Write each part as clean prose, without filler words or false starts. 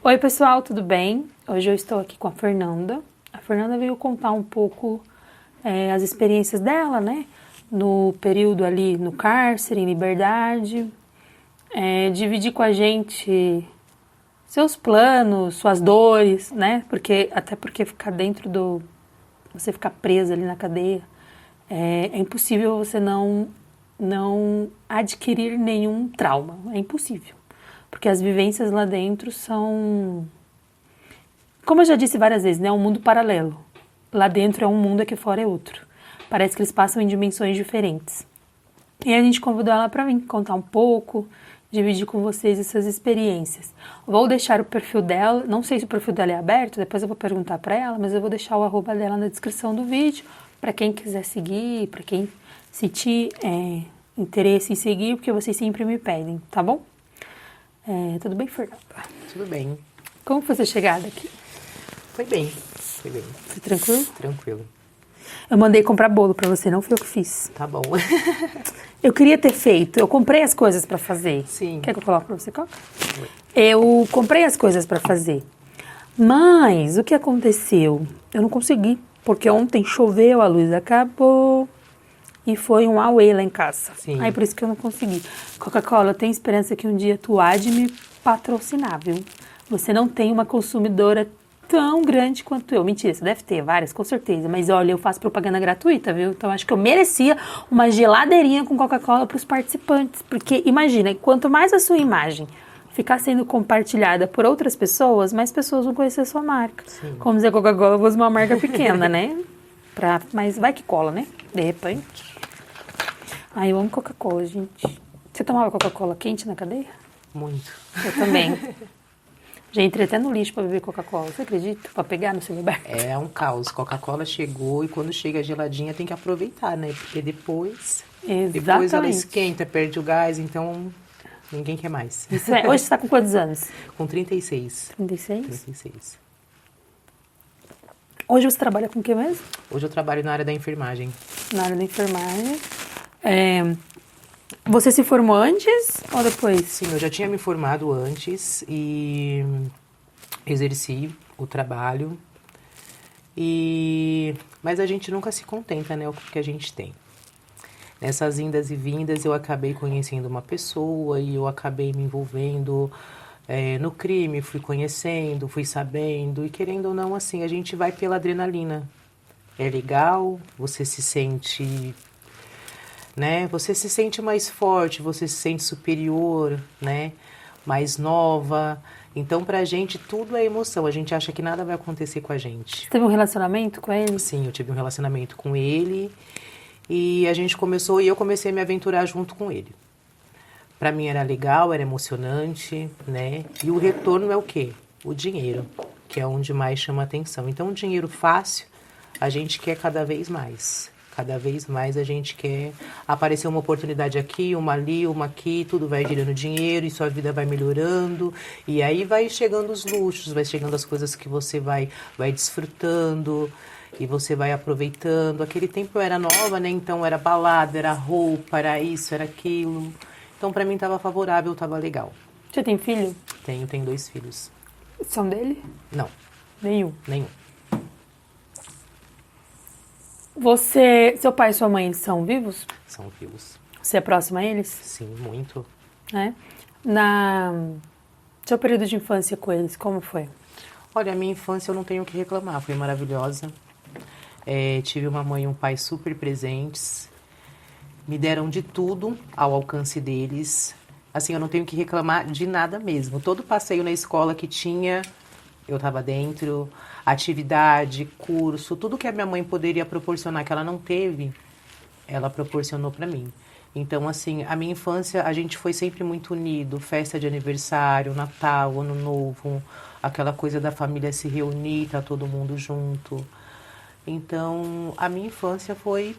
Oi, pessoal, tudo bem? Hoje eu estou aqui com a Fernanda. A Fernanda veio contar um pouco as experiências dela, né? No período ali no cárcere, em liberdade. Dividir com a gente seus planos, suas dores, né? Até porque ficar dentro do... Você ficar presa ali na cadeia, é impossível você não adquirir nenhum trauma. É impossível. Porque as vivências lá dentro são, como eu já disse várias vezes, né, um mundo paralelo. Lá dentro é um mundo, aqui fora é outro. Parece que eles passam em dimensões diferentes. E a gente convidou ela para vir contar um pouco, dividir com vocês essas experiências. Vou deixar o perfil dela, não sei se o perfil dela é aberto, depois eu vou perguntar para ela, mas eu vou deixar o arroba dela na descrição do vídeo, para quem quiser seguir, para quem sentir interesse em seguir, porque vocês sempre me pedem, tá bom? Tudo bem, Fernanda? Tudo bem. Como foi sua chegada aqui? Foi bem. Foi tranquilo? Tranquilo. Eu mandei comprar bolo pra você, não fui eu que fiz. Tá bom. Eu queria ter feito, eu comprei as coisas pra fazer. Sim. Quer que eu coloque pra você? Coloca. Eu comprei as coisas pra fazer. Mas o que aconteceu? Eu não consegui, porque ontem choveu, a luz acabou. E foi um auê lá em casa. Sim. Aí por isso que eu não consegui. Coca-Cola, eu tenho esperança que um dia tu há de me patrocinar, viu? Você não tem uma consumidora tão grande quanto eu. Mentira, você deve ter várias, com certeza. Mas olha, eu faço propaganda gratuita, viu? Então acho que eu merecia uma geladeirinha com Coca-Cola para os participantes. Porque imagina, quanto mais a sua imagem ficar sendo compartilhada por outras pessoas, mais pessoas vão conhecer a sua marca. Sim. Como dizer Coca-Cola, eu uso uma marca pequena, né? Mas vai que cola, né? De repente. Ai, eu amo Coca-Cola, gente. Você tomava Coca-Cola quente na cadeia? Muito. Eu também. Já entrei até no lixo pra beber Coca-Cola. Você acredita? Pra pegar no celular. É um caos. Coca-Cola chegou e quando chega a geladinha tem que aproveitar, né? Porque depois ela esquenta, perde o gás, então ninguém quer mais. Isso é. Hoje você tá com quantos anos? Com 36. 36? 36. Hoje você trabalha com o que mesmo? Hoje eu trabalho na área da enfermagem. Na área da enfermagem. Você se formou antes ou depois? Sim, eu já tinha me formado antes e exerci o trabalho. Mas a gente nunca se contenta, né? O que a gente tem. Nessas indas e vindas eu acabei conhecendo uma pessoa e eu acabei me envolvendo no crime, fui conhecendo, fui sabendo. E querendo ou não, assim, a gente vai pela adrenalina. É legal, você se sente... né? Você se sente mais forte, você se sente superior, né? Mais nova. Então, pra gente, tudo é emoção. A gente acha que nada vai acontecer com a gente. Você teve um relacionamento com ele? Sim, eu tive um relacionamento com ele. E a gente começou, e eu comecei a me aventurar junto com ele. Pra mim era legal, era emocionante, né? E o retorno é o quê? O dinheiro, que é onde mais chama atenção. Então, o dinheiro fácil, a gente quer cada vez mais. Cada vez mais a gente quer aparecer uma oportunidade aqui, uma ali, uma aqui, tudo vai girando dinheiro e sua vida vai melhorando. E aí vai chegando os luxos, vai chegando as coisas que você vai desfrutando e você vai aproveitando. Aquele tempo eu era nova, né? Então era balada, era roupa, era isso, era aquilo. Então pra mim tava favorável, tava legal. Você tem filho? Tenho 2 filhos. São dele? Não. Nenhum. Seu pai e sua mãe, eles são vivos? São vivos. Você é próxima a eles? Sim, muito. Seu período de infância com eles, como foi? Olha, a minha infância eu não tenho o que reclamar, foi maravilhosa. Tive uma mãe e um pai super presentes. Me deram de tudo ao alcance deles. Assim, eu não tenho que reclamar de nada mesmo. Todo passeio na escola que tinha, eu estava dentro. Atividade, curso, tudo que a minha mãe poderia proporcionar, que ela não teve, ela proporcionou para mim. Então, assim, a minha infância, a gente foi sempre muito unido. Festa de aniversário, Natal, Ano Novo, aquela coisa da família se reunir, tá todo mundo junto. Então, a minha infância foi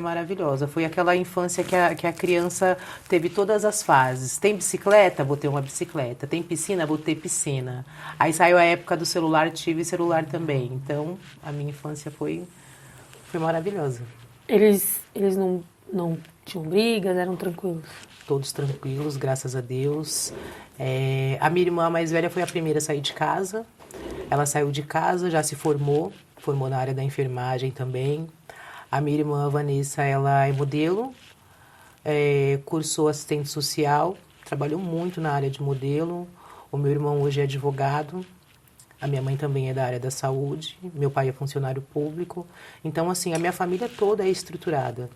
maravilhosa. Foi aquela infância que a criança teve todas as fases. Tem bicicleta? Vou ter uma bicicleta. Tem piscina? Vou ter piscina. Aí saiu a época do celular, tive celular também. Então, a minha infância foi maravilhosa. Eles Não tinham brigas, eram tranquilos? Todos tranquilos, graças a Deus. A minha irmã mais velha foi a primeira a sair de casa. Ela saiu de casa, já se formou na área da enfermagem também. A minha irmã Vanessa, ela é modelo, cursou assistente social, trabalhou muito na área de modelo. O meu irmão hoje é advogado. A minha mãe também é da área da saúde. Meu pai é funcionário público. Então, assim, a minha família toda é estruturada.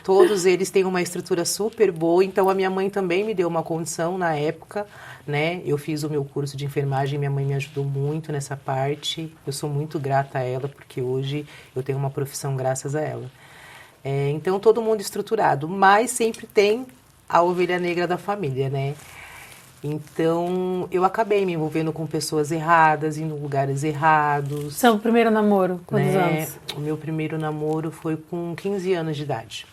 Todos eles têm uma estrutura super boa, então a minha mãe também me deu uma condição na época, né? Eu fiz o meu curso de enfermagem, minha mãe me ajudou muito nessa parte. Eu sou muito grata a ela, porque hoje eu tenho uma profissão graças a ela. Então, todo mundo estruturado, mas sempre tem a ovelha negra da família, né? Então, eu acabei me envolvendo com pessoas erradas, indo em lugares errados. Seu primeiro namoro, quantos anos? O meu primeiro namoro foi com 15 anos de idade.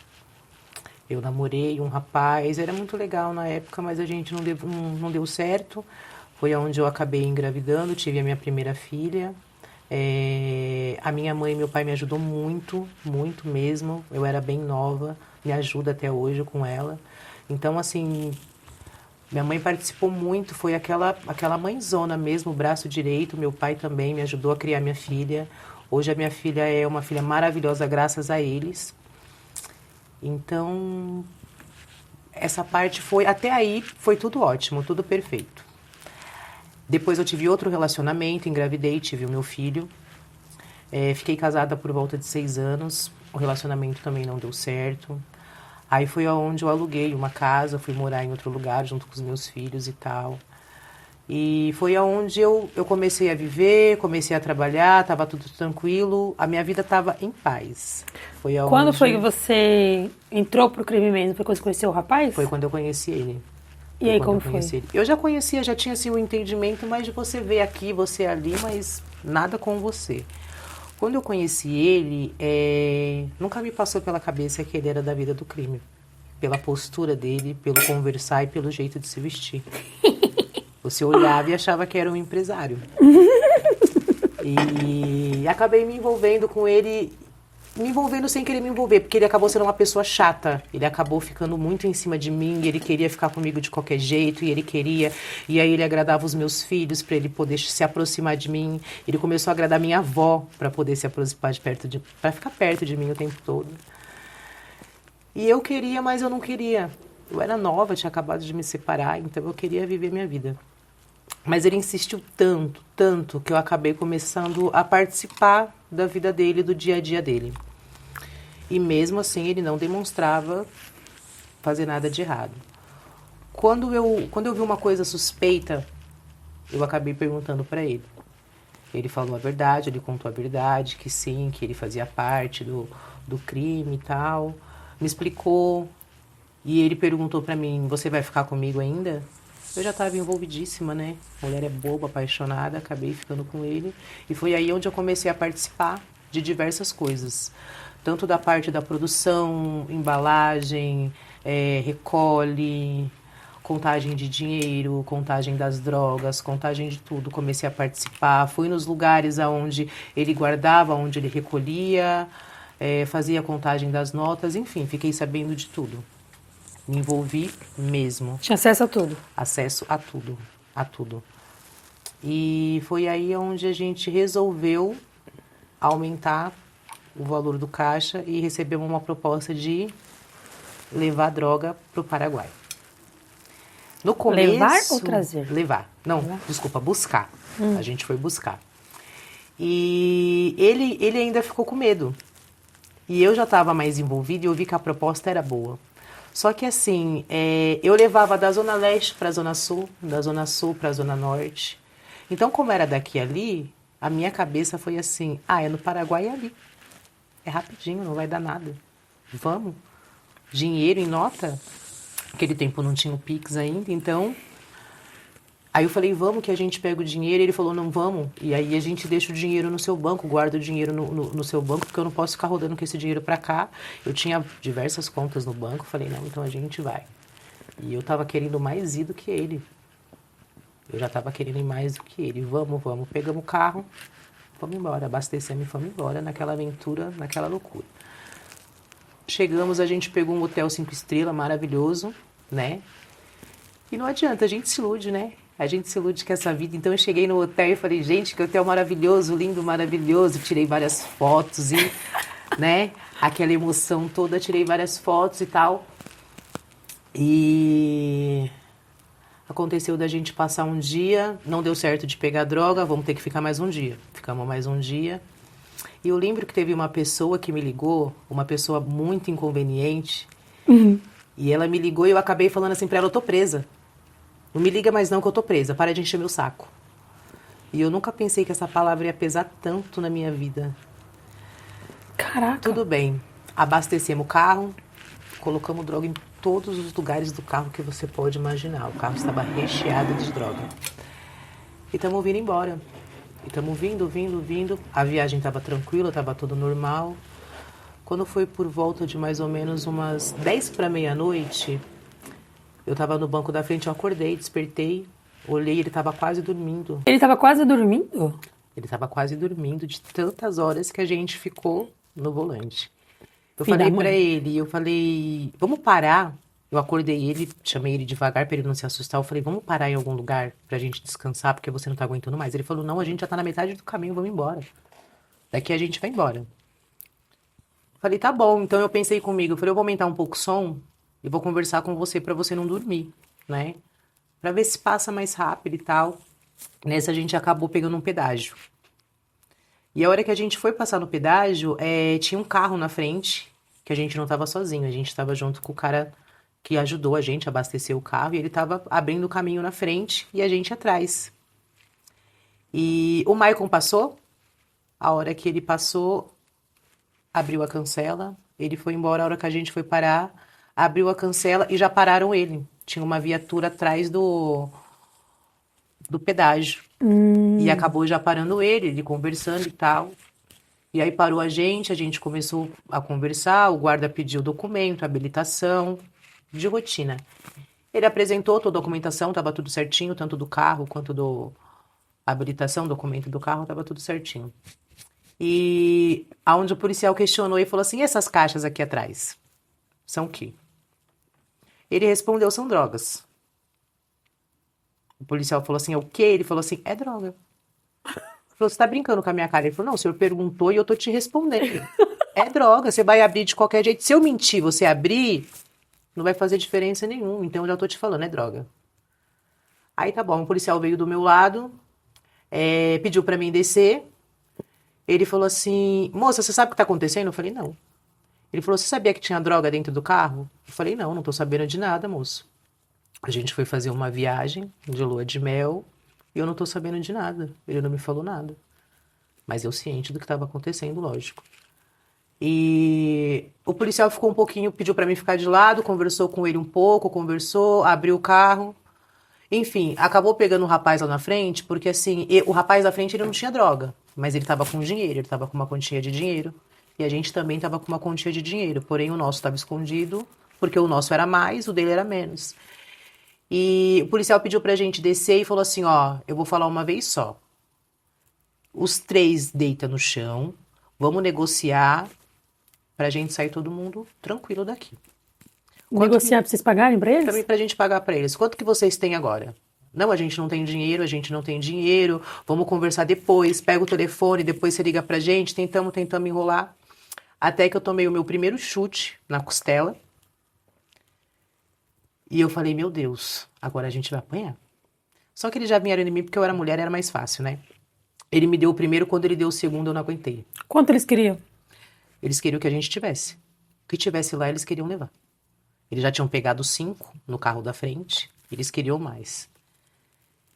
Eu namorei um rapaz, era muito legal na época, mas a gente não deu certo. Foi onde eu acabei engravidando, tive a minha primeira filha. A minha mãe e meu pai me ajudou muito, muito mesmo. Eu era bem nova, me ajuda até hoje com ela. Então, assim... Minha mãe participou muito, foi aquela mãezona mesmo, braço direito. Meu pai também me ajudou a criar minha filha. Hoje a minha filha é uma filha maravilhosa, graças a eles. Então, essa parte até aí foi tudo ótimo, tudo perfeito. Depois eu tive outro relacionamento, engravidei, tive o meu filho. Fiquei casada por volta de 6 anos, o relacionamento também não deu certo. Aí foi onde eu aluguei uma casa, fui morar em outro lugar junto com os meus filhos e tal. E foi onde eu comecei a viver, comecei a trabalhar, estava tudo tranquilo, a minha vida estava em paz. Quando foi que você entrou pro crime mesmo? Foi quando você conheceu o rapaz? Foi quando eu conheci ele. E aí, como foi? Eu já conhecia, já tinha assim, um entendimento, mas de você ver aqui, você ali, mas nada com você. Quando eu conheci ele, nunca me passou pela cabeça que ele era da vida do crime. Pela postura dele, pelo conversar e pelo jeito de se vestir. Você olhava e achava que era um empresário. E acabei me envolvendo com ele, me envolvendo sem querer me envolver, porque ele acabou sendo uma pessoa chata. Ele acabou ficando muito em cima de mim, ele queria ficar comigo de qualquer jeito, e aí ele agradava os meus filhos para ele poder se aproximar de mim. Ele começou a agradar minha avó para poder se aproximar para ficar perto de mim o tempo todo. E eu queria, mas eu não queria. Eu era nova, tinha acabado de me separar, então eu queria viver minha vida. Mas ele insistiu tanto, tanto, que eu acabei começando a participar da vida dele, do dia a dia dele. E mesmo assim, ele não demonstrava fazer nada de errado. Quando eu vi uma coisa suspeita, eu acabei perguntando para ele. Ele falou a verdade, ele contou a verdade, que sim, que ele fazia parte do crime e tal. Me explicou. E ele perguntou para mim, você vai ficar comigo ainda? Eu já estava envolvidíssima, né? A mulher é boba, apaixonada, acabei ficando com ele. E foi aí onde eu comecei a participar de diversas coisas. Tanto da parte da produção, embalagem, recolhe, contagem de dinheiro, contagem das drogas, contagem de tudo. Comecei a participar. Fui nos lugares onde ele guardava, onde ele recolhia, fazia contagem das notas, enfim, fiquei sabendo de tudo. Me envolvi mesmo. Tinha acesso a tudo? Acesso a tudo, a tudo. E foi aí onde a gente resolveu aumentar o valor do caixa e recebemos uma proposta de levar droga para o Paraguai. No começo... Levar ou trazer? Levar. Não, desculpa, buscar. A gente foi buscar. E ele ainda ficou com medo. E eu já estava mais envolvida e eu vi que a proposta era boa. Só que assim, eu levava da Zona Leste para a Zona Sul, da Zona Sul para a Zona Norte. Então, como era daqui e ali, a minha cabeça foi assim, é no Paraguai e ali. É rapidinho, não vai dar nada. Vamos. Dinheiro em nota. Naquele tempo não tinha o Pix ainda, então... Aí eu falei, vamos que a gente pega o dinheiro. E ele falou, não, vamos. E aí a gente deixa o dinheiro no seu banco, guarda o dinheiro no seu banco, porque eu não posso ficar rodando com esse dinheiro pra cá. Eu tinha diversas contas no banco. Falei, não, então a gente vai. E eu tava querendo mais ir do que ele. Eu já tava querendo ir mais do que ele. Vamos. Pegamos o carro, vamos embora. Abastecemos e fomos embora naquela aventura, naquela loucura. Chegamos, a gente pegou um hotel 5 estrelas, maravilhoso, né? E não adianta, a gente se ilude, né? A gente se ilude com essa vida. Então eu cheguei no hotel e falei, gente, que hotel maravilhoso, lindo, maravilhoso. Tirei várias fotos e, né? Aquela emoção toda, tirei várias fotos e tal. E aconteceu da gente passar um dia, não deu certo de pegar droga, vamos ter que ficar mais um dia. Ficamos mais um dia. E eu lembro que teve uma pessoa que me ligou, uma pessoa muito inconveniente, e ela me ligou e eu acabei falando assim pra ela, eu tô presa. Não me liga mais não que eu tô presa, para de encher meu saco. E eu nunca pensei que essa palavra ia pesar tanto na minha vida. Caraca. Tudo bem, abastecemos o carro, colocamos droga em todos os lugares do carro que você pode imaginar. O carro estava recheado de droga. E estamos vindo embora. E estamos vindo. A viagem estava tranquila, estava tudo normal. Quando foi por volta de mais ou menos umas 10 para meia-noite, eu estava no banco da frente, eu acordei, despertei, olhei, ele estava quase dormindo. Ele tava quase dormindo? Ele estava quase dormindo de tantas horas que a gente ficou no volante. Eu Filho falei da mãe. pra ele, vamos parar. Eu acordei ele, chamei ele devagar pra ele não se assustar. Eu falei, vamos parar em algum lugar pra gente descansar, porque você não tá aguentando mais. Ele falou, não, a gente já tá na metade do caminho, vamos embora. Daqui a gente vai embora. Falei, tá bom. Então eu pensei comigo, eu falei, eu vou aumentar um pouco o som e vou conversar com você pra você não dormir, né? Pra ver se passa mais rápido e tal. Nessa a gente acabou pegando um pedágio. E a hora que a gente foi passar no pedágio, tinha um carro na frente, que a gente não tava sozinho, a gente tava junto com o cara que ajudou a gente a abastecer o carro, e ele tava abrindo o caminho na frente e a gente atrás. E o Maicon passou, a hora que ele passou, abriu a cancela, ele foi embora, a hora que a gente foi parar, abriu a cancela e já pararam ele. Tinha uma viatura atrás do pedágio. E acabou já parando ele conversando e tal. E aí parou a gente começou a conversar, o guarda pediu documento, habilitação, de rotina. Ele apresentou toda a documentação, estava tudo certinho, tanto do carro quanto do habilitação, documento do carro, estava tudo certinho. E aonde o policial questionou e falou assim, e essas caixas aqui atrás? São o quê? Ele respondeu, são drogas. O policial falou assim, é o quê? Ele falou assim, é droga. Ele falou, você tá brincando com a minha cara? Ele falou, não, o senhor perguntou e eu tô te respondendo. É droga, você vai abrir de qualquer jeito. Se eu mentir, você abrir, não vai fazer diferença nenhuma. Então eu já tô te falando, é droga. Aí tá bom, o policial veio do meu lado, pediu pra mim descer. Ele falou assim, moça, você sabe o que tá acontecendo? Eu falei, não. Ele falou, você sabia que tinha droga dentro do carro? Eu falei, não tô sabendo de nada, moço. A gente foi fazer uma viagem de lua de mel e eu não tô sabendo de nada. Ele não me falou nada. Mas eu ciente do que estava acontecendo, lógico. E o policial ficou um pouquinho, pediu pra mim ficar de lado, conversou com ele um pouco, abriu o carro. Enfim, acabou pegando o rapaz lá na frente, porque assim, o rapaz da frente ele não tinha droga, mas ele tava com dinheiro, ele tava com uma quantia de dinheiro. E a gente também tava com uma quantia de dinheiro, porém o nosso estava escondido, porque o nosso era mais, o dele era menos. E o policial pediu pra gente descer e falou assim, ó, eu vou falar uma vez só. Os 3 deita no chão, vamos negociar pra gente sair todo mundo tranquilo daqui. Negociar pra vocês pagarem pra eles? Também pra gente pagar pra eles. Quanto que vocês têm agora? Não, a gente não tem dinheiro, vamos conversar depois, pega o telefone, depois você liga pra gente, tentamos enrolar. Até que eu tomei o meu primeiro chute na costela. E eu falei, meu Deus, agora a gente vai apanhar. Só que eles já vieram em mim porque eu era mulher, era mais fácil, né? Ele me deu o primeiro, quando ele deu o segundo eu não aguentei. Quanto eles queriam? Eles queriam que a gente tivesse. O que tivesse lá, eles queriam levar. Eles já tinham pegado 5 no carro da frente, eles queriam mais.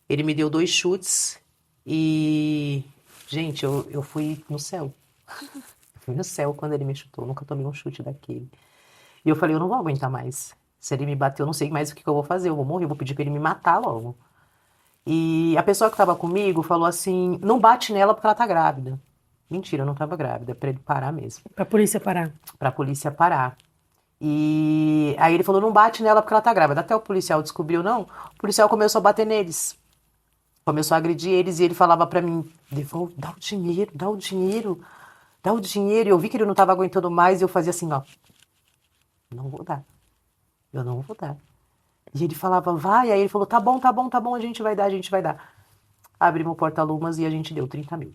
Ele me deu 2 chutes e... Gente, eu fui no céu. Fui no céu quando ele me chutou, nunca tomei um chute daquele. E eu falei, eu não vou aguentar mais. Se ele me bater, eu não sei mais o que eu vou fazer. Eu vou morrer, eu vou pedir pra ele me matar logo. E a pessoa que tava comigo falou assim, não bate nela porque ela tá grávida. Mentira, eu não tava grávida, pra ele parar mesmo. Pra polícia parar. Pra polícia parar. E aí ele falou, não bate nela porque ela tá grávida. Até o policial descobriu, não. O policial começou a bater neles. Começou a agredir eles e ele falava pra mim, dá o dinheiro, dá o dinheiro, dá o dinheiro. E eu vi que ele não tava aguentando mais e eu fazia assim, ó. não vou dar. Eu não vou dar. E ele falava, vai. Aí ele falou, tá bom, a gente vai dar, a gente vai dar. Abrimos o porta-lumas e a gente deu 30 mil.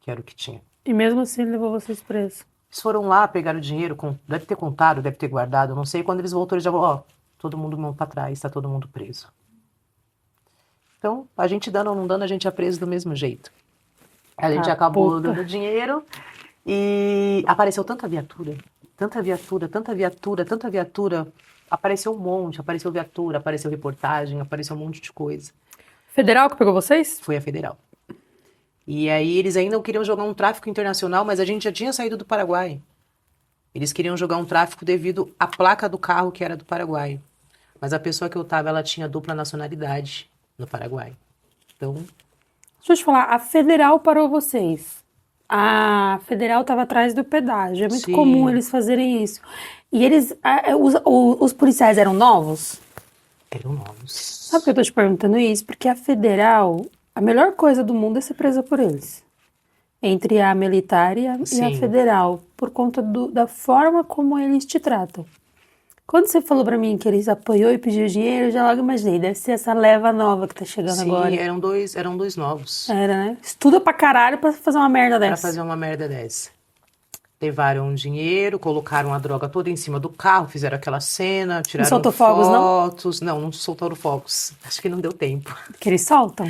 Que era o que tinha. E mesmo assim ele levou vocês presos. Eles foram lá, pegaram o dinheiro, deve ter contado, deve ter guardado, não sei. Quando eles voltaram, eles já falaram, ó, todo mundo mão pra trás, tá todo mundo preso. Então, a gente dando ou não dando, a gente é preso do mesmo jeito. A gente acabou dando dinheiro e apareceu tanta viatura. Apareceu um monte, apareceu viatura, apareceu reportagem, apareceu um monte de coisa. Federal que pegou vocês? Foi a federal. E aí eles ainda queriam jogar um tráfico internacional, mas a gente já tinha saído do Paraguai. Eles queriam jogar um tráfico devido à placa do carro que era do Paraguai. Mas a pessoa que eu tava, ela tinha dupla nacionalidade no Paraguai. Então... Deixa eu te falar, a federal parou vocês. A federal estava atrás do pedágio. É muito comum eles fazerem isso. E eles... Os policiais eram novos? Eram novos. Sabe por que eu tô te perguntando isso? Porque a federal... A melhor coisa do mundo é ser presa por eles. Entre a militar e a federal. Por conta da forma como eles te tratam. Quando você falou pra mim que eles apoiou e pediu dinheiro, eu já logo imaginei. Deve ser essa leva nova que tá chegando agora. Sim, eram dois novos. Era, né? Estuda pra caralho pra fazer uma merda dessa. Pra fazer uma merda dessa. Levaram dinheiro, colocaram a droga toda em cima do carro, fizeram aquela cena, tiraram fotos. Não soltou fogos, não? Não soltaram fogos. Acho que não deu tempo. Que eles soltam?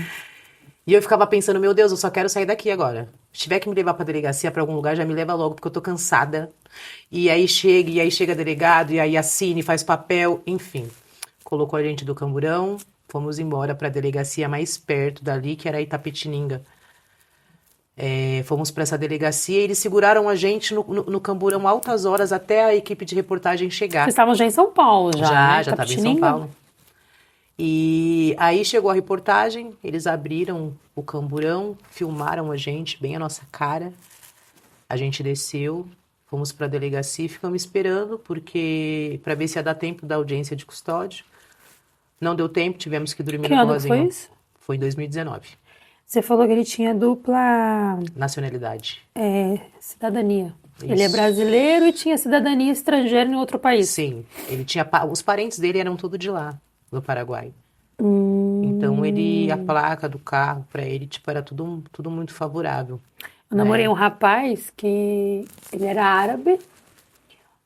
E eu ficava pensando, meu Deus, eu só quero sair daqui agora. Se tiver que me levar pra delegacia, pra algum lugar, já me leva logo, porque eu tô cansada. E aí chega delegado, e aí assine, faz papel, enfim. Colocou a gente do Camburão, fomos embora pra delegacia mais perto dali, que era Itapetininga. Fomos pra essa delegacia e eles seguraram a gente no Camburão altas horas até a equipe de reportagem chegar. Vocês estavam já em São Paulo, já Já estava em São Paulo. E aí chegou a reportagem, eles abriram o Camburão, filmaram a gente, bem a nossa cara. A gente desceu, fomos para a delegacia e ficamos esperando, porque para ver se ia dar tempo da audiência de custódia. Não deu tempo, tivemos que dormir no Corrozinho. Que ano foi isso? Foi em 2019. Você falou que ele tinha dupla... nacionalidade. Cidadania. Isso. Ele é brasileiro e tinha cidadania estrangeira em outro país. Sim, ele tinha... Os parentes dele eram tudo de lá. Do Paraguai. Então a placa do carro pra ele, tipo, era tudo muito favorável. Eu namorei um rapaz que ele era árabe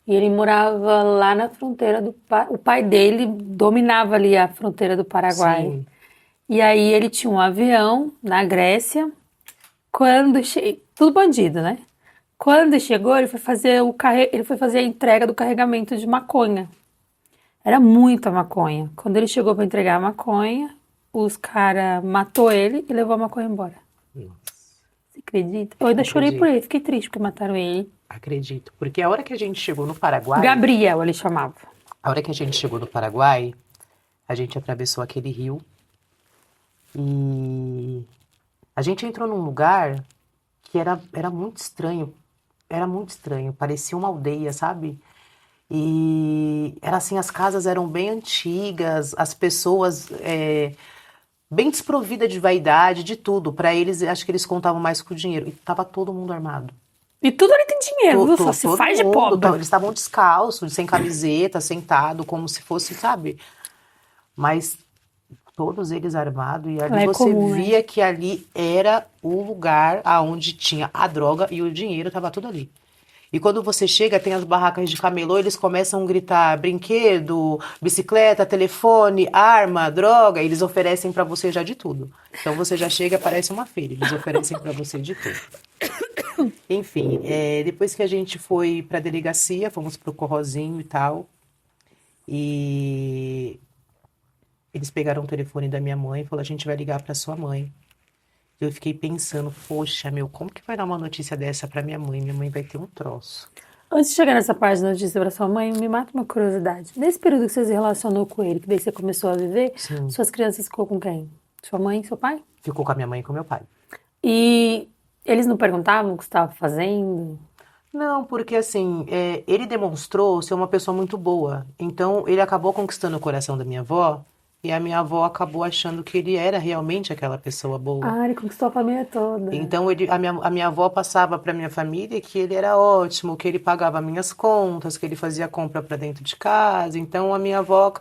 e ele morava lá na fronteira do o pai dele dominava ali a fronteira do Paraguai. Sim. E aí ele tinha um avião na Grécia. Tudo bandido, né? Quando chegou, ele foi fazer a entrega do carregamento de maconha. Era muita maconha. Quando ele chegou para entregar a maconha, os caras matou ele e levou a maconha embora. Nossa. Você acredita? Eu ainda chorei por ele, fiquei triste porque mataram ele. Acredito. Porque a hora que a gente chegou no Paraguai... Gabriel, ele chamava. A hora que a gente chegou no Paraguai, a gente atravessou aquele rio e a gente entrou num lugar que era muito estranho. Era muito estranho. Parecia uma aldeia, sabe? E era assim, as casas eram bem antigas, as pessoas bem desprovidas de vaidade, de tudo. Para eles, acho que eles contavam mais com o dinheiro. E tava todo mundo armado. E tudo ali tem dinheiro, só se faz de pobre. Eles estavam descalços, sem camiseta, sentado, como se fosse, sabe? Mas todos eles armados. E ali você via que ali era o lugar aonde tinha a droga e o dinheiro, tava tudo ali. E quando você chega, tem as barracas de camelô, eles começam a gritar brinquedo, bicicleta, telefone, arma, droga. Eles oferecem pra você já de tudo. Então você já chega, parece uma feira. Eles oferecem pra você de tudo. Enfim, depois que a gente foi pra delegacia, fomos pro Corrozinho e tal. E eles pegaram o telefone da minha mãe e falaram, a gente vai ligar pra sua mãe. Eu fiquei pensando, poxa, como que vai dar uma notícia dessa pra minha mãe? Minha mãe vai ter um troço. Antes de chegar nessa parte da notícia pra sua mãe, me mata uma curiosidade. Nesse período que você se relacionou com ele, que daí você começou a viver, suas crianças ficou com quem? Sua mãe e seu pai? Ficou com a minha mãe e com meu pai. E eles não perguntavam o que você estava fazendo? Não, porque assim, ele demonstrou ser uma pessoa muito boa. Então, ele acabou conquistando o coração da minha avó E a minha avó acabou achando que ele era realmente aquela pessoa boa. Ah, ele conquistou a família toda. Então, a minha avó passava para minha família que ele era ótimo, que ele pagava minhas contas, que ele fazia compra para dentro de casa. Então, a minha avó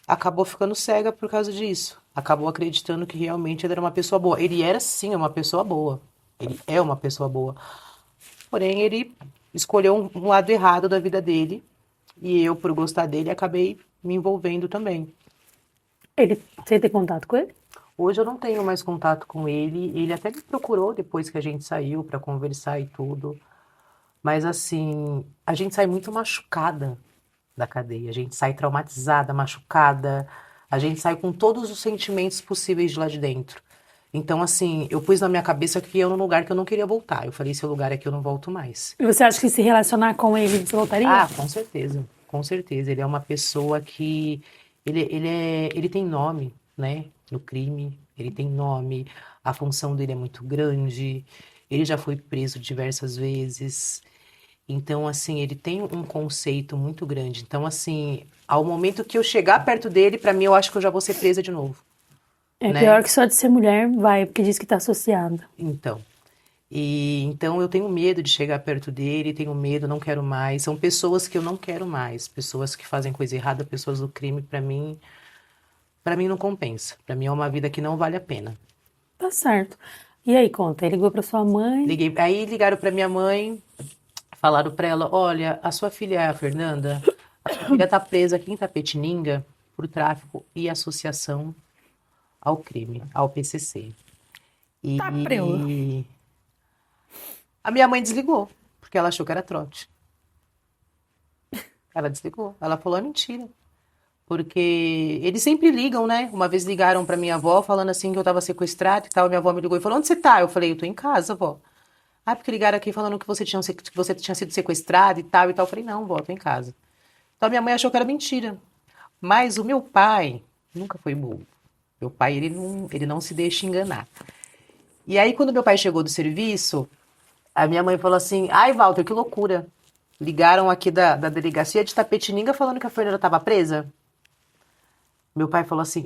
acabou ficando cega por causa disso. Acabou acreditando que realmente ele era uma pessoa boa. Ele era, sim, uma pessoa boa. Ele é uma pessoa boa. Porém, ele escolheu um lado errado da vida dele. E eu, por gostar dele, acabei me envolvendo também. Você tem contato com ele? Hoje eu não tenho mais contato com ele. Ele até me procurou depois que a gente saiu para conversar e tudo. Mas assim, a gente sai muito machucada da cadeia. A gente sai traumatizada, machucada. A gente sai com todos os sentimentos possíveis de lá de dentro. Então, assim, eu pus na minha cabeça que eu num lugar que eu não queria voltar. Eu falei, esse lugar aqui eu não volto mais. E você acha que se relacionar com ele, você voltaria? Ah, com certeza. Com certeza. Ele é uma pessoa que... Ele tem nome, né? No crime. Ele tem nome. A função dele é muito grande. Ele já foi preso diversas vezes. Então, assim, ele tem um conceito muito grande. Então, assim, ao momento que eu chegar perto dele, pra mim, eu acho que eu já vou ser presa de novo, É né? pior que só de ser mulher, vai, porque diz que tá associada. Então eu tenho medo de chegar perto dele, tenho medo, não quero mais. São pessoas que eu não quero mais, pessoas que fazem coisa errada, pessoas do crime, para mim não compensa. Pra mim é uma vida que não vale a pena. Tá certo. E aí, conta, ele ligou pra sua mãe? Aí ligaram pra minha mãe, falaram pra ela, olha, a sua filha é a Fernanda, a sua filha tá presa aqui em Itapetininga por tráfico e associação ao crime, ao PCC. Tá preula. E a minha mãe desligou, porque ela achou que era trote. Ela desligou. Ela falou, é mentira. Porque eles sempre ligam, né? Uma vez ligaram pra minha avó falando assim que eu tava sequestrada e tal. Minha avó me ligou e falou, onde você tá? Eu falei, eu tô em casa, vó. Ah, porque ligaram aqui falando que você tinha sido sequestrada e tal e tal. Eu falei, não, vó, tô em casa. Então minha mãe achou que era mentira. Mas o meu pai nunca foi bobo. Meu pai, ele não se deixa enganar. E aí, quando meu pai chegou do serviço, a minha mãe falou assim, ai, Walter, que loucura. Ligaram aqui da delegacia de Itapetininga falando que a Fernanda estava presa. Meu pai falou assim,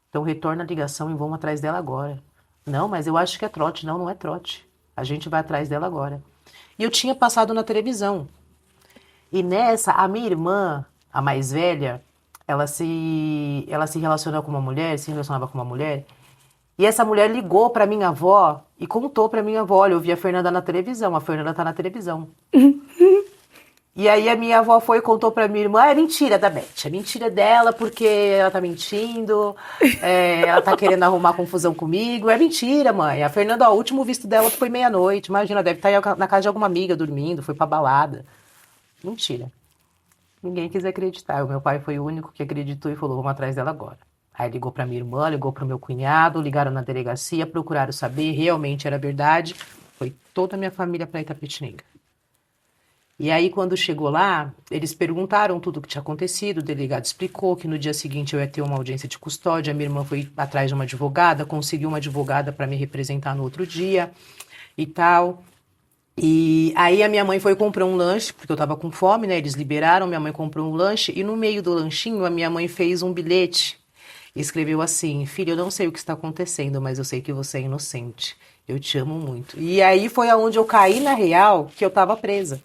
então retorna a ligação e vamos atrás dela agora. Não, mas eu acho que é trote. Não, não é trote. A gente vai atrás dela agora. E eu tinha passado na televisão. E nessa, a minha irmã, a mais velha, ela se relacionou com uma mulher, se relacionava com uma mulher, e essa mulher ligou pra minha avó e contou pra minha avó, olha, eu vi a Fernanda na televisão, a Fernanda tá na televisão. E aí a minha avó foi e contou pra minha irmã, é mentira da Beth, é mentira dela porque ela tá mentindo, ela tá querendo arrumar confusão comigo, é mentira, mãe. A Fernanda, ó, o último visto dela foi meia-noite, imagina, deve estar na casa de alguma amiga dormindo, foi pra balada. Mentira. Ninguém quis acreditar, o meu pai foi o único que acreditou e falou, vamos atrás dela agora. Aí ligou pra minha irmã, ligou pro meu cunhado, ligaram na delegacia, procuraram saber, realmente era verdade, foi toda a minha família pra Itapetininga. E aí, quando chegou lá, eles perguntaram tudo o que tinha acontecido, o delegado explicou que no dia seguinte eu ia ter uma audiência de custódia, a minha irmã foi atrás de uma advogada, conseguiu uma advogada para me representar no outro dia e tal. E aí a minha mãe foi e comprou um lanche, porque eu tava com fome, né? Eles liberaram, minha mãe comprou um lanche e no meio do lanchinho a minha mãe fez um bilhete e escreveu assim, filha, eu não sei o que está acontecendo, mas eu sei que você é inocente. Eu te amo muito. E aí foi aonde eu caí na real que eu tava presa.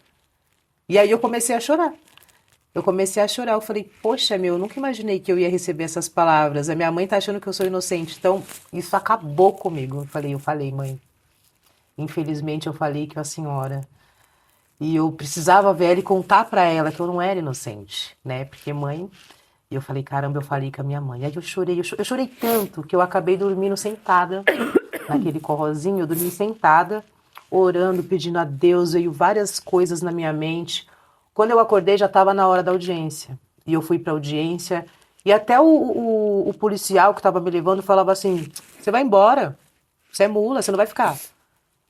E aí eu comecei a chorar. Eu falei, poxa, eu nunca imaginei que eu ia receber essas palavras. A minha mãe tá achando que eu sou inocente. Então, isso acabou comigo. Eu falei, mãe, infelizmente eu falei que a senhora... E eu precisava ver ela e contar pra ela que eu não era inocente, né? Porque mãe... E eu falei, caramba, eu falei com a minha mãe. Aí eu chorei tanto que eu acabei dormindo sentada naquele corrozinho. Eu dormi sentada, orando, pedindo a Deus, veio várias coisas na minha mente. Quando eu acordei, já estava na hora da audiência. E eu fui para a audiência, e até o policial que estava me levando falava assim, você vai embora, você é mula, você não vai ficar.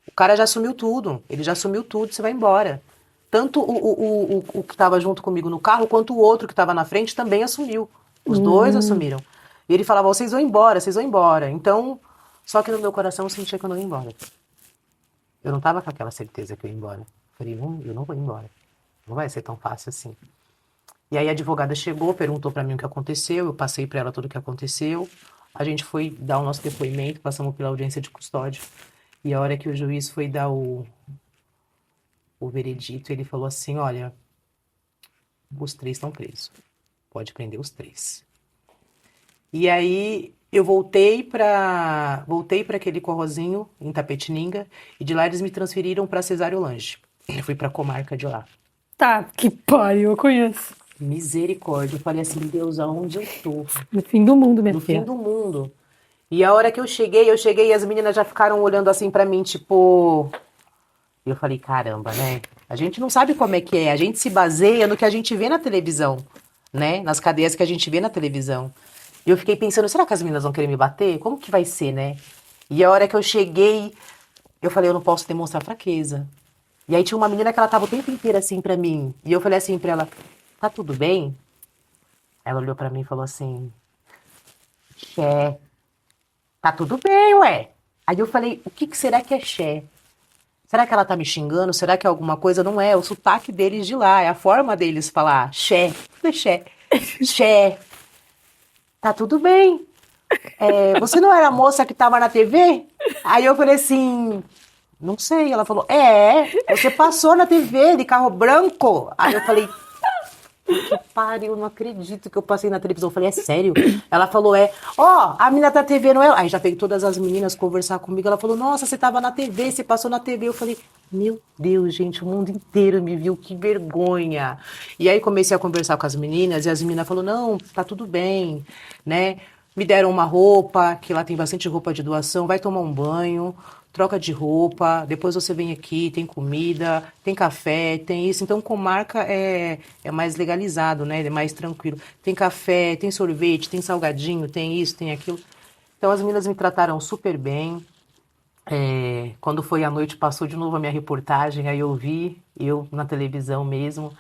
O cara já assumiu tudo, ele já assumiu tudo, você vai embora. Tanto o que estava junto comigo no carro, quanto o outro que estava na frente também assumiu. Os dois assumiram. E ele falava, vocês vão embora, vocês vão embora. Então, só que no meu coração eu sentia que eu não ia embora. Eu não tava com aquela certeza que eu ia embora. Eu falei, não, eu não vou embora. Não vai ser tão fácil assim. E aí a advogada chegou, perguntou pra mim o que aconteceu, eu passei pra ela tudo o que aconteceu. A gente foi dar o nosso depoimento, passamos pela audiência de custódia. E a hora que o juiz foi dar o veredito, ele falou assim, olha, os 3 estão presos. Pode prender os 3. E aí eu voltei para aquele corrozinho em Tapetininga e de lá eles me transferiram para Cesário-Lange. Eu fui para a comarca de lá. Tá, que pariu, eu conheço. Misericórdia, eu falei assim, Deus, aonde eu tô? No fim do mundo, minha No filha. fim do mundo. E a hora que eu cheguei e as meninas já ficaram olhando assim pra mim, tipo... E eu falei, caramba, né? A gente não sabe como é que é, a gente se baseia no que a gente vê na televisão, né? Nas cadeias que a gente vê na televisão. E eu fiquei pensando, será que as meninas vão querer me bater? Como que vai ser, né? E a hora que eu cheguei, eu falei, eu não posso demonstrar fraqueza. E aí tinha uma menina que ela tava o tempo inteiro assim pra mim. E eu falei assim pra ela, tá tudo bem? Ela olhou pra mim e falou assim, xé, tá tudo bem, ué. Aí eu falei, o que que será que é xé? Será que ela tá me xingando? Será que é alguma coisa? Não é, o sotaque deles de lá, é a forma deles falar xé, tudo é xé, xé. Tá tudo bem. Você não era a moça que tava na TV? Aí eu falei assim, não sei. Ela falou, você passou na TV de carro branco. Aí eu falei, que pariu, eu não acredito que eu passei na televisão. Eu falei, é sério? Ela falou, a menina da TV, não é? Aí já veio todas as meninas conversar comigo. Ela falou, nossa, você tava na TV, você passou na TV. Eu falei, meu Deus, gente, o mundo inteiro me viu, que vergonha. E aí comecei a conversar com as meninas e as meninas falaram, não, tá tudo bem, né? Me deram uma roupa, que lá tem bastante roupa de doação, vai tomar um banho, troca de roupa, depois você vem aqui, tem comida, tem café, tem isso. Então, comarca é mais legalizado, né? É mais tranquilo. Tem café, tem sorvete, tem salgadinho, tem isso, tem aquilo. Então, as meninas me trataram super bem. Quando foi à noite, passou de novo a minha reportagem, aí eu vi, eu na televisão mesmo.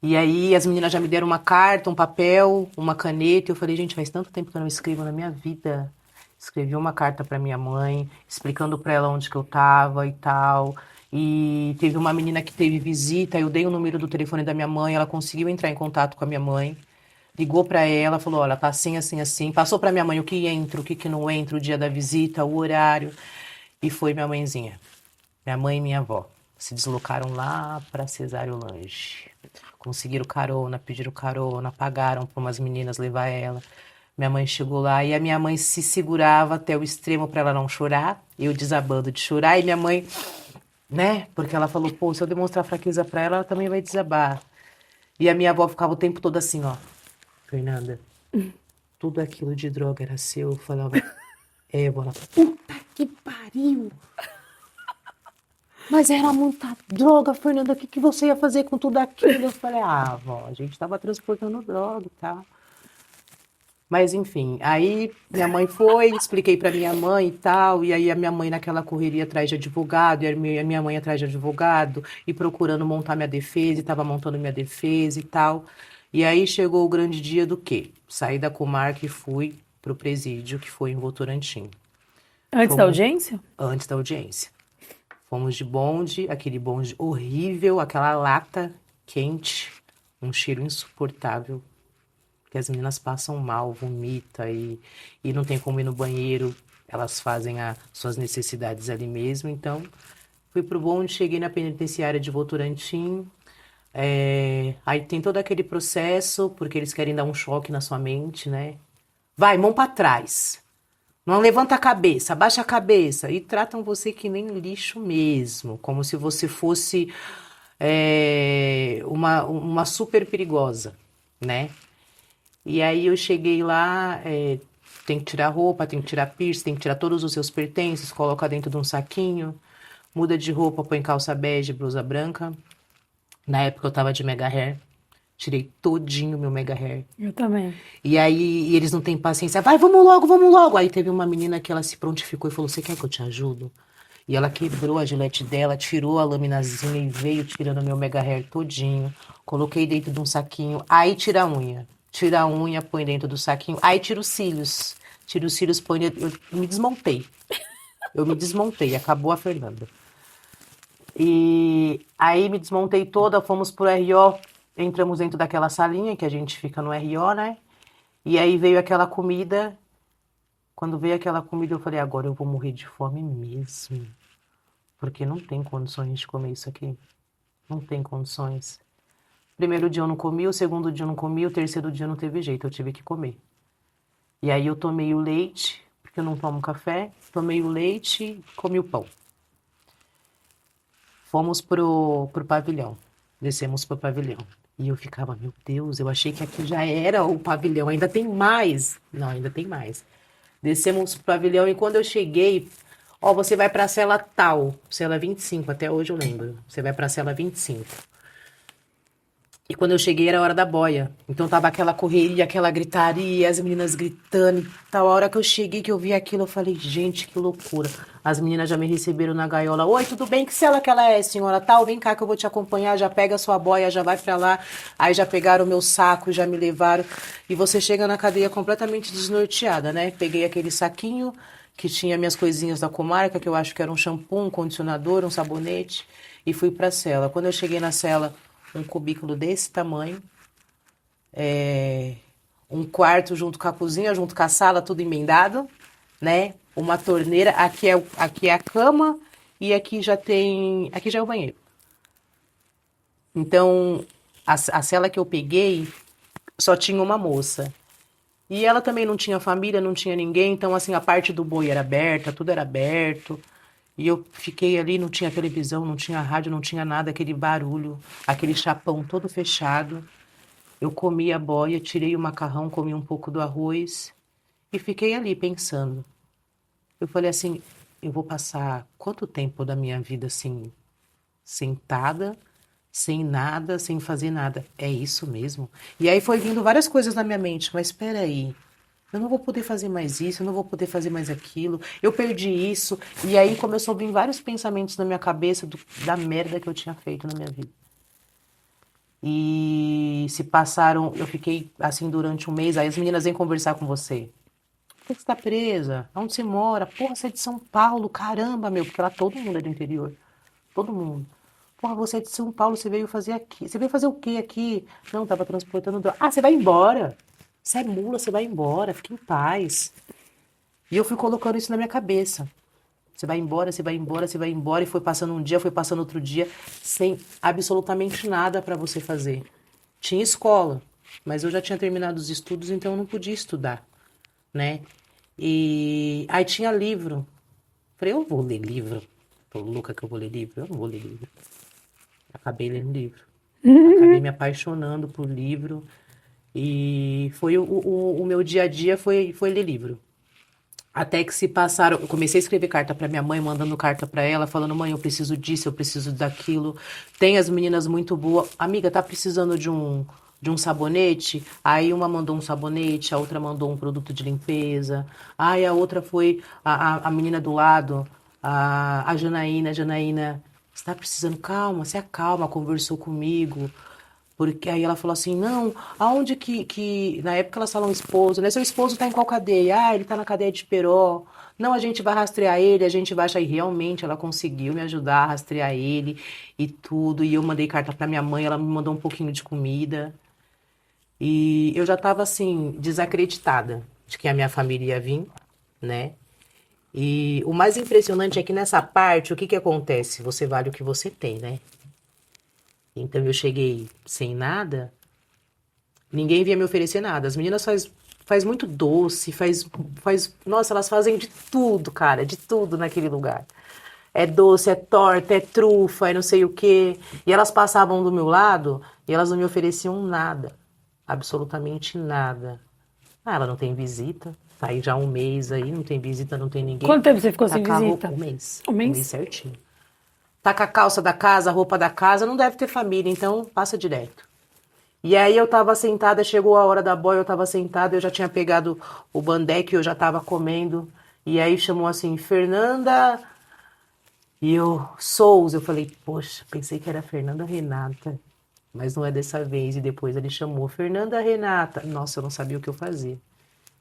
E aí as meninas já me deram uma carta, um papel, uma caneta. E eu falei, gente, faz tanto tempo que eu não escrevo na minha vida. Escrevi uma carta para minha mãe, explicando para ela onde que eu tava e tal. E teve uma menina que teve visita, eu dei o número do telefone da minha mãe, ela conseguiu entrar em contato com a minha mãe. Ligou para ela, falou, olha, tá assim, assim, assim. Passou para minha mãe o que entra, o que não entra, o dia da visita, o horário. E foi minha mãezinha. Minha mãe e minha avó se deslocaram lá para Cesário-Lange. Conseguiram carona, pediram carona, pagaram para umas meninas levar ela. Minha mãe chegou lá e a minha mãe se segurava até o extremo para ela não chorar. Eu desabando de chorar e minha mãe, né? Porque ela falou, pô, se eu demonstrar fraqueza para ela, ela também vai desabar. E a minha avó ficava o tempo todo assim, ó. Fernanda, tudo aquilo de droga era seu. Eu falava, vó. Ela falou, puta que pariu. Mas era muita droga, Fernanda, o que você ia fazer com tudo aquilo? Eu falei, vó, a gente tava transportando droga e tal. Mas enfim, aí minha mãe foi, expliquei pra minha mãe e tal, e aí a minha mãe naquela correria atrás de advogado, e a minha mãe atrás de advogado, e procurando montar minha defesa, e tava montando minha defesa e tal. E aí chegou o grande dia do quê? Saí da comarca e fui pro presídio, que foi em Votorantim. Antes da audiência? Antes da audiência. Fomos de bonde, aquele bonde horrível, aquela lata quente, um cheiro insuportável, que as meninas passam mal, vomitam e não tem como ir no banheiro, elas fazem as suas necessidades ali mesmo. Então, fui pro bonde, cheguei na penitenciária de Votorantim, aí tem todo aquele processo, porque eles querem dar um choque na sua mente, né? Vai, mão pra trás. Não levanta a cabeça, abaixa a cabeça. E tratam você que nem lixo mesmo. Como se você fosse uma super perigosa, né? E aí eu cheguei lá, tem que tirar roupa, tem que tirar piercing, tem que tirar todos os seus pertences, coloca dentro de um saquinho, muda de roupa, põe calça bege, blusa branca. Na época eu tava de mega hair. Tirei todinho meu mega hair. Eu também. E aí eles não têm paciência. Vai, vamos logo, vamos logo. Aí teve uma menina que ela se prontificou e falou, você quer que eu te ajudo? E ela quebrou a gilete dela, tirou a laminazinha e veio tirando meu mega hair todinho. Coloquei dentro de um saquinho. Aí tira a unha. Tira a unha, põe dentro do saquinho. Aí tira os cílios. Tira os cílios, põe dentro. Eu me desmontei. Acabou a Fernanda. E aí me desmontei toda, fomos pro RO. Entramos dentro daquela salinha que a gente fica no RO, né? E aí veio aquela comida. Quando veio aquela comida, eu falei, agora eu vou morrer de fome mesmo. Porque não tem condições de comer isso aqui. Não tem condições. Primeiro dia eu não comi, o segundo dia eu não comi, o terceiro dia não teve jeito, eu tive que comer. E aí eu tomei o leite, porque eu não tomo café, tomei o leite e comi o pão. Fomos pro pavilhão, descemos pro pavilhão. E eu ficava, meu Deus, eu achei que aqui já era o pavilhão, ainda tem mais. Não, ainda tem mais. Descemos pro pavilhão e quando eu cheguei, ó, você vai pra cela tal, cela 25, até hoje eu lembro. Você vai pra cela 25. E quando eu cheguei era a hora da boia. Então tava aquela correria, aquela gritaria, as meninas gritando e tal. A hora que eu cheguei, que eu vi aquilo, eu falei, gente, que loucura. As meninas já me receberam na gaiola. Oi, tudo bem? Que cela que ela é, senhora? Tal, vem cá que eu vou te acompanhar. Já pega a sua boia, já vai pra lá. Aí já pegaram o meu saco, já me levaram. E você chega na cadeia completamente desnorteada, né? Peguei aquele saquinho que tinha minhas coisinhas da comarca, que eu acho que era um shampoo, um condicionador, um sabonete. E fui pra cela. Quando eu cheguei na cela, um cubículo desse tamanho, um quarto junto com a cozinha, junto com a sala, tudo emendado, né? Uma torneira, aqui é a cama e aqui já é o banheiro. Então, a cela que eu peguei só tinha uma moça. E ela também não tinha família, não tinha ninguém, então assim, a parte do boi era aberta, tudo era aberto. E eu fiquei ali, não tinha televisão, não tinha rádio, não tinha nada, aquele barulho, aquele chapão todo fechado. Eu comi a boia, tirei o macarrão, comi um pouco do arroz e fiquei ali pensando. Eu falei assim, eu vou passar quanto tempo da minha vida assim, sentada, sem nada, sem fazer nada? É isso mesmo? E aí foi vindo várias coisas na minha mente, mas espera aí. Eu não vou poder fazer mais isso, eu não vou poder fazer mais aquilo. Eu perdi isso. E aí começou a vir vários pensamentos na minha cabeça da merda que eu tinha feito na minha vida. E se passaram, eu fiquei assim durante um mês. Aí as meninas vêm conversar com você. Por que você tá presa? Onde você mora? Porra, você é de São Paulo, caramba, meu. Porque lá todo mundo é do interior. Todo mundo. Porra, você é de São Paulo, você veio fazer aqui. Você veio fazer o quê aqui? Não, tava transportando droga. Ah, você vai embora. Você é mula, você vai embora, fica em paz. E eu fui colocando isso na minha cabeça. Você vai embora, você vai embora, você vai embora. E foi passando um dia, foi passando outro dia, sem absolutamente nada para você fazer. Tinha escola, mas eu já tinha terminado os estudos, então eu não podia estudar, né? E aí tinha livro. Falei, eu vou ler livro. Tô louca que eu vou ler livro? Eu não vou ler livro. Acabei lendo livro. Acabei me apaixonando por livro. E foi o meu dia a dia foi ler livro. Até que se passaram, eu comecei a escrever carta para minha mãe, mandando carta para ela, falando, mãe, eu preciso disso, eu preciso daquilo. Tem as meninas muito boas. Amiga, tá precisando de um sabonete? Aí uma mandou um sabonete, a outra mandou um produto de limpeza. Aí a outra foi a menina do lado, a Janaína. Janaína, você tá precisando? Calma, se acalma, conversou comigo. Porque aí ela falou assim, não, aonde que... Na época elas falam esposo, né? Seu esposo tá em qual cadeia? Ah, ele tá na cadeia de Peró. Não, a gente vai rastrear ele, a gente vai achar. E realmente ela conseguiu me ajudar a rastrear ele e tudo. E eu mandei carta pra minha mãe, ela me mandou um pouquinho de comida. E eu já tava assim, desacreditada de que a minha família ia vir, né? E o mais impressionante é que nessa parte, o que que acontece? Você vale o que você tem, né? Então eu cheguei sem nada, ninguém vinha me oferecer nada. As meninas faz muito doce, nossa, elas fazem de tudo, cara, de tudo naquele lugar. É doce, é torta, é trufa, é não sei o quê. E elas passavam do meu lado e elas não me ofereciam nada, absolutamente nada. Ah, ela não tem visita, tá aí já um mês aí, não tem visita, não tem ninguém. Quanto tempo você ficou Tá sem com a visita? roupa, um mês. Um mês? Um mês certinho. Tá com a calça da casa, a roupa da casa, não deve ter família, então passa direto. E aí eu tava sentada, chegou a hora da boia, eu tava sentada, eu já tinha pegado o bandé que eu já tava comendo. E aí chamou assim, Fernanda... E eu, Souza, eu falei, poxa, pensei que era Fernanda Renata, mas não é dessa vez. E depois ele chamou Fernanda Renata. Nossa, eu não sabia o que eu fazia.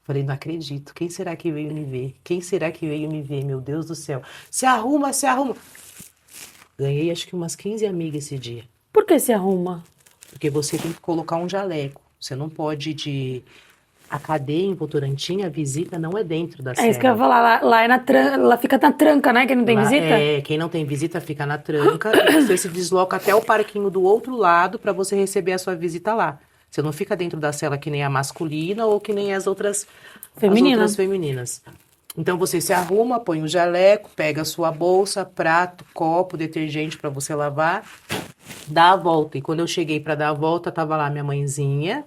Falei, não acredito, quem será que veio me ver? Quem será que veio me ver? Meu Deus do céu. Se arruma, se arruma. Ganhei acho que umas 15 amigas esse dia. Por que se arruma? Porque você tem que colocar um jaleco. Você não pode ir de... A cadeia em Votorantim, a visita não é dentro da É isso que eu ia cela. falar, lá, é lá fica na tranca, né? Que não tem Lá, visita? quem não tem visita fica na tranca e você se desloca até o parquinho do outro lado para você receber a sua visita lá. Você não fica dentro da cela que nem a masculina ou que nem as outras femininas. Então você se arruma, põe o jaleco, pega a sua bolsa, prato, copo, detergente para você lavar, dá a volta. E quando eu cheguei para dar a volta, tava lá minha mãezinha,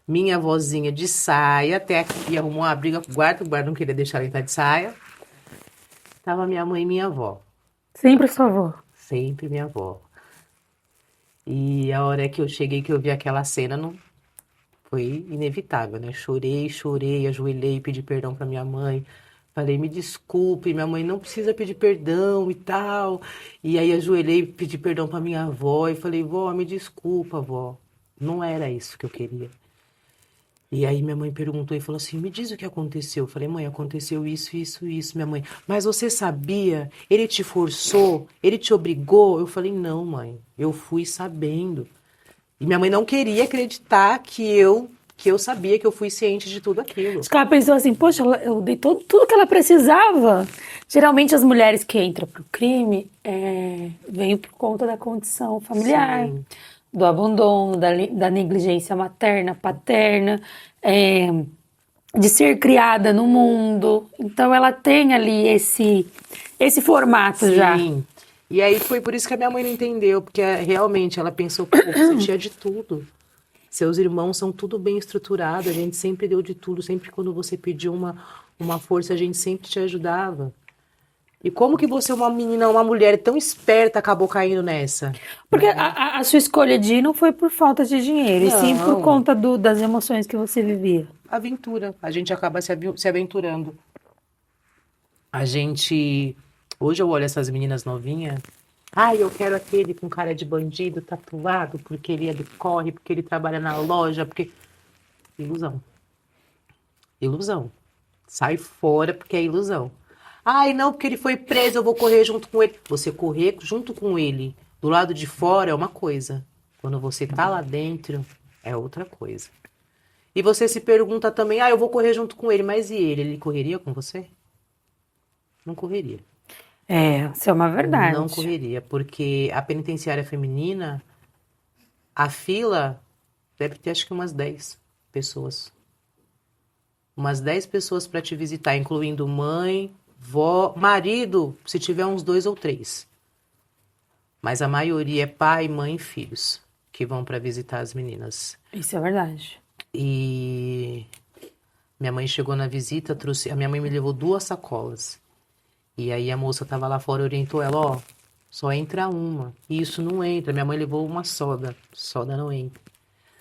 minha avózinha de saia, até aqui arrumou uma briga com o guarda não queria deixar ela entrar de saia. Tava minha mãe e minha avó. Sempre sua avó. Sempre minha avó. E a hora que eu cheguei, que eu vi aquela cena, não foi inevitável, né? Chorei, ajoelhei, pedi perdão pra minha mãe. Falei, me desculpe, minha mãe não precisa pedir perdão e tal. E aí ajoelhei, pedi perdão pra minha avó e falei, vó, me desculpa, vó. Não era isso que eu queria. E aí minha mãe perguntou e falou assim, me diz o que aconteceu. Eu falei, mãe, aconteceu isso, isso, isso, minha mãe. Mas você sabia? Ele te forçou? Ele te obrigou? Eu falei, não, mãe, eu fui sabendo. E minha mãe não queria acreditar que eu sabia, que eu fui ciente de tudo aquilo. Os caras pensou assim, poxa, eu dei tudo que ela precisava. Geralmente as mulheres que entram pro crime vêm por conta da condição familiar. Sim. Do abandono, da negligência materna, paterna, de ser criada no mundo. Então ela tem ali esse formato já. Sim. E aí foi por isso que a minha mãe não entendeu, porque realmente ela pensou que você tinha de tudo. Seus irmãos são tudo bem estruturado, a gente sempre deu de tudo, sempre quando você pediu uma força, a gente sempre te ajudava. E como que você, uma menina, uma mulher tão esperta, acabou caindo nessa? Porque a sua escolha de ir não foi por falta de dinheiro, e sim por Não. conta das emoções que você vivia. Aventura. A gente acaba se aventurando. A gente... Hoje eu olho essas meninas novinhas. Ai, eu quero aquele com cara de bandido, tatuado, porque ele corre, porque ele trabalha na loja, porque... Ilusão. Ilusão. Sai fora porque é ilusão. Ai, não, porque ele foi preso, eu vou correr junto com ele. Você correr junto com ele do lado de fora é uma coisa. Quando você tá lá dentro, é outra coisa. E você se pergunta também, eu vou correr junto com ele, mas e ele? Ele correria com você? Não correria. Isso é uma verdade. Não correria, porque a penitenciária feminina, a fila deve ter acho que umas 10 pessoas. Umas 10 pessoas para te visitar, incluindo mãe, vó, marido, se tiver uns 2 ou 3. Mas a maioria é pai, mãe e filhos que vão para visitar as meninas. Isso é verdade. E minha mãe chegou na visita, a minha mãe me levou 2 sacolas. E aí a moça tava lá fora, orientou ela, só entra uma. E isso não entra. Minha mãe levou uma soda. Soda não entra.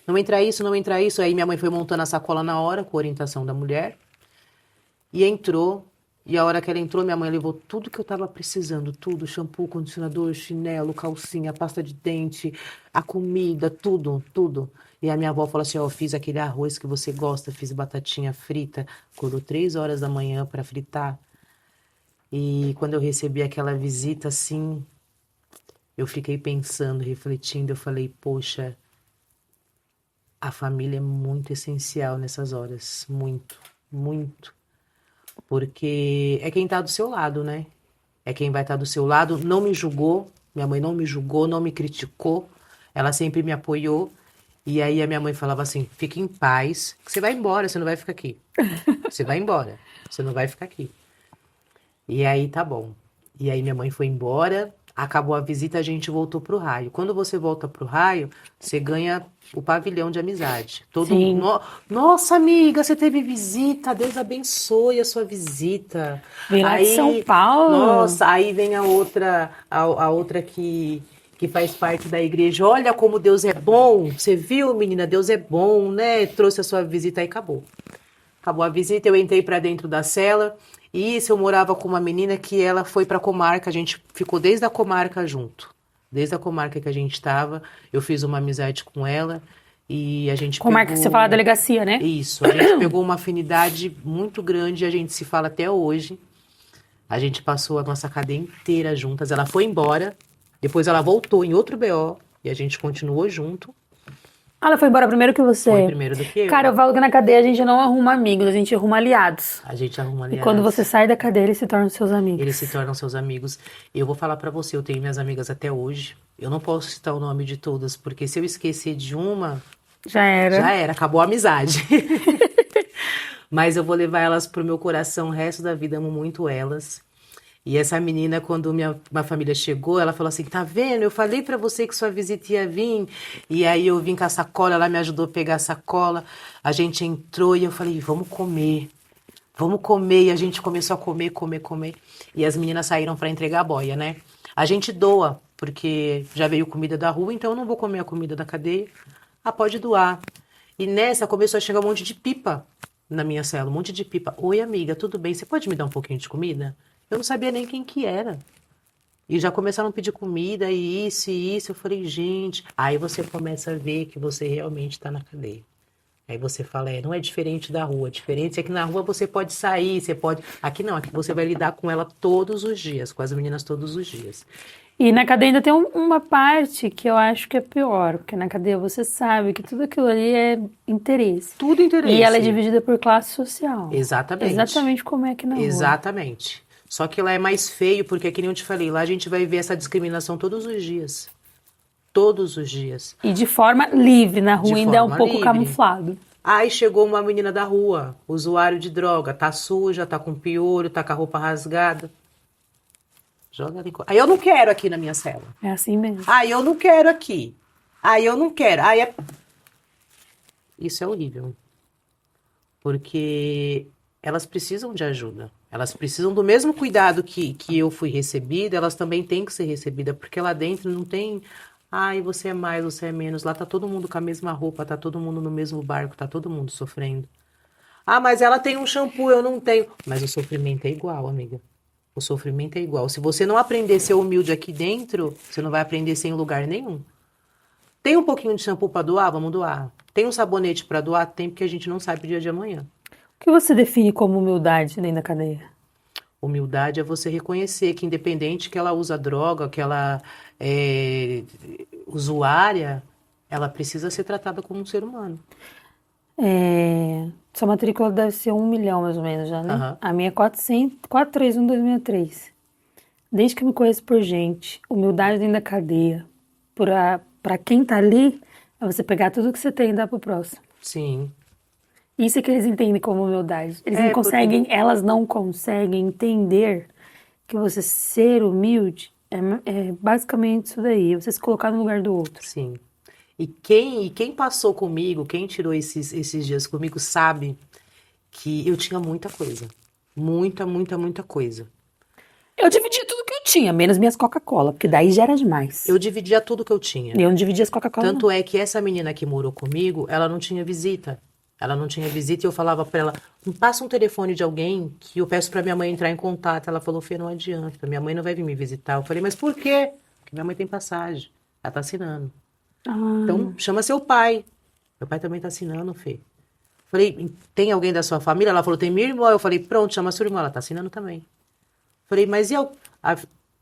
Não entra isso, não entra isso. Aí minha mãe foi montando a sacola na hora, com a orientação da mulher. E entrou. E a hora que ela entrou, minha mãe levou tudo que eu tava precisando. Tudo, shampoo, condicionador, chinelo, calcinha, pasta de dente, a comida, tudo, tudo. E a minha avó falou assim, fiz aquele arroz que você gosta, fiz batatinha frita. Acordou 3 horas da manhã para fritar. E quando eu recebi aquela visita, assim, eu fiquei pensando, refletindo, eu falei, poxa, a família é muito essencial nessas horas, muito, muito. Porque é quem tá do seu lado, né? É quem vai estar do seu lado, não me julgou, minha mãe não me julgou, não me criticou, ela sempre me apoiou. E aí a minha mãe falava assim, fique em paz, que você vai embora, você não vai ficar aqui. Você vai embora, você não vai ficar aqui. E aí tá bom. E aí minha mãe foi embora, acabou a visita, a gente voltou pro Raio. Quando você volta pro Raio, você ganha o pavilhão de amizade. Sim. Nossa, amiga, você teve visita, Deus abençoe a sua visita. Vem lá de São Paulo. Nossa, aí vem a outra que faz parte da igreja. Olha como Deus é bom. Você viu, menina? Deus é bom, né? Trouxe a sua visita e acabou. Acabou a visita, eu entrei pra dentro da cela. E isso, eu morava com uma menina que ela foi pra comarca, a gente ficou desde a comarca junto. Desde a comarca que a gente estava, eu fiz uma amizade com ela e a gente Comarca que você fala delegacia, né? Isso, a gente pegou uma afinidade muito grande, a gente se fala até hoje. A gente passou a nossa cadeia inteira juntas, ela foi embora, depois ela voltou em outro BO e a gente continuou junto. Ah, ela foi embora primeiro que você? Foi primeiro do que eu. Cara, eu falo que na cadeia a gente não arruma amigos, a gente arruma aliados. A gente arruma E aliados. quando você sai da cadeia, eles se tornam seus amigos. Eles se tornam seus amigos. Eu vou falar pra você, eu tenho minhas amigas até hoje. Eu não posso citar o nome de todas, porque se eu esquecer de uma, Já era. acabou a amizade. Mas eu vou levar elas pro meu coração o resto da vida, amo muito elas. E essa menina, quando minha família chegou, ela falou assim, tá vendo? Eu falei pra você que sua visita ia vir. E aí eu vim com a sacola, ela me ajudou a pegar a sacola. A gente entrou e eu falei, vamos comer. Vamos comer. E a gente começou a comer. E as meninas saíram pra entregar a boia, né? A gente doa, porque já veio comida da rua, então eu não vou comer a comida da cadeia. Ah, pode doar. E nessa começou a chegar um monte de pipa na minha cela, um monte de pipa. Oi, amiga, tudo bem? Você pode me dar um pouquinho de comida? Eu não sabia nem quem que era. E já começaram a pedir comida e isso e isso. Eu falei, gente... Aí você começa a ver que você realmente está na cadeia. Aí você fala, não é diferente da rua. A diferença é que na rua você pode sair, você pode... Aqui não, aqui você vai lidar com ela todos os dias, com as meninas todos os dias. E na cadeia ainda tem uma parte que eu acho que é pior, porque na cadeia você sabe que tudo aquilo ali é interesse. Tudo interesse. E ela é dividida por classe social. Exatamente. Exatamente como é aqui na rua. Exatamente. Só que lá é mais feio, porque, que nem eu te falei, lá a gente vai ver essa discriminação todos os dias. Todos os dias. E de forma livre, na rua De ainda é um forma pouco livre. camuflado. Aí chegou uma menina da rua, usuário de droga, tá suja, tá com piolho, tá com a roupa rasgada. Joga ali. Aí eu não quero aqui na minha cela. É assim mesmo. Aí eu não quero aqui. Aí eu não quero. Aí é... Isso é horrível. Porque elas precisam de ajuda. Elas precisam do mesmo cuidado que eu fui recebida, elas também têm que ser recebidas, porque lá dentro não tem, ai, você é mais, você é menos. Lá tá todo mundo com a mesma roupa, tá todo mundo no mesmo barco, tá todo mundo sofrendo. Ah, mas ela tem um shampoo, eu não tenho. Mas o sofrimento é igual, amiga. O sofrimento é igual. Se você não aprender a ser humilde aqui dentro, você não vai aprender a ser em lugar nenhum. Tem um pouquinho de shampoo pra doar? Vamos doar. Tem um sabonete pra doar? Tem, porque a gente não sabe o dia de amanhã. O que você define como humildade dentro da cadeia? Humildade é você reconhecer que independente que ela usa droga, que ela é usuária, ela precisa ser tratada como um ser humano. Sua matrícula deve ser 1 milhão mais ou menos já, né? Aham. A minha é 431/2003. Desde que eu me conheço por gente, humildade dentro da cadeia, pra quem tá ali, é você pegar tudo que você tem e dar pro próximo. Sim. Isso é que eles entendem como humildade. Eles É, não conseguem, elas não conseguem entender que você ser humilde é basicamente isso daí, você se colocar no lugar do outro. Sim. E quem passou comigo, quem tirou esses dias comigo, sabe que eu tinha muita coisa. Muita coisa. Eu dividia tudo que eu tinha, menos minhas Coca-Cola, porque daí já era demais. Eu dividia tudo que eu tinha. E eu não dividia as Coca-Cola, Tanto é que essa menina que morou comigo, ela não tinha visita. Ela não tinha visita e eu falava pra ela, me passa um telefone de alguém que eu peço pra minha mãe entrar em contato. Ela falou, Fê, não adianta, minha mãe não vai vir me visitar. Eu falei, mas por quê? Porque minha mãe tem passagem, ela tá assinando. Então, chama seu pai. Meu pai também tá assinando, Fê. Falei, tem alguém da sua família? Ela falou, tem minha irmã. Eu falei, pronto, chama sua irmã, ela tá assinando também. Falei, mas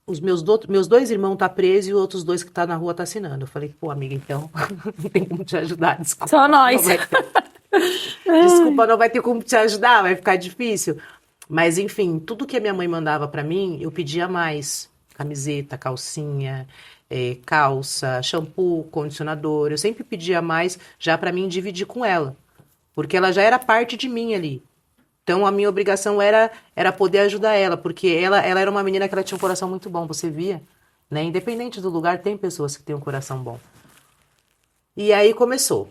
os meus dois irmãos tá presos e os outros dois que tá na rua tá assinando. Eu falei, pô, amiga, então, não tem como te ajudar, desculpa. Só nós. Desculpa, não vai ter como te ajudar, vai ficar difícil. Mas, enfim, tudo que a minha mãe mandava pra mim, eu pedia mais. Camiseta, calcinha, calça, shampoo, condicionador. Eu sempre pedia mais já pra mim dividir com ela. Porque ela já era parte de mim ali. Então, a minha obrigação era poder ajudar ela. Porque ela era uma menina que ela tinha um coração muito bom, você via. Né? Independente do lugar, tem pessoas que têm um coração bom. E aí começou.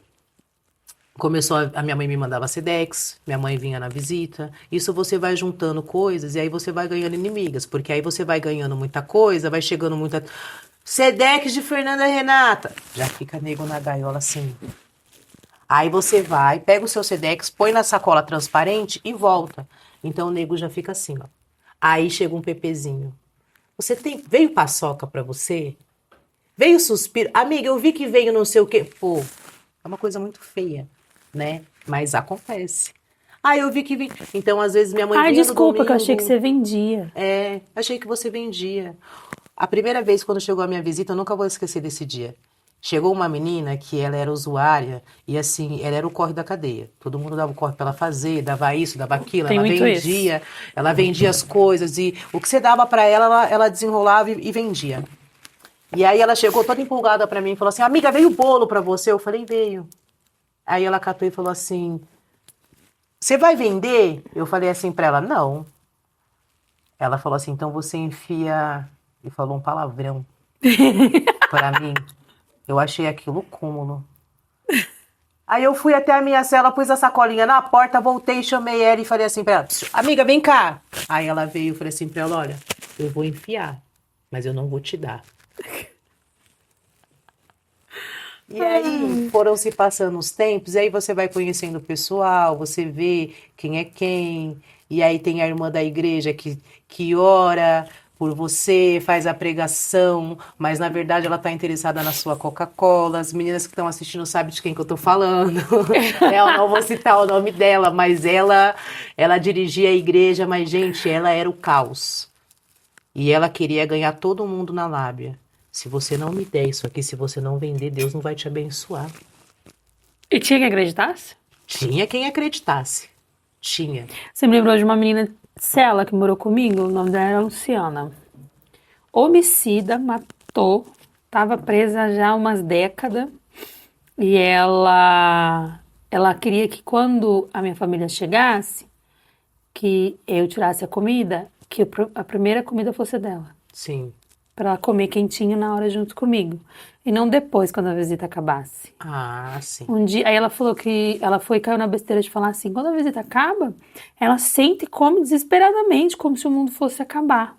A minha mãe me mandava Sedex, minha mãe vinha na visita. Isso você vai juntando coisas e aí você vai ganhando inimigas. Porque aí você vai ganhando muita coisa, vai chegando muita... Sedex de Fernanda Renata. Já fica nego na gaiola assim. Aí você vai, pega o seu Sedex, põe na sacola transparente e volta. Então o nego já fica assim, ó. Aí chega um pepezinho. Veio paçoca pra você? Veio suspiro? Amiga, eu vi que veio não sei o quê. Pô, é uma coisa muito feia, né? Mas acontece. Ah, eu vi que veio. Então, às vezes, minha mãe vinha desculpa, no domingo, que eu achei que você vendia. achei que você vendia. A primeira vez, quando chegou a minha visita, eu nunca vou esquecer desse dia. Chegou uma menina que ela era usuária e assim, ela era o corre da cadeia. Todo mundo dava o corre pra ela fazer, dava isso, dava aquilo, Tem muito ela vendia as coisas e o que você dava pra ela, ela desenrolava e vendia. E aí ela chegou toda empolgada pra mim e falou assim: amiga, veio bolo pra você? Eu falei: veio. Aí ela catou e falou assim: você vai vender? Eu falei assim pra ela: não. Ela falou assim: então você enfia... E falou um palavrão pra mim. Eu achei aquilo cúmulo. Aí eu fui até a minha cela, pus a sacolinha na porta, voltei, chamei ela e falei assim pra ela: amiga, vem cá. Aí ela veio e falei assim pra ela: olha, eu vou enfiar, mas eu não vou te dar. E aí foram se passando os tempos, e aí você vai conhecendo o pessoal, você vê quem é quem, e aí tem a irmã da igreja que ora por você, faz a pregação, mas na verdade ela está interessada na sua Coca-Cola. As meninas que estão assistindo sabem de quem que eu tô falando. Eu não vou citar o nome dela, mas ela dirigia a igreja, mas gente, ela era o caos. E ela queria ganhar todo mundo na lábia. Se você não me der isso aqui, se você não vender, Deus não vai te abençoar. E tinha quem acreditasse? Tinha quem acreditasse. Tinha. Você me lembrou de uma menina Cela que morou comigo, o nome dela era Luciana. Homicida, matou, estava presa já há umas décadas e ela queria que quando a minha família chegasse, que eu tirasse a comida, que a primeira comida fosse dela. Sim. Para ela comer quentinho na hora junto comigo. E não depois, quando a visita acabasse. Ah, sim. Um dia, aí ela falou que ela caiu na besteira de falar assim, quando a visita acaba, ela sente e come desesperadamente, como se o mundo fosse acabar.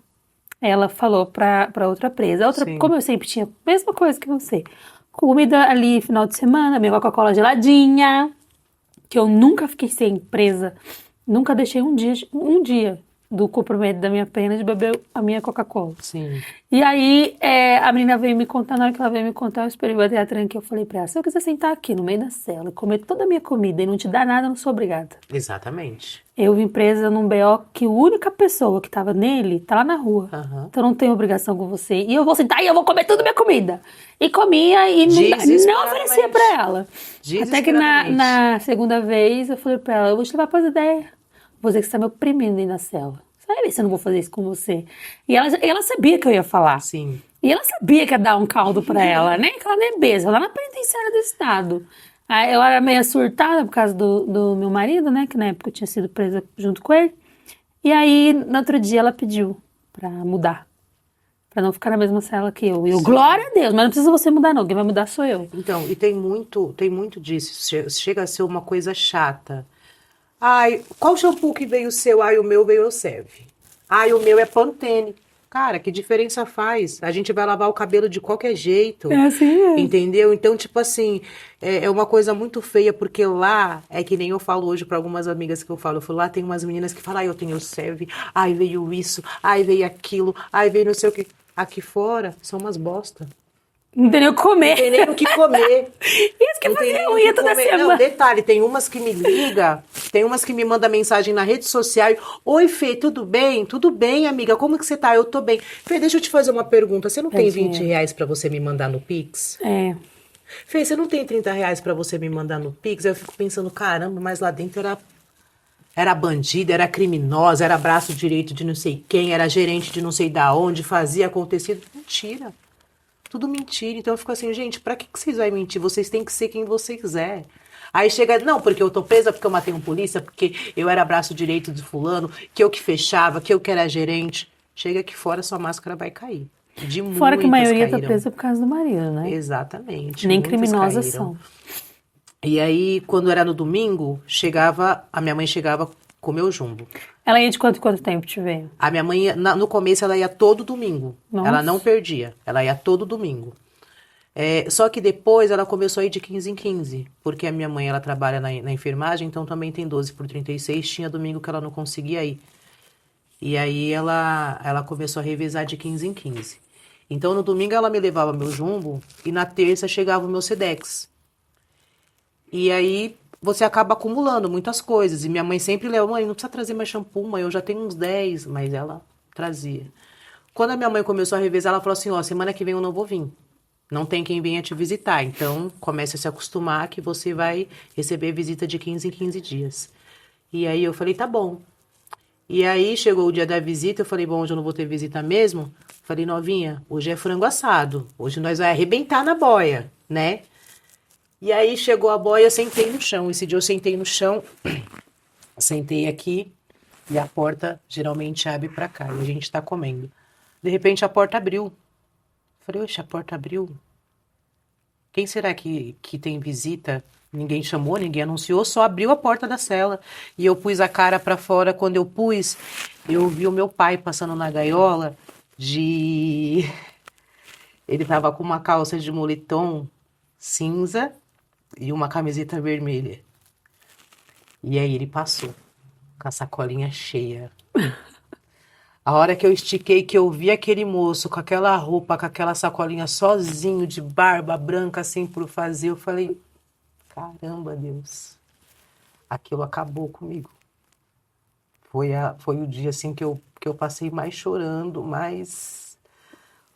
Ela falou pra outra presa. A outra, Sim. como eu sempre tinha, mesma coisa que você. Comida ali, final de semana, minha Coca-Cola geladinha, que eu nunca fiquei sem presa. Nunca deixei um dia do cumprimento da minha pena de beber a minha Coca-Cola. Sim. E aí, a menina veio me contar, na hora que ela veio me contar, eu esperei bater a tranca e eu falei pra ela, se eu quiser sentar aqui no meio da cela e comer toda a minha comida e não te dar nada, eu não sou obrigada. Exatamente. Eu vim presa num BO que a única pessoa que tava nele tá lá na rua. Uhum. Então eu não tenho obrigação com você. E eu vou sentar e eu vou comer toda a minha comida. E comia e não oferecia pra ela. Até que na segunda vez eu falei pra ela, eu vou te levar pras ideias. Vou dizer que você tá me oprimindo aí na cela. Você vai ver se eu não vou fazer isso com você. E ela sabia que eu ia falar. Sim. E ela sabia que ia dar um caldo pra ela, né? Que ela nem é besta, lá na penitenciária do estado. Aí eu era meio surtada por causa do meu marido, né? Que na época eu tinha sido presa junto com ele. E aí, no outro dia, ela pediu pra mudar. Pra não ficar na mesma cela que eu. E eu, glória a Deus, mas não precisa você mudar não. Quem vai mudar sou eu. Então, e tem muito disso. Chega a ser uma coisa chata. Ai, qual shampoo que veio o seu? Ai, o meu veio o Serve. Ai, o meu é Pantene. Cara, que diferença faz? A gente vai lavar o cabelo de qualquer jeito. É assim mesmo. Entendeu? Então, tipo assim, é uma coisa muito feia, porque lá, é que nem eu falo hoje para algumas amigas que eu falo lá tem umas meninas que falam, ai, eu tenho o Serve, ai, veio isso, ai, veio aquilo, ai, veio não sei o que. Aqui fora, são umas bosta. Não tem nem o que comer. Não tem nem o que comer. Isso que fazia unha toda semana. Não, detalhe, tem umas que me ligam, tem umas que me mandam mensagem na rede social. Oi, Fê, tudo bem? Tudo bem, amiga, como que você tá? Eu tô bem. Fê, deixa eu te fazer uma pergunta. Você não tem 20 reais pra você me mandar no Pix? É. Fê, você não tem 30 reais pra você me mandar no Pix? Eu fico pensando, caramba, mas lá dentro era bandida, era criminosa, era braço direito de não sei quem, era gerente de não sei da onde, fazia acontecido. Mentira. Tudo mentira. Então eu fico assim, gente, pra que vocês vão mentir? Vocês têm que ser quem você quiser. Aí chega, não, porque eu tô presa, porque eu matei um polícia, porque eu era braço direito de fulano, que eu que fechava, que eu que era gerente. Chega aqui fora, sua máscara vai cair. Fora que a maioria tá presa por causa do marido, né? Exatamente. Nem criminosas são. E aí, quando era no domingo, a minha mãe chegava com o meu jumbo. Ela ia de quanto tempo te veio? A minha mãe, no começo, ela ia todo domingo. Nossa. Ela não perdia. Ela ia todo domingo. Só que depois ela começou a ir de 15 em 15. Porque a minha mãe, ela trabalha na enfermagem, então também tem 12 por 36. Tinha domingo que ela não conseguia ir. E aí ela começou a revezar de 15 em 15. Então no domingo ela me levava meu jumbo e na terça chegava o meu Sedex. E aí você acaba acumulando muitas coisas. E minha mãe sempre leva, mãe, não precisa trazer mais shampoo, mãe, eu já tenho uns 10. Mas ela trazia. Quando a minha mãe começou a revezar, ela falou assim, ó, semana que vem eu não vou vir. Não tem quem venha te visitar. Então, comece a se acostumar que você vai receber visita de 15 em 15 dias. E aí eu falei, tá bom. E aí chegou o dia da visita, eu falei, bom, hoje eu não vou ter visita mesmo. Falei, novinha, hoje é frango assado. Hoje nós vamos arrebentar na boia, né? E aí chegou a boia, eu sentei no chão. Esse dia eu sentei no chão, sentei aqui e a porta geralmente abre pra cá. E a gente tá comendo. De repente a porta abriu. Falei, oxe, a porta abriu. Quem será que tem visita? Ninguém chamou, ninguém anunciou, só abriu a porta da cela. E eu pus a cara pra fora. Quando eu pus, eu vi o meu pai passando na gaiola de... Ele tava com uma calça de moletom cinza e uma camiseta vermelha. E aí ele passou, com a sacolinha cheia. A hora que eu estiquei, que eu vi aquele moço com aquela roupa, com aquela sacolinha sozinho, de barba branca assim por fazer, eu falei, caramba, Deus, aquilo acabou comigo. Foi o dia assim que eu passei mais chorando, mas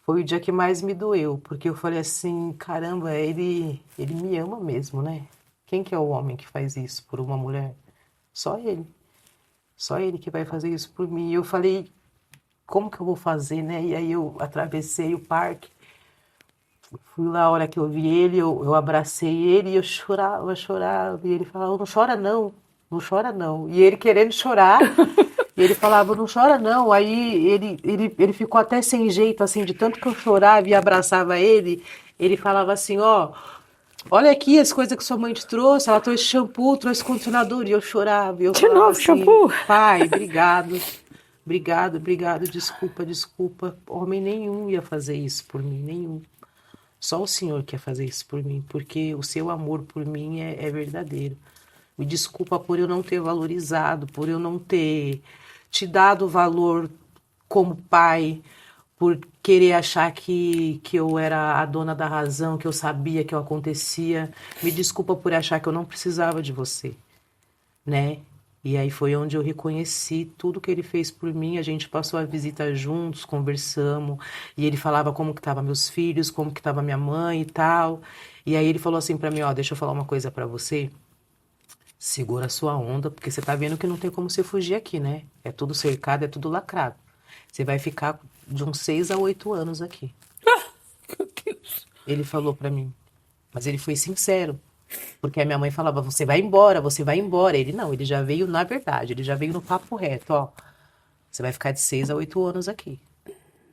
foi o dia que mais me doeu, porque eu falei assim, caramba, ele me ama mesmo, né? Quem que é o homem que faz isso por uma mulher? Só ele. Só ele que vai fazer isso por mim. E eu falei, como que eu vou fazer, né? E aí eu atravessei o parque, fui lá, a hora que eu vi ele, eu abracei ele e eu chorava. E ele falava, não chora não, não chora não. E ele querendo chorar, e ele falava, não chora não. Aí ele ficou até sem jeito, assim, de tanto que eu chorava e abraçava ele. Ele falava assim, ó, olha aqui as coisas que sua mãe te trouxe, ela trouxe shampoo, trouxe condicionador. E eu chorava, e eu De falava novo, assim, shampoo? pai, obrigado. Obrigado, desculpa. Homem nenhum ia fazer isso por mim, nenhum. Só o Senhor quer fazer isso por mim, porque o seu amor por mim é verdadeiro. Me desculpa por eu não ter valorizado, por eu não ter te dado valor como pai, por querer achar que eu era a dona da razão, que eu sabia que eu acontecia. Me desculpa por achar que eu não precisava de você, né? E aí foi onde eu reconheci tudo que ele fez por mim. A gente passou a visita juntos, conversamos, e ele falava como que estavam meus filhos, como que estava minha mãe e tal. E aí ele falou assim pra mim, ó, deixa eu falar uma coisa pra você. Segura a sua onda, porque você tá vendo que não tem como você fugir aqui, né? É tudo cercado, é tudo lacrado. Você vai ficar de uns 6 a 8 anos aqui. Meu Deus. Ele falou pra mim. Mas ele foi sincero. Porque a minha mãe falava, você vai embora, você vai embora. Ele não, ele já veio na verdade, ele já veio no papo reto, ó. Você vai ficar de 6 a 8 anos aqui.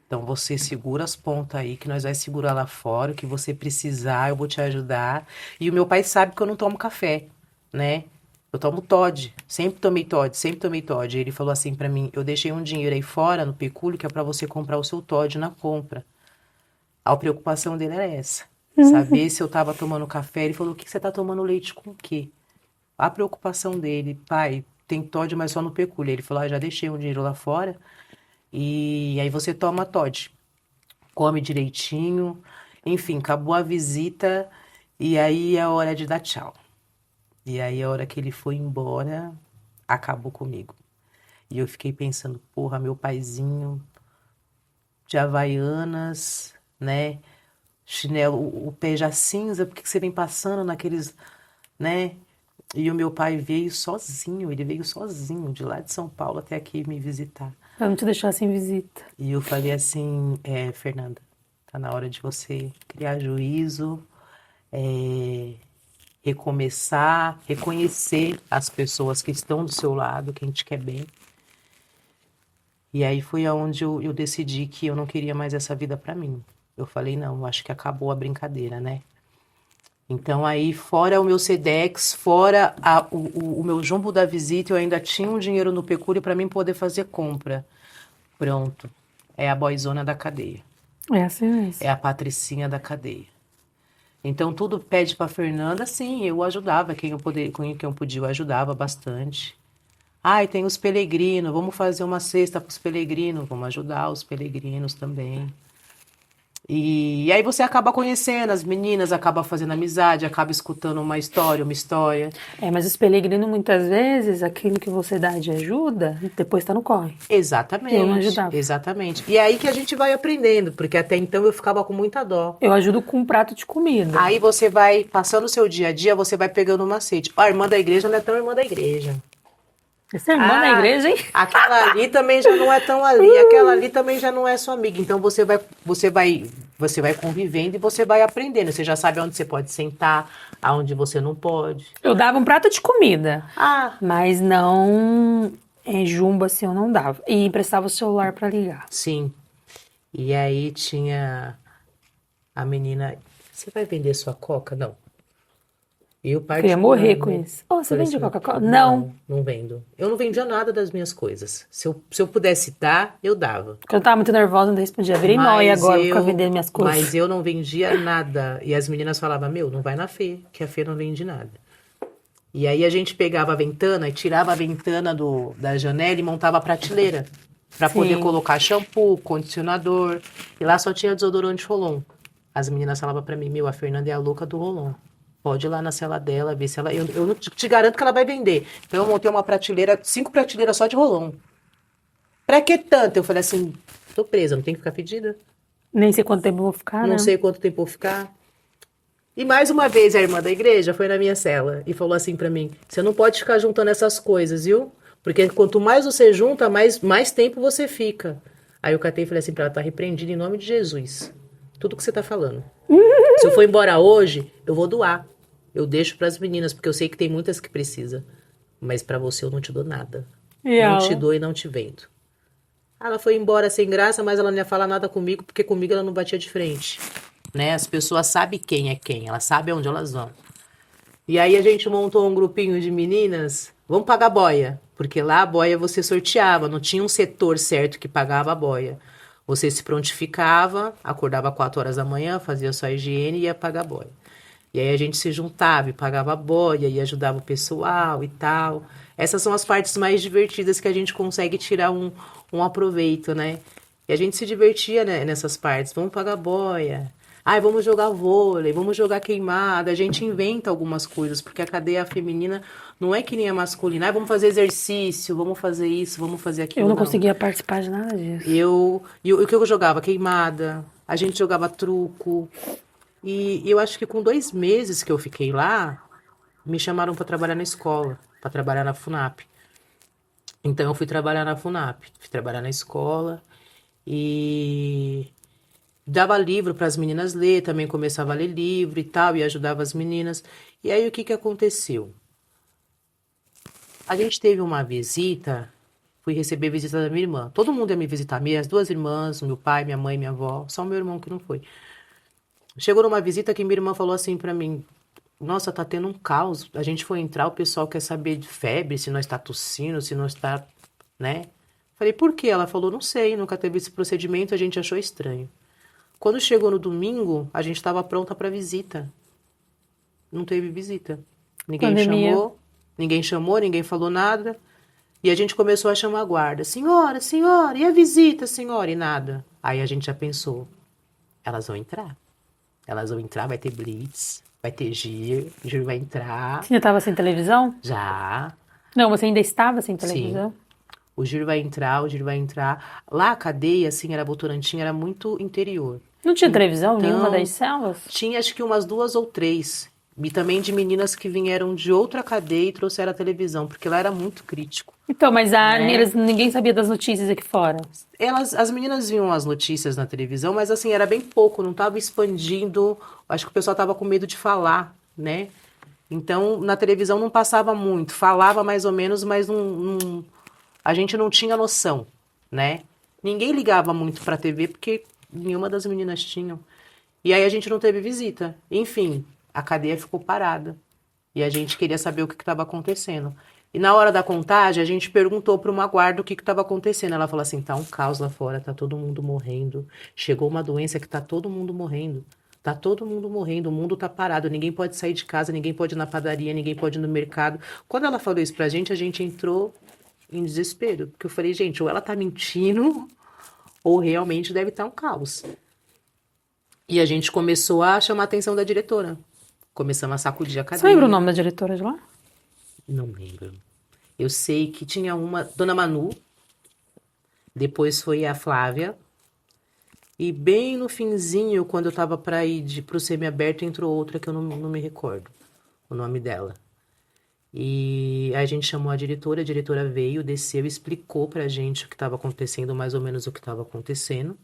Então você segura as pontas aí, que nós vai segurar lá fora, o que você precisar, eu vou te ajudar. E o meu pai sabe que eu não tomo café, né? Eu tomo Toddy, sempre tomei Toddy, sempre tomei Toddy. Ele falou assim pra mim, eu deixei um dinheiro aí fora no pecúlio que é pra você comprar o seu Toddy na compra. A preocupação dele era essa. Saber se eu tava tomando café. Ele falou, o que você tá tomando leite com o quê? A preocupação dele, pai, tem Toddy, mas só no pecúlio. Ele falou, já deixei um dinheiro lá fora. E aí você toma Toddy. Come direitinho. Enfim, acabou a visita. E aí é a hora de dar tchau. E aí a hora que ele foi embora, acabou comigo. E eu fiquei pensando, porra, meu paizinho de Havaianas, né? Chinelo, o pé já cinza, por que você vem passando naqueles, né? E o meu pai veio sozinho, ele veio sozinho, de lá de São Paulo até aqui me visitar. Pra não te deixar sem visita. E eu falei assim, Fernanda, tá na hora de você criar juízo, recomeçar, reconhecer as pessoas que estão do seu lado, quem te quer bem. E aí foi aonde eu decidi que eu não queria mais essa vida pra mim. Eu falei, não, acho que acabou a brincadeira, né? Então aí, fora o meu Sedex, fora o meu jumbo da visita, eu ainda tinha um dinheiro no pecúlio para mim poder fazer compra. Pronto. É a boyzona da cadeia. É assim mesmo. É a patricinha da cadeia. Então tudo pede para Fernanda, sim, eu ajudava, quem eu podia, eu ajudava bastante. Ai, tem os peregrinos, vamos fazer uma cesta para os peregrinos, vamos ajudar os peregrinos também. E aí você acaba conhecendo as meninas, acaba fazendo amizade, acaba escutando uma história. Mas os peregrinos, muitas vezes, aquilo que você dá de ajuda, depois tá no corre. Eu não Exatamente, ajudava. exatamente. E é aí que a gente vai aprendendo, porque até então eu ficava com muita dó. Eu ajudo com um prato de comida. Aí você vai, passando o seu dia a dia, você vai pegando um macete. Ó, a irmã da igreja não é tão irmã da igreja. Essa é irmã da igreja, hein? Aquela ali também já não é tão ali, aquela ali também já não é sua amiga. Então você vai convivendo e você vai aprendendo. Você já sabe onde você pode sentar, aonde você não pode. Eu dava um prato de comida. Ah, Mas não jumbo assim eu não dava. E emprestava o celular pra ligar. sim. E aí tinha a menina, você vai vender sua coca? Não. Eu Eu ia morrer com particularmente, isso. Oh, você falei vende assim, Coca-Cola? Não. não vendo. Eu não vendia nada das minhas coisas. Se eu pudesse dar, eu dava. Porque eu tava muito nervosa, não respondia. Virei mal e agora vou ficar vendendo minhas coisas. Mas eu não vendia nada. E as meninas falavam, não vai na Fê, que a Fê não vende nada. E aí a gente pegava a ventana e tirava a ventana da janela e montava a prateleira. Pra poder colocar shampoo, condicionador. E lá só tinha desodorante Rolon. As meninas falavam pra mim, a Fernanda é a louca do Rolon. Pode ir lá na cela dela, ver se ela... Eu não te garanto que ela vai vender. Então eu montei uma prateleira, 5 prateleiras só de Rolon. Pra que tanto? Eu falei assim, tô presa, não tem que ficar pedida. Nem sei quanto tempo eu vou ficar, né? Não sei quanto tempo eu vou ficar. E mais uma vez a irmã da igreja foi na minha cela e falou assim pra mim, você não pode ficar juntando essas coisas, viu? Porque quanto mais você junta, mais tempo você fica. Aí eu catei e falei assim pra ela, tá repreendida em nome de Jesus. Tudo que você tá falando. Se eu for embora hoje, eu vou doar. Eu deixo pras meninas, porque eu sei que tem muitas que precisam. Mas pra você eu não te dou nada. E não ela? te dou e não te vendo. Ela foi embora sem graça, mas ela não ia falar nada comigo, porque comigo ela não batia de frente. Né? As pessoas sabem quem é quem, elas sabem onde elas vão. E aí a gente montou um grupinho de meninas, vamos pagar boia. Porque lá a boia você sorteava, não tinha um setor certo que pagava a boia. Você se prontificava, acordava 4 horas da manhã, fazia sua higiene e ia pagar a boia. E aí a gente se juntava e pagava a boia e ajudava o pessoal e tal. Essas são as partes mais divertidas que a gente consegue tirar um aproveito, né? E a gente se divertia, né, nessas partes. Vamos pagar boia. Ai, vamos jogar vôlei, vamos jogar queimada. A gente inventa algumas coisas, porque a cadeia feminina não é que nem a masculina. Ai, vamos fazer exercício, vamos fazer isso, vamos fazer aquilo. Eu não conseguia participar de nada disso. E o que eu jogava? Queimada. A gente jogava truco. E eu acho que com 2 meses que eu fiquei lá, me chamaram para trabalhar na escola, para trabalhar na FUNAP. Então eu fui trabalhar na FUNAP, fui trabalhar na escola e dava livro para as meninas ler, também começava a ler livro e tal, e ajudava as meninas. E aí o que aconteceu? A gente teve uma visita, fui receber visita da minha irmã. Todo mundo ia me visitar, minhas 2 irmãs, meu pai, minha mãe, minha avó, só o meu irmão que não foi. Chegou numa visita que minha irmã falou assim pra mim, nossa, tá tendo um caos. A gente foi entrar, o pessoal quer saber de febre, se nós está tossindo, se nós está, né? Falei, por quê? Ela falou, não sei, nunca teve esse procedimento, a gente achou estranho. Quando chegou no domingo, a gente estava pronta para visita. Não teve visita. Ninguém chamou, ninguém falou nada. E a gente começou a chamar a guarda. Senhora, senhora, e a visita, senhora? E nada. Aí a gente já pensou, elas vão entrar. Elas vão entrar, vai ter blitz, vai ter giro vai entrar. Você já estava sem televisão? Já. Não, você ainda estava sem televisão? Sim. O giro vai entrar. Lá a cadeia, assim, era Votorantim, era muito interior. Não tinha televisão em nenhuma das celas? Tinha acho que umas 2 ou 3. E também de meninas que vieram de outra cadeia e trouxeram a televisão, porque lá era muito crítico. Então, mas ninguém sabia das notícias aqui fora. As meninas viam as notícias na televisão, mas assim, era bem pouco, não estava expandindo. Acho que o pessoal estava com medo de falar, né? Então, na televisão não passava muito, falava mais ou menos, mas a gente não tinha noção, né? Ninguém ligava muito para a TV, porque nenhuma das meninas tinham. E aí a gente não teve visita. Enfim, a cadeia ficou parada. E a gente queria saber o que estava acontecendo. E na hora da contagem, a gente perguntou para uma guarda o que estava acontecendo. Ela falou assim, tá um caos lá fora, tá todo mundo morrendo. Chegou uma doença que tá todo mundo morrendo. Tá todo mundo morrendo, o mundo tá parado. Ninguém pode sair de casa, ninguém pode ir na padaria, ninguém pode ir no mercado. Quando ela falou isso pra gente, a gente entrou em desespero. Porque eu falei, gente, ou ela tá mentindo, ou realmente deve estar um caos. E a gente começou a chamar a atenção da diretora. Começamos a sacudir a Você cadeira. lembra o nome da diretora de lá? Não lembro. Eu sei que tinha uma, Dona Manu, depois foi a Flávia, e bem no finzinho, quando eu tava para ir pro semiaberto, entrou outra que eu não me recordo o nome dela. E a gente chamou a diretora veio, desceu, explicou pra gente o que estava acontecendo, mais ou menos o que estava acontecendo.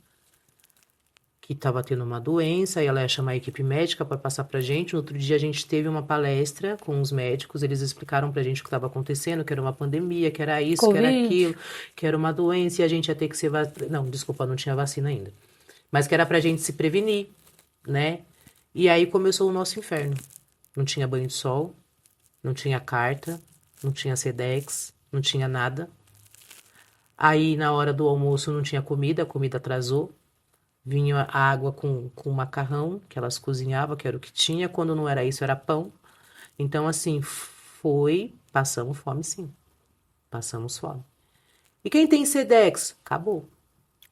Que estava tendo uma doença, e ela ia chamar a equipe médica para passar pra gente. No outro dia a gente teve uma palestra com os médicos, eles explicaram pra gente o que estava acontecendo, que era uma pandemia, que era isso, que era Covid. aquilo, que era uma doença e a gente ia ter que ser Não, desculpa, não tinha vacina ainda. Mas que era pra gente se prevenir, né? E aí começou o nosso inferno. Não tinha banho de sol, não tinha carta, não tinha Sedex, não tinha nada. Aí na hora do almoço não tinha comida, a comida atrasou. Vinha a água com macarrão, que elas cozinhavam, que era o que tinha. Quando não era isso, era pão. Então, assim, passamos fome, sim. Passamos fome. E quem tem Sedex? Acabou.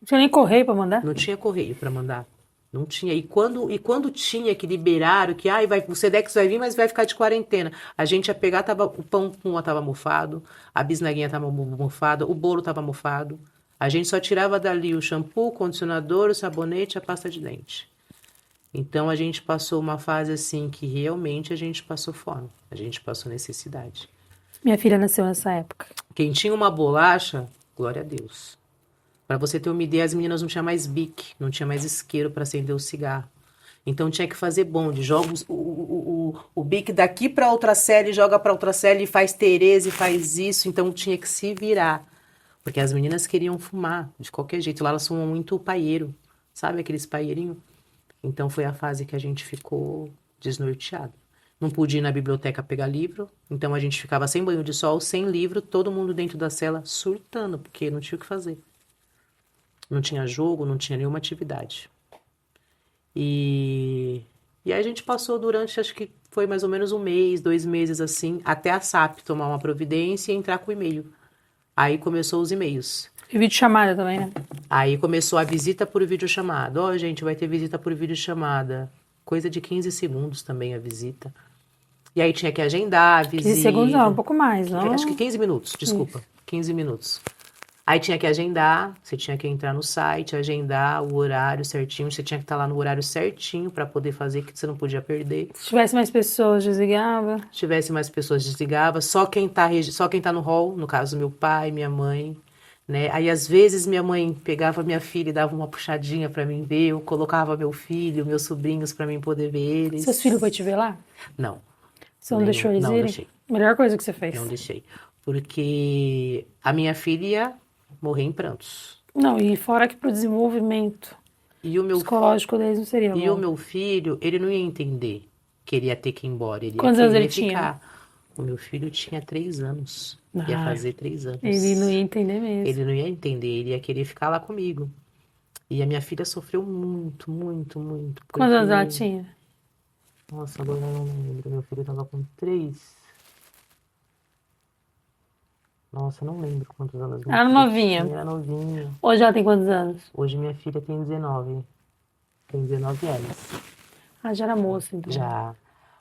Não tinha nem correio pra mandar? Não tinha correio para mandar. Não tinha. E quando tinha que liberaram, que o Sedex vai vir, mas vai ficar de quarentena. A gente ia pegar, o pão tava mofado, a bisnaguinha tava mofada, o bolo tava mofado. A gente só tirava dali o shampoo, o condicionador, o sabonete, a pasta de dente. Então a gente passou uma fase assim que realmente a gente passou fome. A gente passou necessidade. Minha filha nasceu nessa época. Quem tinha uma bolacha, glória a Deus. Para você ter uma ideia, as meninas não tinham mais bique, não tinha mais isqueiro para acender o cigarro. Então tinha que fazer bonde. Joga o bique daqui para outra série, joga para outra série, faz Tereza e faz isso. Então tinha que se virar. Porque as meninas queriam fumar de qualquer jeito. Lá elas fumam muito paieiro. Sabe aqueles paieirinhos? Então foi a fase que a gente ficou desnorteado. Não podia ir na biblioteca pegar livro. Então a gente ficava sem banho de sol, sem livro, todo mundo dentro da cela surtando, porque não tinha o que fazer. Não tinha jogo, não tinha nenhuma atividade. E aí a gente passou durante, acho que foi mais ou menos 1 mês, 2 meses assim, até a SAP tomar uma providência e entrar com o e-mail. Aí começou os e-mails. E videochamada também, né? Aí começou a visita por videochamada. Ó, gente, vai ter visita por videochamada. Coisa de 15 segundos também a visita. E aí tinha que agendar a visita. 15 segundos não, um pouco mais, não? Acho que 15 minutos, desculpa. Isso. 15 minutos. Aí tinha que agendar, você tinha que entrar no site, agendar o horário certinho. Você tinha que estar lá no horário certinho para poder fazer, que você não podia perder. Se tivesse mais pessoas, desligava. Se tivesse mais pessoas, desligava. Só quem tá no hall, no caso, meu pai, minha mãe, né? Aí, às vezes, minha mãe pegava minha filha e dava uma puxadinha para mim ver. Eu colocava meu filho, meus sobrinhos para mim poder ver eles. Seus filhos foi te ver lá? Não. Você não deixou eles irem? Não deixei. Melhor coisa que você fez. Não deixei. Porque a minha filha ia morrer em prantos. Não, e fora que pro desenvolvimento psicológico deles não seria bom. E o meu filho, ele não ia entender que ele ia ter que ir embora. Quantos anos ele tinha? O meu filho tinha 3 anos. Ia fazer 3 anos. Ele não ia entender mesmo. Ele não ia entender, ele ia querer ficar lá comigo. E a minha filha sofreu muito, muito, muito. Quantos anos ela tinha? Nossa, agora eu não lembro. Meu filho tava com 3. Nossa, eu não lembro quantos anos. Ela era novinha. Era novinha. Hoje ela tem quantos anos? Hoje minha filha tem 19. Tem 19 anos. Ah, já era moça, então. Já.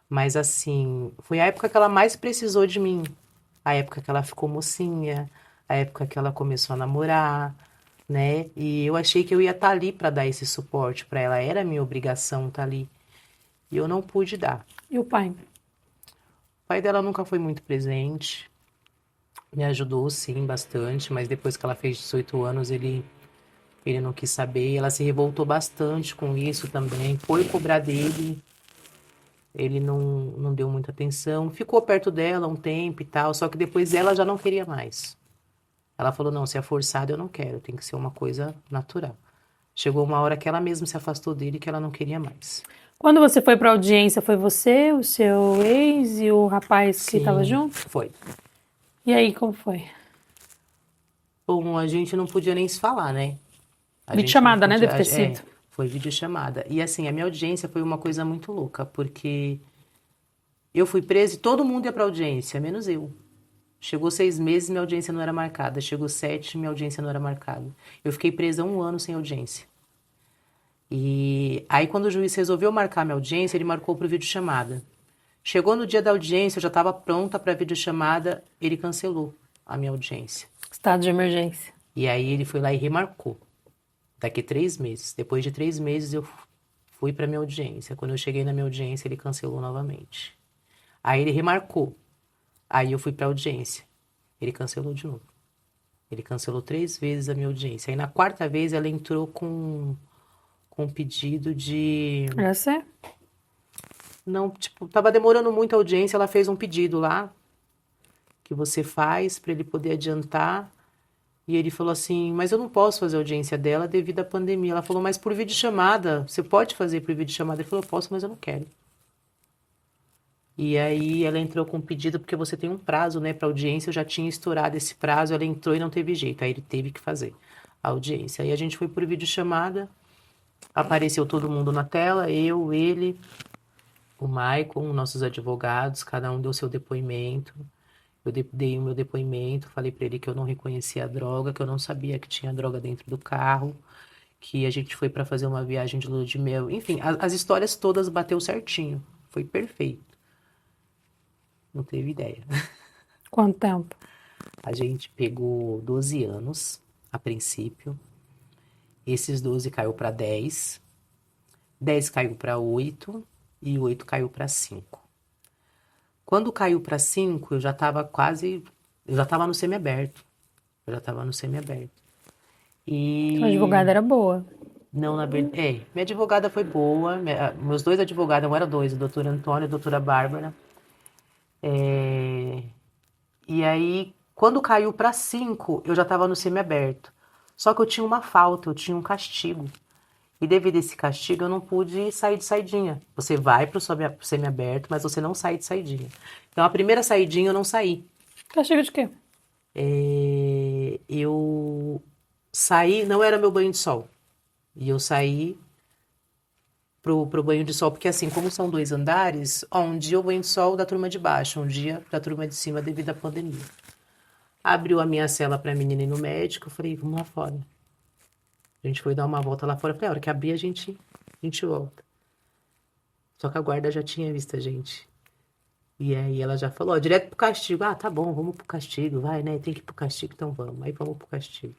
Mas assim, foi a época que ela mais precisou de mim. A época que ela ficou mocinha. A época que ela começou a namorar, né? E eu achei que eu ia estar ali para dar esse suporte para ela. Era minha obrigação estar ali. E eu não pude dar. E o pai? O pai dela nunca foi muito presente. Me ajudou, sim, bastante. Mas depois que ela fez 18 anos, ele não quis saber. Ela se revoltou bastante com isso também. Foi cobrar dele. Ele não deu muita atenção. Ficou perto dela um tempo e tal. Só que depois ela já não queria mais. Ela falou, não, se é forçado eu não quero. Tem que ser uma coisa natural. Chegou uma hora que ela mesma se afastou dele, que ela não queria mais. Quando você foi pra audiência, foi você, o seu ex e o rapaz que estava junto? Foi. E aí, como foi? Bom, a gente não podia nem se falar, né? Videochamada, né? Deve ter sido. Foi videochamada. E assim, a minha audiência foi uma coisa muito louca, porque eu fui presa e todo mundo ia pra audiência, menos eu. Chegou 6 meses, minha audiência não era marcada. Chegou 7, minha audiência não era marcada. Eu fiquei presa 1 ano sem audiência. E aí, quando o juiz resolveu marcar minha audiência, ele marcou por videochamada. Chegou no dia da audiência, eu já estava pronta para videochamada, ele cancelou a minha audiência. Estado de emergência. E aí ele foi lá e remarcou. Daqui 3 meses. Depois de 3 meses eu fui para minha audiência. Quando eu cheguei na minha audiência, ele cancelou novamente. Aí ele remarcou. Aí eu fui para audiência. Ele cancelou de novo. Ele cancelou 3 vezes a minha audiência. Aí na 4ª vez ela entrou com um pedido de... Pra você? Não, tipo, tava demorando muito a audiência, ela fez um pedido lá que você faz para ele poder adiantar. E ele falou assim, mas eu não posso fazer a audiência dela devido à pandemia. Ela falou, mas por videochamada, você pode fazer por videochamada? Ele falou, eu posso, mas eu não quero. E aí ela entrou com um pedido, porque você tem um prazo, né, para audiência, eu já tinha estourado esse prazo, ela entrou e não teve jeito, aí ele teve que fazer a audiência. Aí a gente foi por videochamada, apareceu todo mundo na tela, eu, ele, o Maicon, nossos advogados, cada um deu seu depoimento. Eu dei o meu depoimento, falei para ele que eu não reconhecia a droga, que eu não sabia que tinha droga dentro do carro, que a gente foi para fazer uma viagem de lua de mel. Enfim, as histórias todas bateu certinho. Foi perfeito. Não teve ideia. Quanto tempo? A gente pegou 12 anos, a princípio. Esses 12 caiu para 10. 10 caiu para 8 e 8 caiu para 5. Quando caiu para 5, eu já estava no semiaberto. E... Sua advogada era boa. Não, na verdade, minha advogada foi boa, meus 2 advogados, não eram 2, o doutor Antônio e a doutora Bárbara. E aí, quando caiu para 5, eu já estava no semiaberto. Só que eu tinha uma falta, eu tinha um castigo. E devido a esse castigo, eu não pude sair de saidinha. Você vai pro semiaberto, mas você não sai de saidinha. Então, a primeira saidinha eu não saí. Castigo de quê? Eu saí, não era meu banho de sol. E eu saí pro banho de sol, porque assim, como são 2 andares, um dia eu banho de sol da turma de baixo, um dia da turma de cima devido à pandemia. Abriu a minha cela pra menina ir no médico, eu falei, vamos lá fora. A gente foi dar uma volta lá fora. Falei, a hora que abrir, a gente volta. Só que a guarda já tinha visto a gente. E aí ela já falou, ó, direto pro castigo. Ah, tá bom, vamos pro castigo, vai, né? Tem que ir pro castigo, então vamos. Aí vamos pro castigo.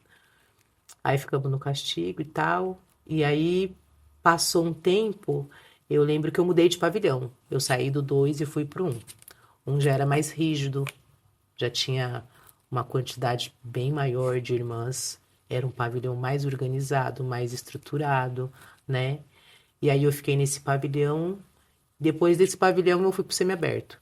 Aí ficamos no castigo e tal. E aí passou um tempo, eu lembro que eu mudei de pavilhão. Eu saí do 2 e fui pro 1. Um já era mais rígido, já tinha uma quantidade bem maior de irmãs. Era um pavilhão mais organizado, mais estruturado, né? E aí eu fiquei nesse pavilhão. Depois desse pavilhão eu fui pro semiaberto.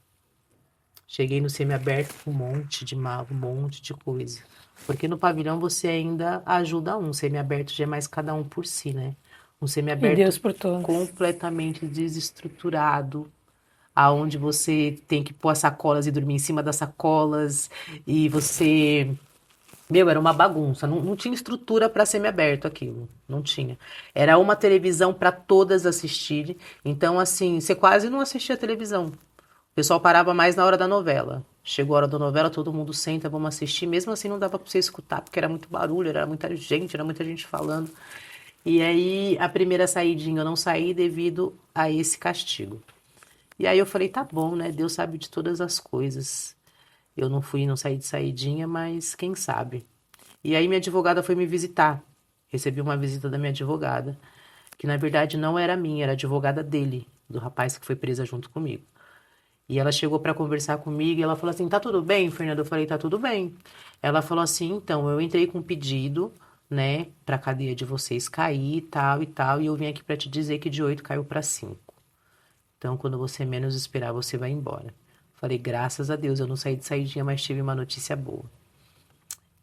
Cheguei no semiaberto com um monte de mala, um monte de coisa. Porque no pavilhão você ainda ajuda um. Semiaberto já é mais cada um por si, né? Um E semiaberto Deus por todos. completamente desestruturado, aonde você tem que pôr as sacolas e dormir em cima das sacolas. E você... Meu, era uma bagunça. Não tinha estrutura para semiaberto aquilo. Não tinha. Era uma televisão para todas assistirem. Então, assim, você quase não assistia televisão. O pessoal parava mais na hora da novela. Chegou a hora da novela, todo mundo senta, vamos assistir. Mesmo assim, não dava para você escutar, porque era muito barulho, era muita gente falando. E aí, a primeira saidinha eu não saí devido a esse castigo. E aí eu falei, tá bom, né? Deus sabe de todas as coisas. Eu não saí de saidinha, mas quem sabe. E aí minha advogada foi me visitar. Recebi uma visita da minha advogada, que na verdade não era minha, era a advogada dele, do rapaz que foi presa junto comigo. E ela chegou para conversar comigo e ela falou assim, tá tudo bem, Fernanda? Eu falei, tá tudo bem. Ela falou assim, então, eu entrei com um pedido, né, pra cadeia de vocês cair e tal, e eu vim aqui para te dizer que de 8 caiu para 5. Então, quando você menos esperar, você vai embora. Falei, graças a Deus, eu não saí de saidinha, mas tive uma notícia boa.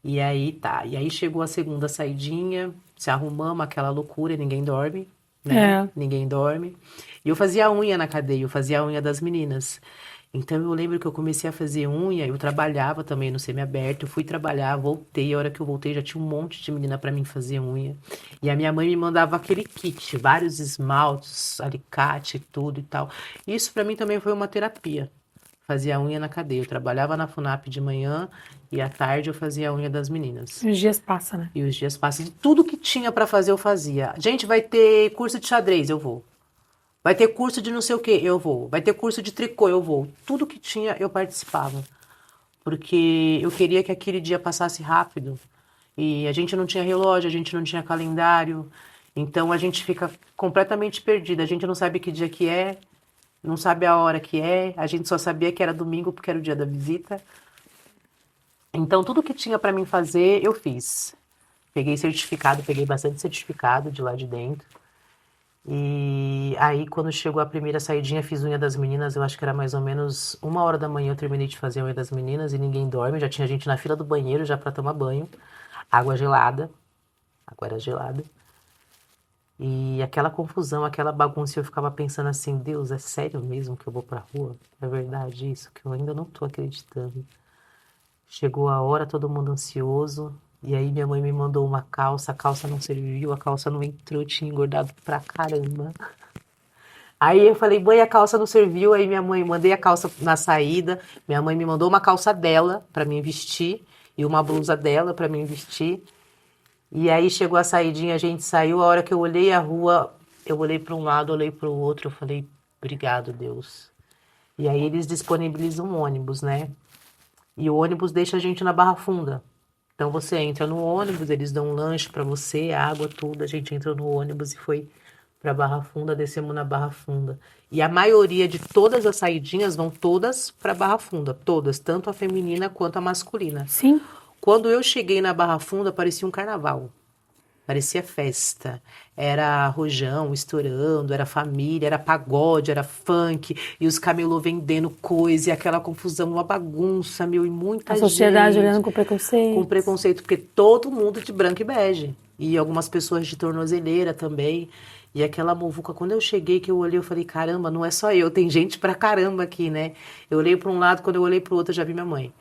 E aí, tá. E aí chegou a segunda saidinha, se arrumamos, aquela loucura, ninguém dorme, né? Ninguém dorme. E eu fazia unha na cadeia, eu fazia a unha das meninas. Então, eu lembro que eu comecei a fazer unha, eu trabalhava também no semiaberto, eu fui trabalhar, voltei, a hora que eu voltei já tinha um monte de menina pra mim fazer unha. E a minha mãe me mandava aquele kit, vários esmaltes, alicate, tudo e tal. Isso pra mim também foi uma terapia. fazia unha na cadeia. Eu trabalhava na FUNAP de manhã e à tarde eu fazia a unha das meninas. Os dias passam, né? E os dias passam. E tudo que tinha pra fazer eu fazia. Gente, vai ter curso de xadrez, eu vou. Vai ter curso de não sei o que, eu vou. Vai ter curso de tricô, eu vou. Tudo que tinha eu participava. Porque eu queria que aquele dia passasse rápido. E a gente não tinha relógio, a gente não tinha calendário. Então a gente fica completamente perdida. A gente não sabe que dia que é, não sabe a hora que é. A gente só sabia que era domingo porque era o dia da visita. Então tudo que tinha pra mim fazer, eu fiz. Peguei certificado, peguei bastante certificado de lá de dentro. E aí, quando chegou a primeira saidinha, fiz unha das meninas. Eu acho que era mais ou menos 1h da manhã. Eu terminei de fazer a unha das meninas e ninguém dorme. Já tinha gente na fila do banheiro já pra tomar banho. Água gelada. Água era gelada. E aquela confusão, aquela bagunça. Eu ficava pensando assim: Deus, é sério mesmo que eu vou pra rua? É verdade isso? Que eu ainda não tô acreditando. Chegou a hora, todo mundo ansioso. E aí minha mãe me mandou uma calça, a calça não serviu, a calça não entrou, tinha engordado pra caramba. Aí eu falei, mãe, a calça não serviu, aí minha mãe, mandei a calça na saída, minha mãe me mandou uma calça dela pra mim vestir e uma blusa dela pra mim vestir. E aí chegou a saidinha, a gente saiu, a hora que eu olhei a rua, eu olhei pra um lado, olhei pro outro, eu falei, obrigado, Deus. E aí eles disponibilizam um ônibus, né? E o ônibus deixa a gente na Barra Funda. Então você entra no ônibus, eles dão um lanche pra você, água, tudo. A gente entrou no ônibus e foi pra Barra Funda, descemos na Barra Funda. E a maioria de todas as saidinhas vão todas pra Barra Funda, todas, tanto a feminina quanto a masculina. Sim. Quando eu cheguei na Barra Funda, parecia um carnaval. Parecia festa. Era rojão estourando, era família, era pagode, era funk, e os camelô vendendo coisa, e aquela confusão, uma bagunça, meu, e muita A sociedade gente. olhando com preconceito. Com preconceito, porque todo mundo de branco e bege. E algumas pessoas de tornozeleira também. E aquela muvuca, quando eu cheguei, que eu olhei, eu falei, caramba, não é só eu, tem gente pra caramba aqui, né? Eu olhei pra um lado, quando eu olhei pro outro, eu já vi minha mãe.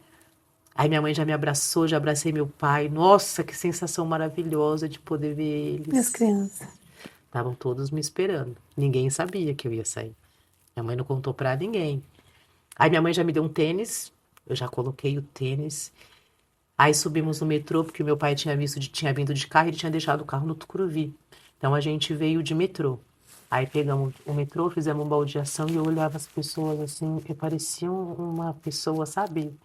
Aí minha mãe já me abraçou, já abracei meu pai. Nossa, que sensação maravilhosa de poder ver E as eles. crianças? Estavam todos me esperando. Ninguém sabia que eu ia sair. Minha mãe não contou pra ninguém. Aí minha mãe já me deu um tênis. Eu já coloquei o tênis. Aí subimos no metrô, porque meu pai tinha vindo de carro e ele tinha deixado o carro no Tucuruvi. Então a gente veio de metrô. Aí pegamos o metrô, fizemos uma baldeação e eu olhava as pessoas assim, eu parecia uma pessoa, sabe?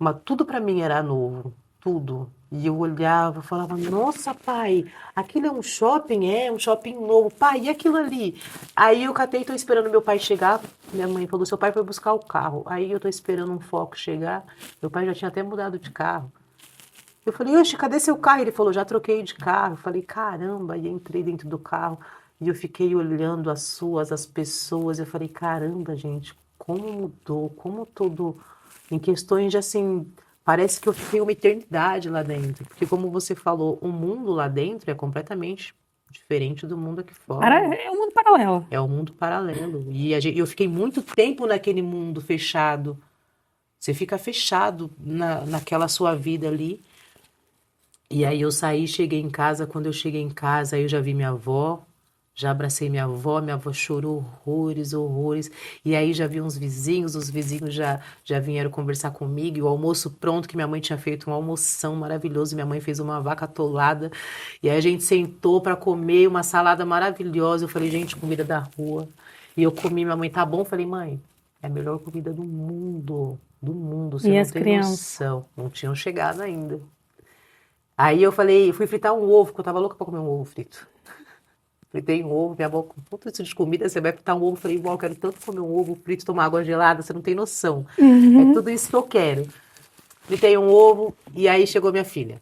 Mas tudo pra mim era novo, tudo. E eu olhava, falava, nossa, pai, aquilo é um shopping? É, um shopping novo. Pai, e aquilo ali? Aí eu catei, tô esperando meu pai chegar. Minha mãe falou, seu pai foi buscar o carro. Aí eu tô esperando um Foco chegar. Meu pai já tinha até mudado de carro. Eu falei, oxe, cadê seu carro? Ele falou, já troquei de carro. Eu falei, caramba, e entrei dentro do carro. E eu fiquei olhando as pessoas. Eu falei, caramba, gente, como mudou, como tudo... Em questões de, assim, parece que eu fiquei uma eternidade lá dentro. Porque, como você falou, o mundo lá dentro é completamente diferente do mundo aqui fora. É um mundo paralelo. É um mundo paralelo. E eu fiquei muito tempo naquele mundo fechado. Você fica fechado naquela sua vida ali. E aí eu saí, cheguei em casa. Quando eu cheguei em casa, aí eu já vi minha avó. Já abracei minha avó chorou horrores, horrores. E aí já vi uns vizinhos, os vizinhos já vieram conversar comigo. E o almoço pronto, que minha mãe tinha feito um almoção maravilhoso. Minha mãe fez uma vaca atolada. E aí a gente sentou para comer uma salada maravilhosa. Eu falei, gente, comida da rua. E eu comi, minha mãe, tá bom? Eu falei, mãe, é a melhor comida do mundo. Do mundo, você E não as tem crianças? noção. Não tinham chegado ainda. Aí eu falei, fui fritar um ovo, porque eu tava louca pra comer um ovo frito. Fritei um ovo, minha avó com tudo isso de comida, você vai fritar um ovo. Falei, vó, eu quero tanto comer um ovo frito, tomar água gelada, você não tem noção. É tudo isso que eu quero. Fritei um ovo e aí chegou minha filha.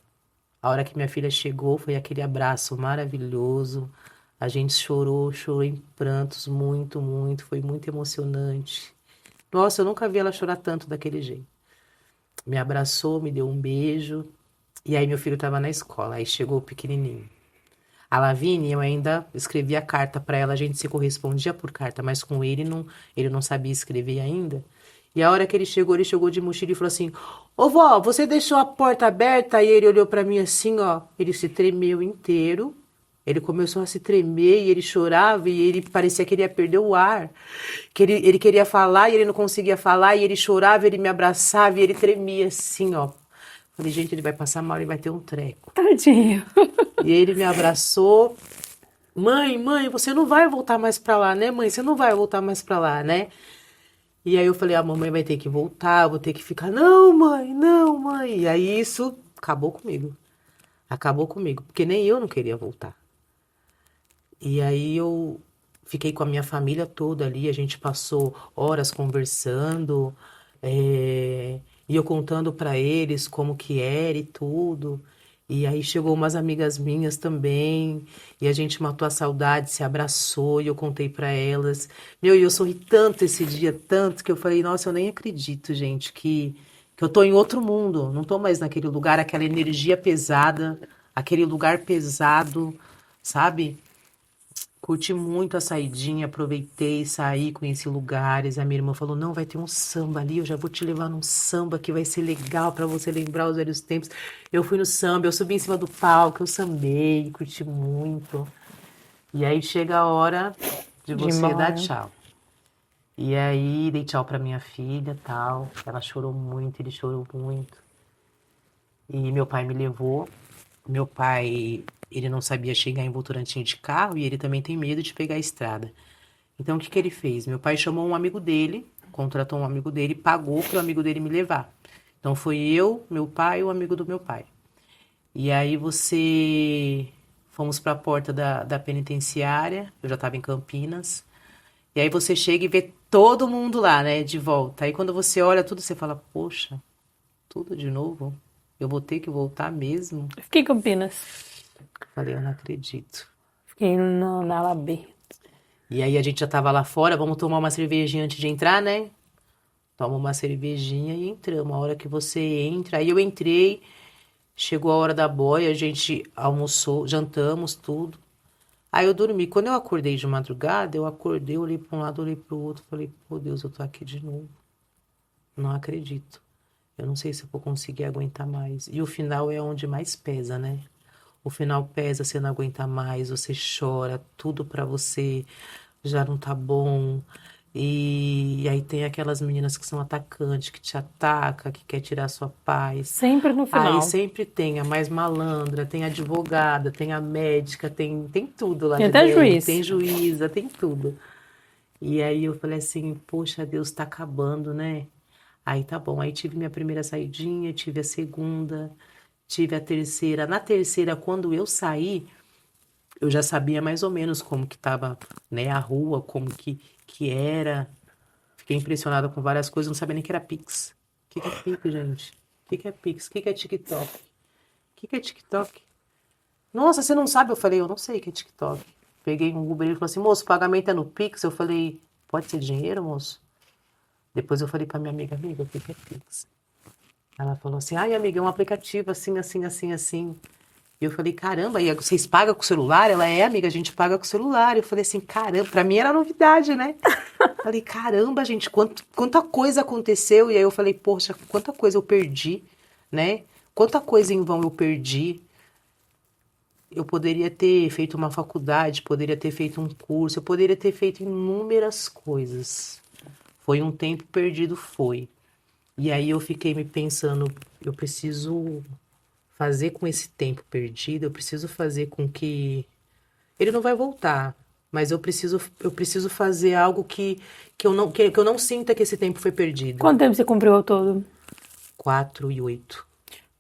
A hora que minha filha chegou, foi aquele abraço maravilhoso. A gente chorou em prantos, muito, muito. Foi muito emocionante. Nossa, eu nunca vi ela chorar tanto daquele jeito. Me abraçou, me deu um beijo. E aí meu filho estava na escola, aí chegou o pequenininho. A Lavínia, eu ainda escrevia carta para ela, a gente se correspondia por carta, mas com ele não sabia escrever ainda. E a hora que ele chegou de mochila e falou assim, ô vó, você deixou a porta aberta? E ele olhou para mim assim, ó, ele se tremeu inteiro, Ele começou a se tremer e ele chorava e ele parecia que ele ia perder o ar. Que ele queria falar e ele não conseguia falar e ele chorava, ele me abraçava e ele tremia assim, ó. Falei, gente, ele vai passar mal, ele vai ter um treco. Tadinho. E ele me abraçou. Mãe, você não vai voltar mais pra lá, né, mãe? Você não vai voltar mais pra lá, né? E aí eu falei, a mamãe vai ter que voltar, eu vou ter que ficar. Não, mãe, não, mãe. E aí isso acabou comigo. Acabou comigo, porque nem eu não queria voltar. E aí eu fiquei com a minha família toda ali, a gente passou horas conversando, e eu contando para eles como que era e tudo. E aí chegou umas amigas minhas também, e a gente matou a saudade, se abraçou, e eu contei para elas. Meu, e eu sorri tanto esse dia, tanto, que eu falei, nossa, eu nem acredito, gente, que eu tô em outro mundo, não tô mais naquele lugar, aquela energia pesada, aquele lugar pesado, sabe? Curti muito a saidinha, aproveitei, saí, conheci lugares. A minha irmã falou: não, vai ter um samba ali, eu já vou te levar num samba que vai ser legal pra você lembrar os velhos tempos. Eu fui no samba, eu subi em cima do palco, eu sambei, curti muito. E aí chega a hora de De você dar embora. tchau. E aí dei tchau pra minha filha, tal. Ela chorou muito, ele chorou muito. E meu pai me levou. Meu pai, ele não sabia chegar em Votorantim de carro e ele também tem medo de pegar a estrada. Então, o que que ele fez? Meu pai chamou um amigo dele, contratou um amigo dele, pagou para o amigo dele me levar. Então, foi eu, meu pai e o amigo do meu pai. E aí fomos para a porta da penitenciária, eu já estava em Campinas. E aí você chega e vê todo mundo lá, né, de volta. Aí quando você olha tudo, você fala, poxa, tudo de novo? Eu vou ter que voltar mesmo? Eu fiquei em Campinas. Falei, eu não acredito. Fiquei na Labê. E aí a gente já tava lá fora, vamos tomar uma cervejinha antes de entrar, né? Toma uma cervejinha e entramos. A hora que você entra, aí eu entrei, chegou a hora da boia, a gente almoçou, jantamos, tudo. Aí eu dormi. Quando eu acordei de madrugada, eu acordei, olhei para um lado, olhei para o outro, falei, pô Deus, eu tô aqui de novo. Não acredito. Eu não sei se eu vou conseguir aguentar mais. E o final é onde mais pesa, né? O final pesa, você não aguenta mais, você chora, tudo pra você já não tá bom. E aí tem aquelas meninas que são atacantes, que te ataca, que quer tirar sua paz. Sempre no final. Aí sempre tem a mais malandra, tem a advogada, tem a médica, tem tudo lá Tem de até dentro. juiz. Tem juíza, tem tudo. E aí eu falei assim, poxa, Deus, tá acabando, né? Aí tá bom, aí tive minha primeira saidinha, tive a segunda, tive a terceira. Na terceira, quando eu saí, eu já sabia mais ou menos como que tava, né, a rua, como que era. Fiquei impressionada com várias coisas, não sabia nem que era Pix. O que é Pix, gente? O que é Pix? O que é TikTok? O que é TikTok? Nossa, você não sabe? Eu falei, eu não sei o que é TikTok. Peguei um Uber e ele falou assim, moço, o pagamento é no Pix? Eu falei, pode ser dinheiro, moço? Depois eu falei pra minha amiga, o que é Pix? Ela falou assim, ai, amiga, é um aplicativo assim, assim, assim, assim. E eu falei, caramba, e vocês pagam com o celular? Ela é, amiga, a gente paga com o celular. Eu falei assim, caramba, pra mim era novidade, né? Falei, caramba, gente, quanta coisa aconteceu. E aí eu falei, poxa, quanta coisa eu perdi, né? Quanta coisa em vão eu perdi. Eu poderia ter feito uma faculdade, poderia ter feito um curso, eu poderia ter feito inúmeras coisas. Foi um tempo perdido, foi. E aí eu fiquei me pensando, eu preciso fazer com esse tempo perdido, eu preciso fazer com que ele não vai voltar, mas eu preciso fazer algo que eu não sinta que esse tempo foi perdido. Quanto tempo você cumpriu ao todo? 4 e 8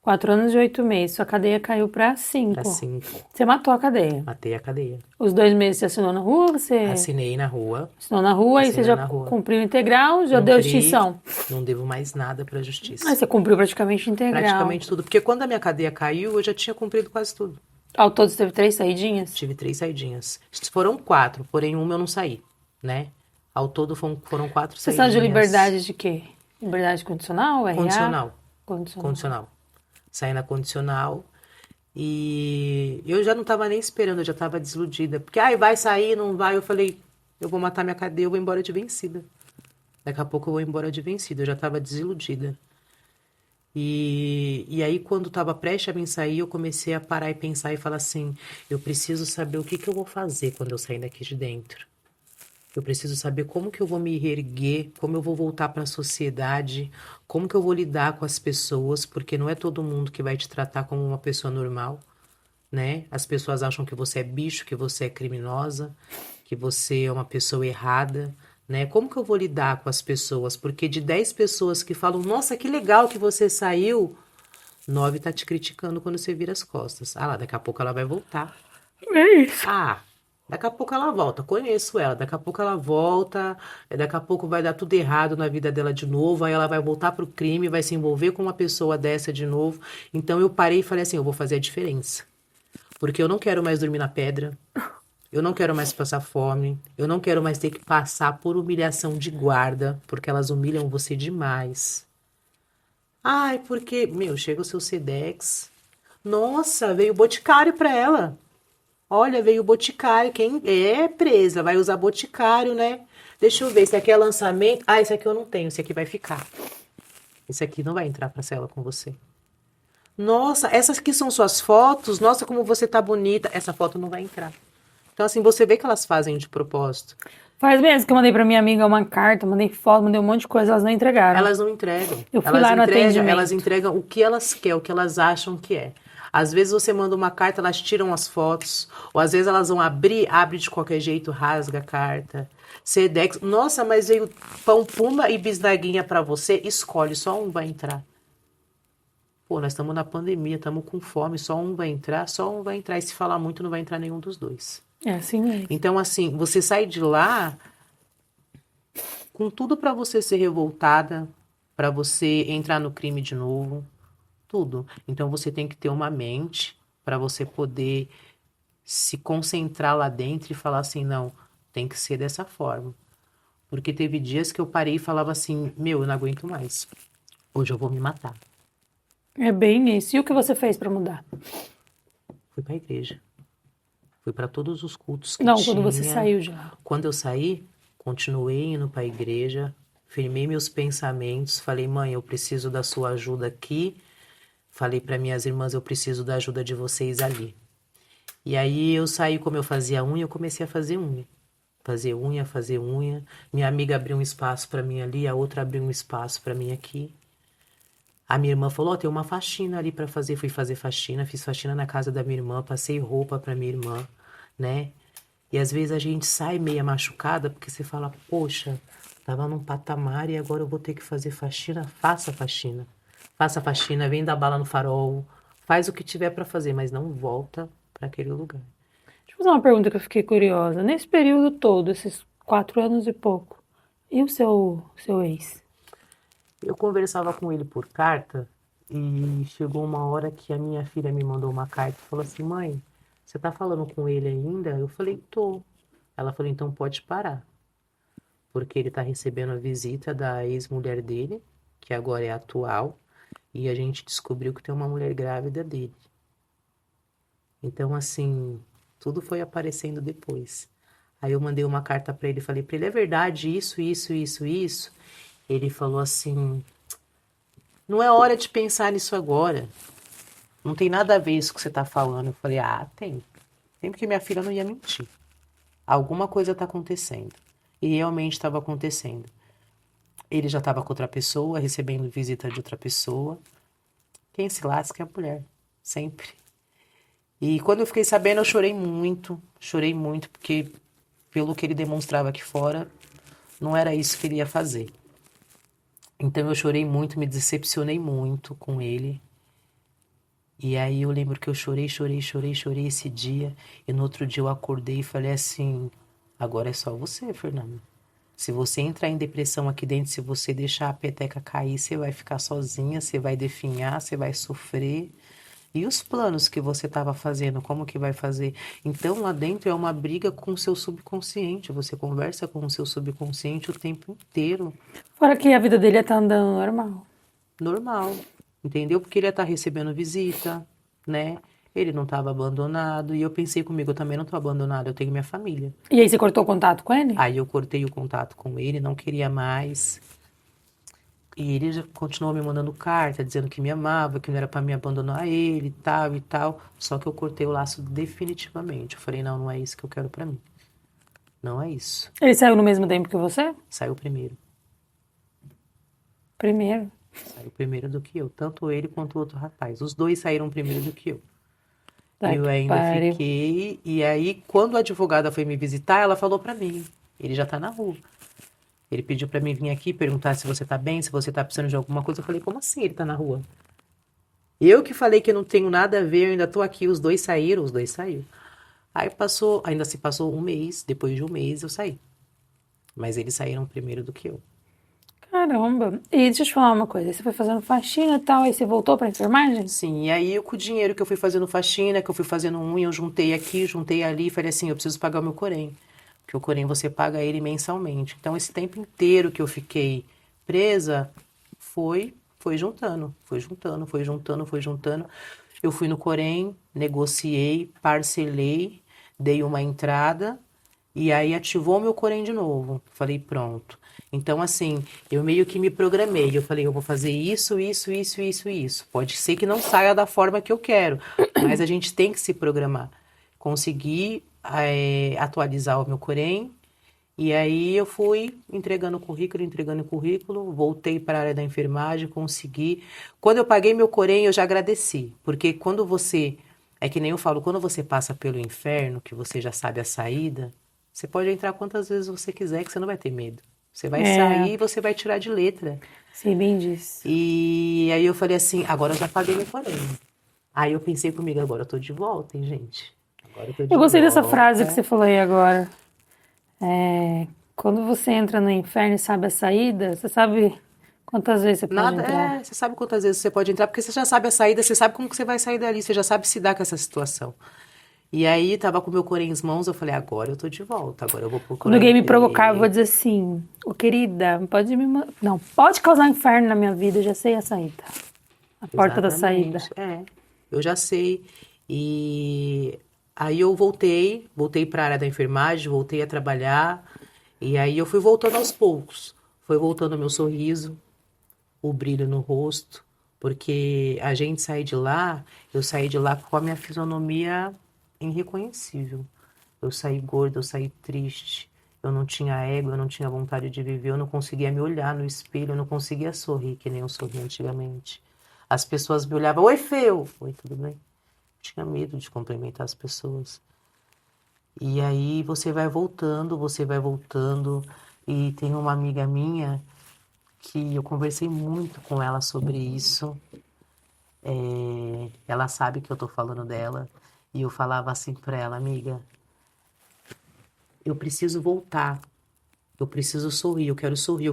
4 anos e 8 meses. Sua cadeia caiu pra 5. para 5. Você matou a cadeia. Matei a cadeia. Os 2 meses você assinou na rua? Você Assinei na rua. assinou na rua e você Assinei já na rua. cumpriu integral, já deu Cumpri, extinção. Não devo mais nada para a justiça. Aí você cumpriu praticamente integral. Praticamente tudo. Porque quando a minha cadeia caiu, eu já tinha cumprido quase tudo. Ao todo você teve 3 saidinhas? Tive 3 saidinhas. Foram 4, porém uma eu não saí, né? Ao todo foram 4 Você saidinhas. saiu de liberdade de quê? Liberdade condicional? RA? Condicional. Condicional. Condicional. Saí na condicional e eu já não tava nem esperando, eu já tava desiludida. Porque, vai sair, não vai. Eu falei, eu vou matar minha cadeia, eu vou embora de vencida. Daqui a pouco eu vou embora de vencida. Eu já tava desiludida. E aí, quando estava prestes a mim sair, eu comecei a parar e pensar e falar assim: eu preciso saber o que que eu vou fazer quando eu sair daqui de dentro. Eu preciso saber como que eu vou me reerguer, como eu vou voltar para a sociedade, como que eu vou lidar com as pessoas, porque não é todo mundo que vai te tratar como uma pessoa normal, né? As pessoas acham que você é bicho, que você é criminosa, que você é uma pessoa errada, né? Como que eu vou lidar com as pessoas? Porque de 10 pessoas que falam, nossa, que legal que você saiu, 9 tá te criticando quando você vira as costas. Ah lá, daqui a pouco ela vai voltar. É isso. Ah, daqui a pouco ela volta. Conheço ela. Daqui a pouco ela volta. Daqui a pouco vai dar tudo errado na vida dela de novo. Aí ela vai voltar pro crime, vai se envolver com uma pessoa dessa de novo. Então eu parei e falei assim: eu vou fazer a diferença. Porque eu não quero mais dormir na pedra. Eu não quero mais passar fome. Eu não quero mais ter que passar por humilhação de guarda. Porque elas humilham você demais. Ai, porque, meu, chega o seu Sedex. Nossa, veio o boticário pra ela. Olha, veio o Boticário. Quem é presa vai usar Boticário, né? Deixa eu ver, esse aqui é lançamento. Ah, esse aqui eu não tenho, esse aqui vai ficar. Esse aqui não vai entrar pra cela com você. Nossa, essas aqui são suas fotos. Nossa, como você tá bonita. Essa foto não vai entrar. Então, assim, você vê que elas fazem de propósito. Faz mesmo que eu mandei pra minha amiga uma carta, mandei foto, mandei um monte de coisa, elas não entregaram. Elas não entregam. Eu fui lá no atendimento. Elas entregam o que elas querem, o que elas acham que é. Às vezes você manda uma carta, elas tiram as fotos. Ou às vezes elas vão abrir, abre de qualquer jeito, rasga a carta. Sedex. Nossa, mas veio pão, puma e bisnaguinha pra você. Escolhe, só um vai entrar. Pô, nós estamos na pandemia, estamos com fome, só um vai entrar, só um vai entrar. E se falar muito, não vai entrar nenhum dos dois. É assim mesmo. Então, assim, você sai de lá com tudo pra você ser revoltada, pra você entrar no crime de novo. Tudo. Então você tem que ter uma mente para você poder se concentrar lá dentro e falar assim, não, tem que ser dessa forma. Porque teve dias que eu parei e falava assim, meu, eu não aguento mais. Hoje eu vou me matar. É bem isso. E o que você fez pra mudar? Fui para a igreja. Fui para todos os cultos que Não, tinha. quando você saiu de lá. Quando eu saí, continuei indo para a igreja, firmei meus pensamentos, falei, mãe, eu preciso da sua ajuda aqui. Falei para minhas irmãs, eu preciso da ajuda de vocês ali. E aí eu saí, como eu fazia unha, eu comecei a fazer unha. Fazer unha, fazer unha. Minha amiga abriu um espaço para mim ali, a outra abriu um espaço para mim aqui. A minha irmã falou, tem uma faxina ali para fazer. Fui fazer faxina, fiz faxina na casa da minha irmã, passei roupa para minha irmã, né? E às vezes a gente sai meia machucada porque você fala, poxa, tava num patamar e agora eu vou ter que fazer faxina. Faça faxina. Faça faxina, vem dar bala no farol, faz o que tiver para fazer, mas não volta para aquele lugar. Deixa eu fazer uma pergunta que eu fiquei curiosa. Nesse período todo, esses 4 anos e pouco, e o seu ex? Eu conversava com ele por carta e chegou uma hora que a minha filha me mandou uma carta e falou assim, mãe, você tá falando com ele ainda? Eu falei, tô. Ela falou, então pode parar. Porque ele tá recebendo a visita da ex-mulher dele, que agora é atual, e a gente descobriu que tem uma mulher grávida dele. Então, assim, tudo foi aparecendo depois. Aí eu mandei uma carta pra ele e falei pra ele, é verdade isso, isso, isso, isso? Ele falou assim, não é hora de pensar nisso agora. Não tem nada a ver isso que você tá falando. Eu falei, ah, tem. Tem porque minha filha não ia mentir. Alguma coisa tá acontecendo. E realmente estava acontecendo. Ele já estava com outra pessoa, recebendo visita de outra pessoa. Quem se lasca é a mulher. Sempre. E quando eu fiquei sabendo, eu chorei muito, porque pelo que ele demonstrava aqui fora, não era isso que ele ia fazer. Então eu chorei muito, me decepcionei muito com ele. E aí eu lembro que eu chorei esse dia. E no outro dia eu acordei e falei assim, agora é só você, Fernanda. Se você entrar em depressão aqui dentro, se você deixar a peteca cair, você vai ficar sozinha, você vai definhar, você vai sofrer. E os planos que você estava fazendo, como que vai fazer? Então, lá dentro é uma briga com o seu subconsciente. Você conversa com o seu subconsciente o tempo inteiro. Fora que a vida dele tá andando normal. Normal, entendeu? Porque ele ia estar recebendo visita, né? Ele não estava abandonado. E eu pensei comigo, eu também não estou abandonado, eu tenho minha família. E aí você cortou o contato com ele? Aí eu cortei o contato com ele, não queria mais. E ele já continuou me mandando carta, dizendo que me amava, que não era pra me abandonar ele, tal e tal. Só que eu cortei o laço definitivamente. Eu falei, não, não é isso que eu quero pra mim. Não é isso. Ele saiu no mesmo tempo que você? Saiu primeiro. Primeiro. Saiu primeiro do que eu. Tanto ele quanto o outro rapaz. Os dois saíram primeiro do que eu. Tá E eu que ainda pariu. fiquei. E aí, quando a advogada foi me visitar, ela falou pra mim: ele já tá na rua. Ele pediu pra mim vir aqui perguntar se você tá bem, se você tá precisando de alguma coisa. Eu falei: como assim ele tá na rua? Eu que falei que eu não tenho nada a ver, eu ainda tô aqui. Os dois saíram, os dois saíram. Aí passou, ainda se passou um mês. Depois de um mês eu saí. Mas eles saíram primeiro do que eu. Caramba. E deixa eu te falar uma coisa. Você foi fazendo faxina e tal, aí você voltou pra enfermagem? Sim, e aí com o dinheiro que eu fui fazendo faxina, que eu fui fazendo unha, eu juntei aqui, juntei ali, falei assim, eu preciso pagar o meu Corém. Porque o Corém você paga ele mensalmente. Então esse tempo inteiro que eu fiquei presa, foi juntando, foi juntando, foi juntando, foi juntando. Eu fui no Corém, negociei, parcelei, dei uma entrada e aí ativou meu Corém de novo. Falei, pronto. Então, assim, eu meio que me programei. Eu falei, eu vou fazer isso, isso, isso, isso, isso. Pode ser que não saia da forma que eu quero, mas a gente tem que se programar. Consegui, atualizar o meu Corém. E aí eu fui entregando currículo, voltei para a área da enfermagem, consegui. Quando eu paguei meu Corém, eu já agradeci. Porque quando você, é que nem eu falo, quando você passa pelo inferno, que você já sabe a saída, você pode entrar quantas vezes você quiser, que você não vai ter medo. Você vai É, sair e você vai tirar de letra. sim, bem disso. E aí eu falei assim, agora eu já paguei meu Corém. Aí eu pensei comigo, agora eu tô de volta, hein, gente? Agora eu tô de Eu gostei dessa frase que volta. você falou aí agora. Quando você entra no inferno e sabe a saída, você sabe quantas vezes você pode Nada, entrar. você sabe quantas vezes você pode entrar, porque você já sabe a saída, você sabe como que você vai sair dali, você já sabe se dar com essa situação. E aí, tava com o meu Corém em mãos, eu falei, agora eu tô de volta, agora eu vou Quando procurar alguém me provocar, eu vou emprego. dizer assim, ô querida, pode me... Não, pode causar inferno na minha vida, eu já sei a saída. A porta da saída. Exatamente, eu já sei. E aí eu voltei para a área da enfermagem, voltei a trabalhar, e aí eu fui voltando aos poucos. Foi voltando o meu sorriso, o brilho no rosto, porque a gente eu saí de lá com a minha fisionomia irreconhecível. Eu saí gorda, eu saí triste, eu não tinha ego, eu não tinha vontade de viver, eu não conseguia me olhar no espelho, eu não conseguia sorrir que nem eu sorria antigamente. As pessoas me olhavam, oi, Feu! Oi, tudo bem? Tinha medo de cumprimentar as pessoas. E aí você vai voltando, e tem uma amiga minha que eu conversei muito com ela sobre isso. Ela sabe que eu tô falando dela. E eu falava assim pra ela, amiga, eu preciso voltar. Eu preciso sorrir, eu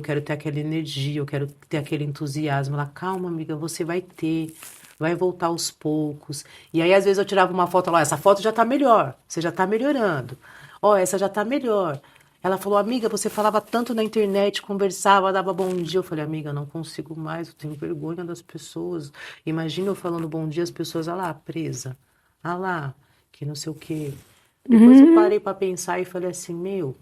quero ter aquela energia, eu quero ter aquele entusiasmo. Ela, calma, amiga, você vai ter, vai voltar aos poucos. E aí, às vezes, eu tirava uma foto lá, essa foto já tá melhor, você já tá melhorando. Ó, essa já tá melhor. Ela falou, amiga, você falava tanto na internet, conversava, dava bom dia. Eu falei, amiga, eu não consigo mais, eu tenho vergonha das pessoas. Imagina eu falando bom dia, as pessoas, ah lá, presa, ah lá, que não sei o quê. Depois eu parei pra pensar e falei assim, meu.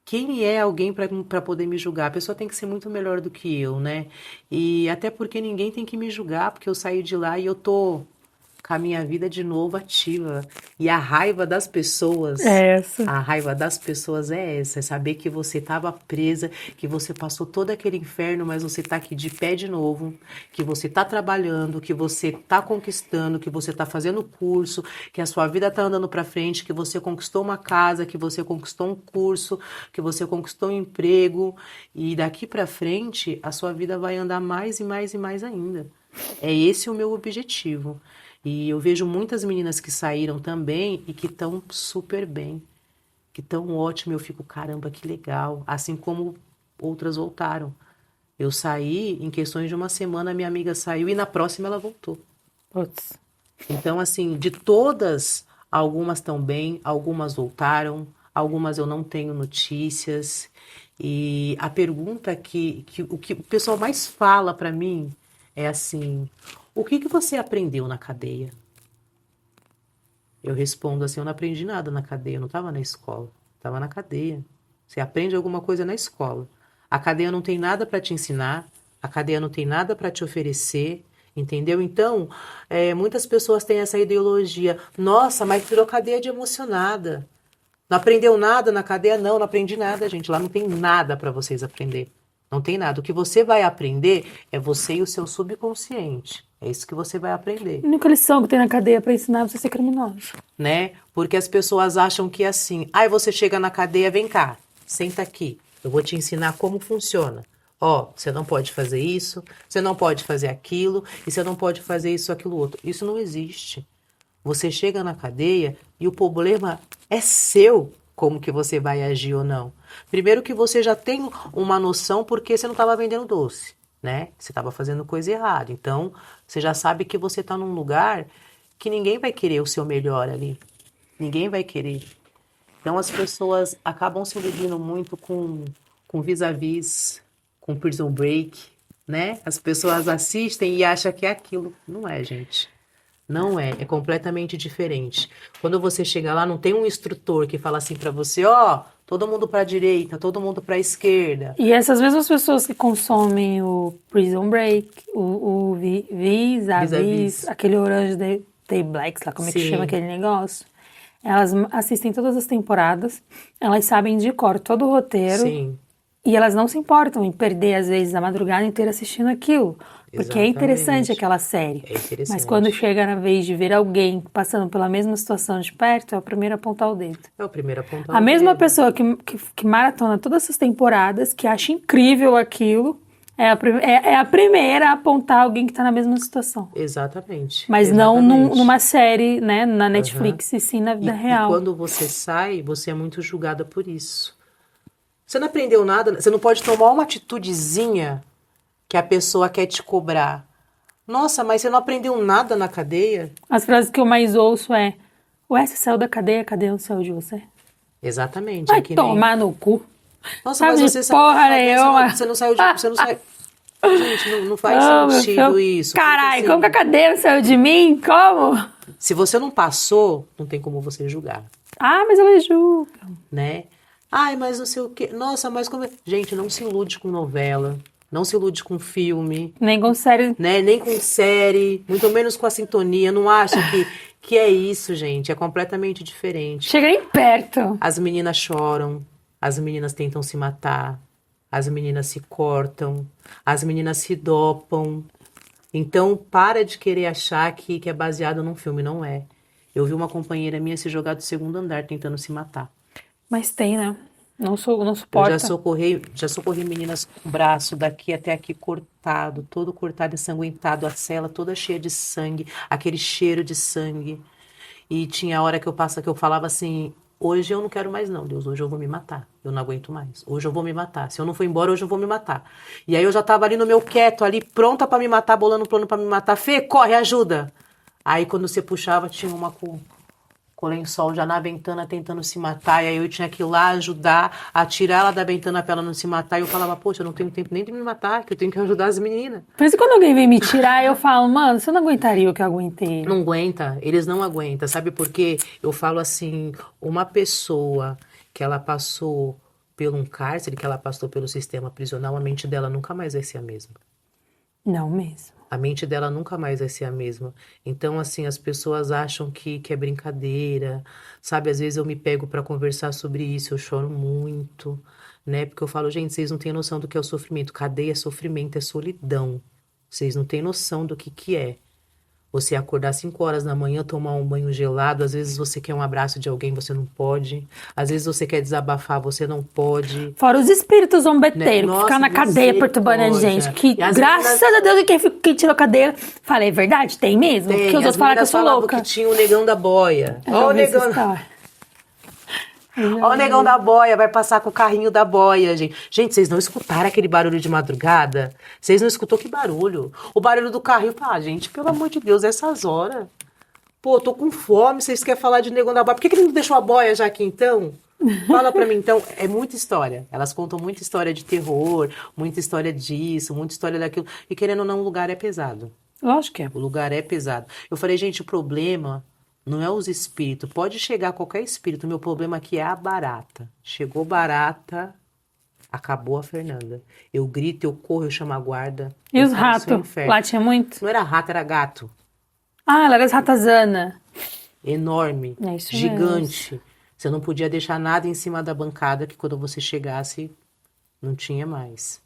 Quem é alguém para poder me julgar? A pessoa tem que ser muito melhor do que eu, né? E até porque ninguém tem que me julgar, porque eu saí de lá e eu tô com a minha vida de novo ativa. E É essa. a raiva das pessoas é essa, é saber que você estava presa, que você passou todo aquele inferno, mas você tá aqui de pé de novo, que você tá trabalhando, que você tá conquistando, que você tá fazendo curso, que a sua vida tá andando para frente, que você conquistou uma casa, que você conquistou um curso, que você conquistou um emprego, e daqui para frente a sua vida vai andar mais e mais e mais ainda. É esse o meu objetivo. E eu vejo muitas meninas que saíram também e que estão super bem, que estão ótimo. Eu fico, caramba, que legal. Assim como outras voltaram. Eu saí, em questões de uma semana, minha amiga saiu e na próxima ela voltou. Putz. Então, assim, de todas, algumas estão bem, algumas voltaram, algumas eu não tenho notícias. E a pergunta o que o pessoal mais fala para mim é assim: o que você aprendeu na cadeia? Eu respondo assim: eu não aprendi nada na cadeia, eu não estava na escola, estava na cadeia. Você aprende alguma coisa na escola. A cadeia não tem nada para te ensinar, A cadeia não tem nada para te oferecer, entendeu? Então, muitas pessoas têm essa ideologia. Nossa, mas virou cadeia de emocionada. Não aprendeu nada na cadeia? Não aprendi nada, gente. Lá não tem nada para vocês aprender. Não tem nada. O que você vai aprender é você e o seu subconsciente. É isso que você vai aprender. A única lição que tem na cadeia para ensinar você a ser criminoso. Né? Porque as pessoas acham que é assim. Aí você chega na cadeia, vem cá, senta aqui. Eu vou te ensinar como funciona. Ó, você não pode fazer isso, você não pode fazer aquilo, e você não pode fazer isso, aquilo, outro. Isso não existe. Você chega na cadeia e o problema é seu, como que você vai agir ou não. Primeiro que você já tem uma noção porque você não estava vendendo doce, né? Você estava fazendo coisa errada. Então, você já sabe que você está num lugar que ninguém vai querer o seu melhor ali. Ninguém vai querer. Então, as pessoas acabam se iludindo muito com vis-a-vis, com Prison Break, né? As pessoas assistem e acham que é aquilo. Não é, gente. Não é. É completamente diferente. Quando você chega lá, não tem um instrutor que fala assim pra você, ó, todo mundo pra direita, todo mundo pra esquerda. E essas mesmas pessoas que consomem o Prison Break, o vis-a-vis, aquele Orange Day Blacks, lá, como é que chama aquele negócio? Elas assistem todas as temporadas, elas sabem de cor todo o roteiro. Sim. E elas não se importam em perder, às vezes, a madrugada inteira assistindo aquilo. Porque Exatamente. é interessante aquela série. É interessante. Mas quando chega na vez de ver alguém passando pela mesma situação de perto, é o primeiro a apontar o dedo. É o primeiro a apontar A o mesma dedo. pessoa que maratona todas essas temporadas, que acha incrível aquilo, é a primeira a apontar alguém que está na mesma situação. Exatamente. Mas Exatamente. não numa série, né, na Netflix, e sim na vida real. E quando você sai, você é muito julgada por isso. Você não aprendeu nada, você não pode tomar uma atitudezinha que a pessoa quer te cobrar. Nossa, mas você não aprendeu nada na cadeia? As frases que eu mais ouço é: ué, você saiu da cadeia, a cadeia não saiu de você? Exatamente. Vai é que tomar no cu. Nossa, Sabe mas de você saiu da porra cadeia, nenhuma. você não saiu de... Você não saiu... Gente, não faz sentido isso. Caralho, Assim, como que a cadeia não saiu de mim? Como? se você não passou, não tem como você julgar, Ah, mas ela julga. né? Ai, mas não sei o quê. Nossa, mas como... Gente, não se ilude com novela. Não se ilude com filme. Nem com série. Né? Nem com série. Muito menos com a sintonia. Não acha que é isso, gente. É completamente diferente. Chega nem perto. As meninas choram. As meninas tentam se matar. As meninas se cortam. As meninas se dopam. Então, para de querer achar que é baseado num filme. Não é. Eu vi uma companheira minha se jogar do segundo andar tentando se matar. Mas tem, né? Não suporta. Eu já socorri meninas com o braço daqui até aqui cortado, todo cortado, ensanguentado, a cela toda cheia de sangue, aquele cheiro de sangue. E tinha hora que eu falava assim, hoje eu não quero mais não, Deus, hoje eu vou me matar. Eu não aguento mais. Hoje eu vou me matar. Se eu não for embora, hoje eu vou me matar. E aí eu já tava ali no meu quieto, ali pronta pra me matar, bolando um plano pra me matar. Fê, corre, ajuda! Aí quando você puxava, tinha uma com o lençol já na ventana tentando se matar, e aí eu tinha que ir lá ajudar a tirar ela da ventana pra ela não se matar, e eu falava, poxa, eu não tenho tempo nem de me matar, que eu tenho que ajudar as meninas. Por isso que quando alguém vem me tirar, eu falo, mano, você não aguentaria o que eu aguentei. Não aguenta, eles não aguentam, sabe por quê? Eu falo assim, uma pessoa que ela passou por um cárcere, que ela passou pelo sistema prisional, a mente dela nunca mais vai ser a mesma. Não mesmo. A mente dela nunca mais vai ser a mesma. Então, assim, as pessoas acham que é brincadeira, sabe? Às vezes eu me pego para conversar sobre isso, eu choro muito, né? Porque eu falo, gente, vocês não têm noção do que é o sofrimento. Cadeia é sofrimento, é solidão. Vocês não têm noção do que é. Você acordar 5 horas da manhã, tomar um banho gelado, às vezes você quer um abraço de alguém, você não pode. Às vezes você quer desabafar, você não pode. Fora os espíritos zombeteiros, Né? que ficam na cadeia perturbando a gente. Que, graças a Deus, quem tirou a cadeia... Falei, é verdade? Tem mesmo? Tem, Porque os outros falaram que eu sou louca. Que tinha o negão da boia. Ó, o negão... Ó, o negão da boia, vai passar com o carrinho da boia, gente. Gente, vocês não escutaram aquele barulho de madrugada? Vocês não escutou que barulho? O barulho do carrinho, gente, pelo amor de Deus, essas horas. Pô, tô com fome, vocês querem falar de negão da boia. Por que ele não deixou a boia já aqui, então? Fala pra mim, então. É muita história. Elas contam muita história de terror, muita história disso, muita história daquilo. E querendo ou não, o lugar é pesado. Lógico que é. O lugar é pesado. Eu falei, gente, o problema... não é os espíritos. Pode chegar qualquer espírito. Meu problema aqui é a barata. Chegou barata, Acabou a Fernanda. Eu grito, eu corro, eu chamo a guarda. E eu os faço um ratos? inferno. Lá tinha muito? Não era rato, era gato. Ah, ela era as ratazana. Enorme, É isso gigante. Você não podia deixar nada em cima da bancada, que quando você chegasse, não tinha mais.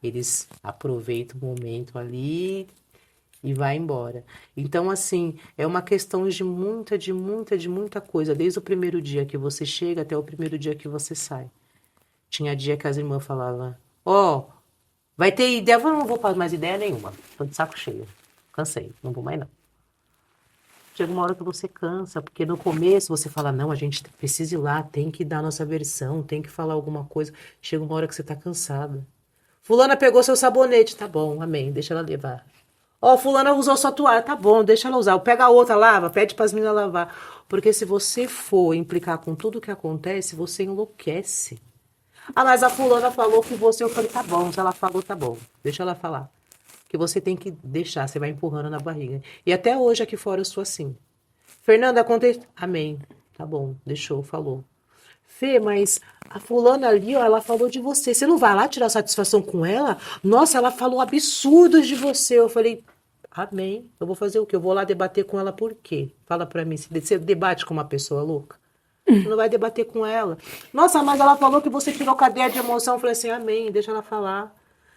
Eles aproveitam o momento ali e vai embora. Então, assim, é uma questão de muita coisa. Desde o primeiro dia que você chega até o primeiro dia que você sai. Tinha dia que as irmãs falavam, vai ter ideia? Eu não vou mais ideia nenhuma. Tô de saco cheio. Cansei, não vou mais não. Chega uma hora que você cansa, porque no começo você fala, não, a gente precisa ir lá, tem que dar a nossa versão, tem que falar alguma coisa. Chega uma hora que você tá cansada. Fulana pegou seu sabonete, tá bom, amém, deixa ela levar. Fulana usou sua toalha, tá bom, deixa ela usar. Pega a outra, lava, pede pras meninas lavar. Porque se você for implicar com tudo que acontece, você enlouquece. Mas a fulana falou que você, eu falei, tá bom, se ela falou, tá bom, deixa ela falar. Que você tem que deixar, você vai empurrando na barriga. E até hoje aqui fora eu sou assim. Fernanda, acontece. Amém. Tá bom, deixou, falou. Fê, mas a fulana ali, ela falou de você. Você não vai lá tirar satisfação com ela? Nossa, ela falou absurdos de você. Eu falei, amém. Eu vou fazer o quê? Eu vou lá debater com ela por quê? Fala pra mim, você debate com uma pessoa louca? Você não vai debater com ela. Nossa, mas ela falou que você tirou cadeia de emoção. Eu falei assim, amém, deixa ela falar.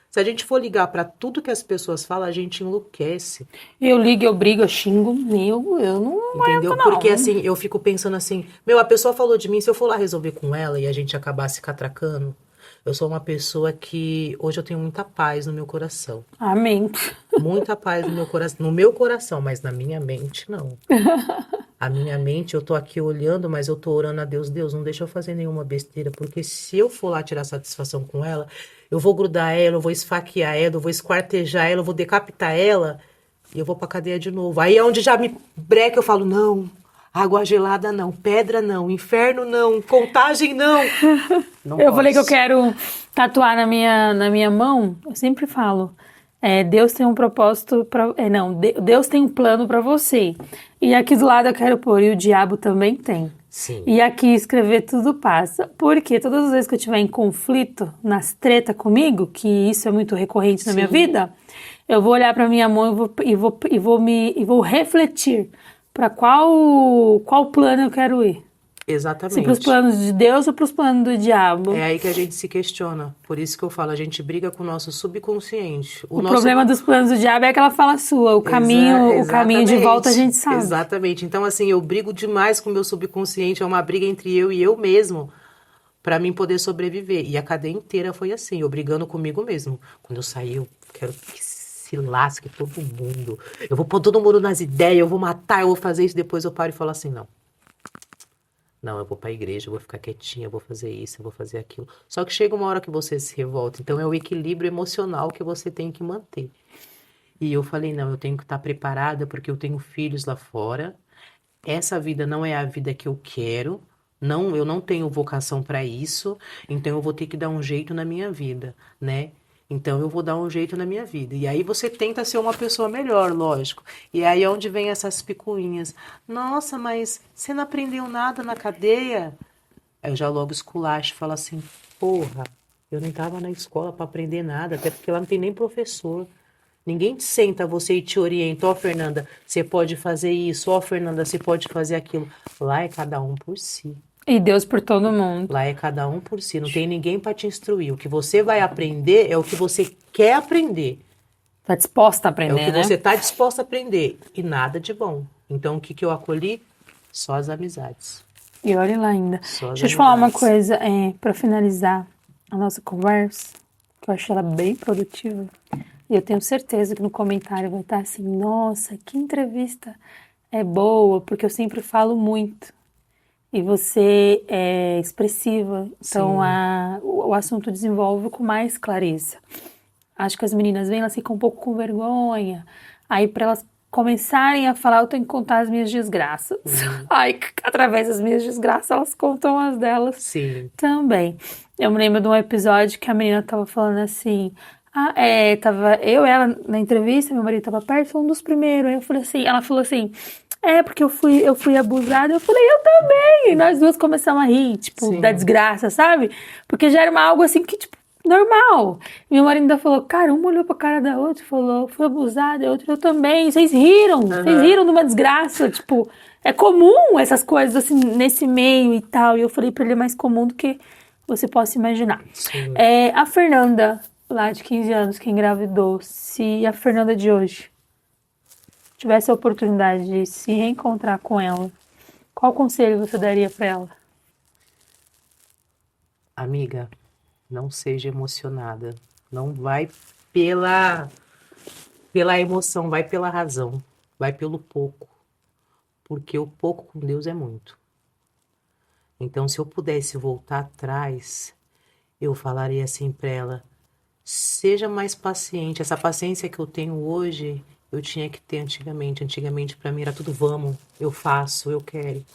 Se a gente for ligar pra tudo que as pessoas falam, a gente enlouquece. Eu ligo, eu brigo, eu xingo. Eu não Entendeu? aguento, não. Porque assim, eu fico pensando assim, a pessoa falou de mim, se eu for lá resolver com ela e a gente acabar se catracando, eu sou uma pessoa que hoje eu tenho muita paz no meu coração. Amém. Muita paz no meu coração, mas na minha mente não. A minha mente, eu tô aqui olhando, mas eu tô orando a Deus, Deus, não deixa eu fazer nenhuma besteira, porque se eu for lá tirar satisfação com ela, eu vou grudar ela, eu vou esfaquear ela, eu vou esquartejar ela, eu vou decapitar ela e eu vou pra cadeia de novo. Aí é onde já me breca, eu falo, não, água gelada não, pedra não, inferno não, contagem não. Não eu posso. falei que eu quero tatuar na minha mão, eu sempre falo, Deus tem um propósito pra... Deus tem um plano pra você. E aqui do lado eu quero pôr, e o diabo também tem. Sim. E aqui escrever tudo passa. Porque todas as vezes que eu estiver em conflito, nas treta comigo, que isso é muito recorrente na minha vida, eu vou olhar pra minha mão e vou refletir para qual plano eu quero ir. Exatamente. Se para os planos de Deus ou para os planos do diabo. É aí que a gente se questiona. Por isso que eu falo, a gente briga com o nosso subconsciente. O problema dos planos do diabo é aquela fala sua. O caminho de volta a gente sabe. Exatamente. Então, assim, eu brigo demais com o meu subconsciente. É uma briga entre eu e eu mesmo para mim poder sobreviver. E a cadeia inteira foi assim, eu brigando comigo mesmo. Quando eu saí, eu quero que se lasque todo mundo. Eu vou pôr todo mundo nas ideias, eu vou matar, eu vou fazer isso. Depois eu paro e falo assim, não. Não, eu vou pra igreja, eu vou ficar quietinha, eu vou fazer isso, eu vou fazer aquilo. Só que chega uma hora que você se revolta. Então é o equilíbrio emocional que você tem que manter. E eu falei, não, eu tenho que estar preparada porque eu tenho filhos lá fora. Essa vida não é a vida que eu quero. Não, eu não tenho vocação para isso. Então eu vou ter que dar um jeito na minha vida, né? Então eu vou dar um jeito na minha vida. E aí você tenta ser uma pessoa melhor, lógico. E aí é onde vem essas picuinhas. Nossa, mas você não aprendeu nada na cadeia? Aí eu já logo esculacho e falo assim, porra, eu nem tava na escola para aprender nada, até porque lá não tem nem professor. Ninguém te senta você e te orienta. Ó, Fernanda, você pode fazer isso. Ó, Fernanda, você pode fazer aquilo. Lá é cada um por si. E Deus por todo mundo. Lá é cada um por si, não tem ninguém para te instruir. O que você vai aprender é o que você quer aprender. Tá disposta a aprender, né? É o que né? você tá disposta a aprender. E nada de bom. Então, o que eu acolhi? Só as amizades. E olha lá ainda. Só as Deixa eu te falar uma coisa, para finalizar a nossa conversa, que eu achei ela bem produtiva. E eu tenho certeza que no comentário vai estar assim, nossa, que entrevista boa, porque eu sempre falo muito. E você é expressiva, então o assunto desenvolve com mais clareza. Acho que as meninas vêm, elas ficam um pouco com vergonha. Aí, para elas começarem a falar, eu tenho que contar as minhas desgraças. Aí, através das minhas desgraças, elas contam as delas também. Eu me lembro de um episódio que a menina tava falando assim... tava eu e ela na entrevista, meu marido tava perto, foi um dos primeiros. Aí eu falei assim, ela falou assim... porque eu fui abusada. Eu falei, eu também. E nós duas começamos a rir, tipo, da desgraça, sabe? Porque já era algo assim que, tipo, normal. Meu marido ainda falou, cara, uma olhou pra cara da outra e falou, foi abusada, a outra eu também. Vocês riram de uma desgraça. Tipo, é comum essas coisas assim nesse meio e tal. E eu falei pra ele, é mais comum do que você possa imaginar. Sim. A Fernanda, lá de 15 anos, que engravidou, se a Fernanda de hoje tivesse a oportunidade de se reencontrar com ela, qual conselho você daria pra ela? Amiga, não seja emocionada. Não vai pela emoção, vai pela razão. Vai pelo pouco. Porque o pouco com Deus é muito. Então, se eu pudesse voltar atrás, eu falaria assim para ela: seja mais paciente. Essa paciência que eu tenho hoje, eu tinha que ter antigamente. Antigamente, para mim, era tudo vamos, eu faço, eu quero.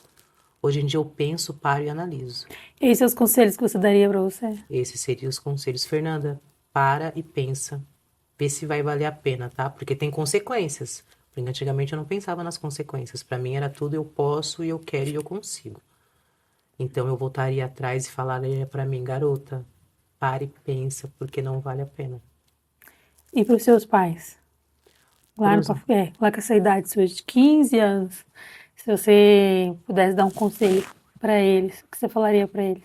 Hoje em dia, eu penso, paro e analiso. E aí, seus conselhos que você daria pra você? Esses seriam os conselhos. Fernanda, para e pensa. Vê se vai valer a pena, tá? Porque tem consequências. Porque antigamente eu não pensava nas consequências. Para mim era tudo eu posso e eu quero e eu consigo. Então eu voltaria atrás e falaria para mim, garota, pare e pensa, porque não vale a pena. E pros seus pais? Lá, Pros- lá com essa idade sua de 15 anos, se você pudesse dar um conselho pra eles, o que você falaria pra eles?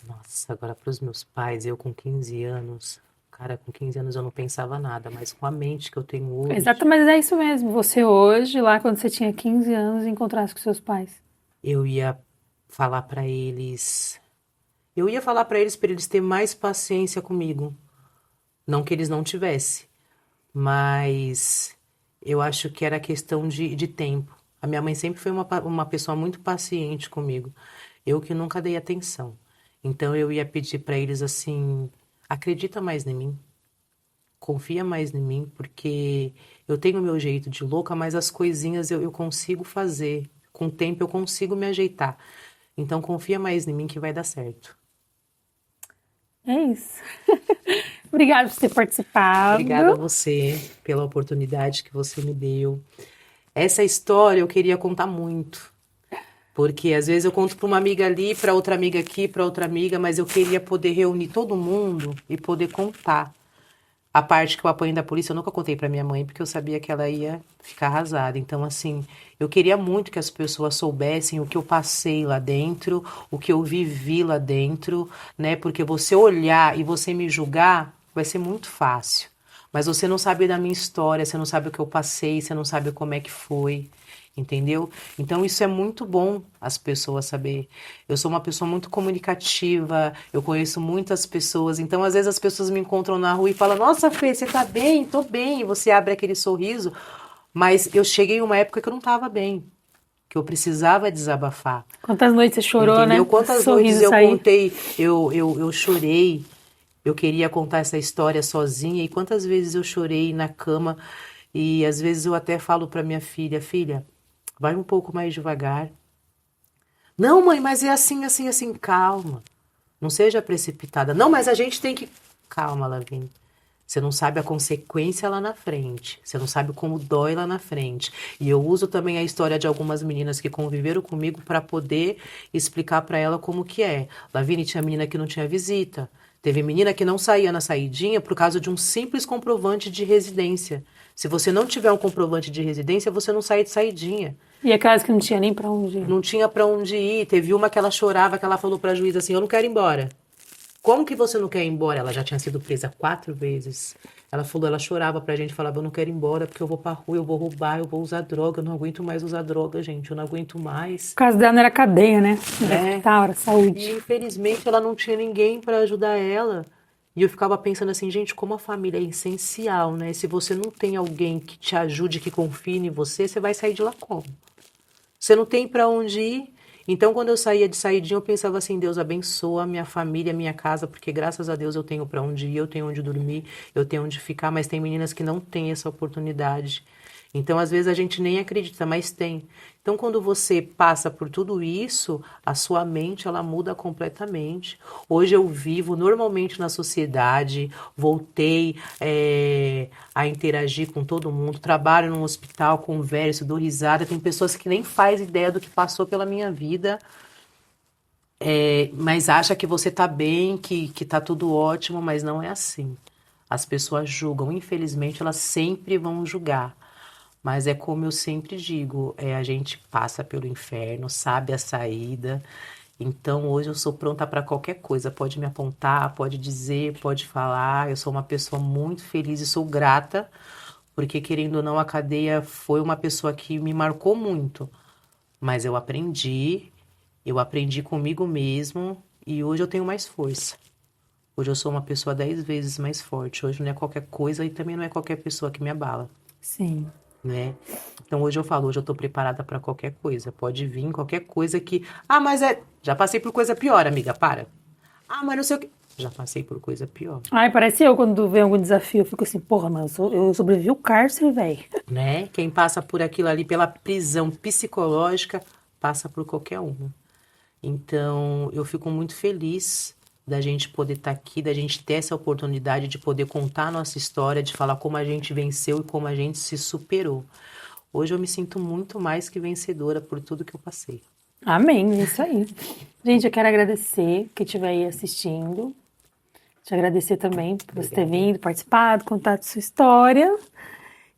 Nossa, agora para os meus pais, eu com 15 anos, cara, com 15 anos eu não pensava nada, mas com a mente que eu tenho hoje, Exato, mas é isso mesmo. Você hoje, lá quando você tinha 15 anos, encontrasse com seus pais. eu ia falar para eles, eu ia falar para eles ter mais paciência comigo. Não que eles não tivessem, mas eu acho que era questão de tempo. A minha mãe sempre foi uma pessoa muito paciente comigo. Eu que nunca dei atenção. Então eu ia pedir para eles assim: acredita mais em mim, confia mais em mim, porque eu tenho o meu jeito de louca, mas as coisinhas eu consigo fazer. Com o tempo eu consigo me ajeitar. Então confia mais em mim que vai dar certo. É isso. Obrigada por ter participado. Obrigada a você pela oportunidade que você me deu. Essa história eu queria contar muito, porque às vezes eu conto para uma amiga ali, para outra amiga aqui, para outra amiga, mas eu queria poder reunir todo mundo e poder contar. A parte que eu apanhei da polícia eu nunca contei para minha mãe, porque eu sabia que ela ia ficar arrasada. Então, assim, eu queria muito que as pessoas soubessem o que eu passei lá dentro, o que eu vivi lá dentro, né? Porque você olhar e você me julgar vai ser muito fácil. Mas você não sabe da minha história, você não sabe o que eu passei, você não sabe como é que foi, entendeu? Então isso é muito bom as pessoas saber. Eu sou uma pessoa muito comunicativa, eu conheço muitas pessoas, então às vezes as pessoas me encontram na rua e falam: "Nossa, Fê, você tá bem? Tô bem". E você abre aquele sorriso, mas eu cheguei em uma época que eu não tava bem, que eu precisava desabafar. Quantas noites você chorou, Entendeu? né? Quantas Sorriso noites eu sair. contei, eu chorei, eu queria contar essa história sozinha, e quantas vezes eu chorei na cama, e às vezes eu até falo para minha filha: "Filha, vai um pouco mais devagar". "Não, mãe, mas é assim, assim, assim". Calma, não seja precipitada. "Não, mas a gente tem que". Calma, Lavínia. Você não sabe a consequência lá na frente. Você não sabe como dói lá na frente. E eu uso também a história de algumas meninas que conviveram comigo para poder explicar para ela como que é. Lavínia, tinha menina que não tinha visita. Teve menina que não saía na saidinha por causa de um simples comprovante de residência. Se você não tiver um comprovante de residência, você não sai de saidinha. E aquelas que não tinha nem pra onde ir. Não tinha para onde ir. Teve uma que ela chorava, que ela falou para a juíza assim: "Eu não quero ir embora". "Como que você não quer ir embora?". Ela já tinha sido presa 4 vezes. Ela falou, ela chorava pra gente, falava: "Eu não quero ir embora porque eu vou pra rua, eu vou roubar, eu vou usar droga, eu não aguento mais usar droga, gente, eu não aguento mais". O caso dela não era cadeia, né? Era É. hospital, era E saúde. infelizmente ela não tinha ninguém pra ajudar ela. E eu ficava pensando assim, gente, como a família é essencial, né? Se você não tem alguém que te ajude, que confie em você, você vai sair de lá como? Você não tem pra onde ir. Então, quando eu saía de saidinha, eu pensava assim: Deus abençoa a minha família, a minha casa, porque graças a Deus eu tenho pra onde ir, eu tenho onde dormir, eu tenho onde ficar, mas tem meninas que não têm essa oportunidade. Então, às vezes a gente nem acredita, mas tem. Então, quando você passa por tudo isso, a sua mente, ela muda completamente. Hoje eu vivo normalmente na sociedade, voltei a interagir com todo mundo, trabalho num hospital, converso, dou risada. Tem pessoas que nem fazem ideia do que passou pela minha vida. Mas acha que você tá bem, que tá tudo ótimo, mas não é assim. As pessoas julgam, infelizmente elas sempre vão julgar. Mas é como eu sempre digo, a gente passa pelo inferno, sabe a saída. Então hoje eu sou pronta para qualquer coisa. Pode me apontar, pode dizer, pode falar. Eu sou uma pessoa muito feliz e sou grata, porque querendo ou não, a cadeia foi uma pessoa que me marcou muito. Mas eu aprendi comigo mesmo e hoje eu tenho mais força. Hoje eu sou uma pessoa 10 vezes mais forte. Hoje não é qualquer coisa e também não é qualquer pessoa que me abala, Sim. né? Então hoje eu falo, hoje eu tô preparada para qualquer coisa. Pode vir qualquer coisa que, já passei por coisa pior, amiga, para. Mas não sei o que. Já passei por coisa pior, Ai, parece eu quando vem algum desafio, eu fico assim, porra, mas eu sobrevivi o cárcere, velho. né? Quem passa por aquilo ali pela prisão psicológica, passa por qualquer uma. Então, eu fico muito feliz da gente poder estar aqui, da gente ter essa oportunidade de poder contar a nossa história, de falar como a gente venceu e como a gente se superou. Hoje eu me sinto muito mais que vencedora por tudo que eu passei. Amém, é isso aí. Gente, eu quero agradecer quem estiver aí assistindo. Te agradecer também por você ter vindo, participado, contado sua história.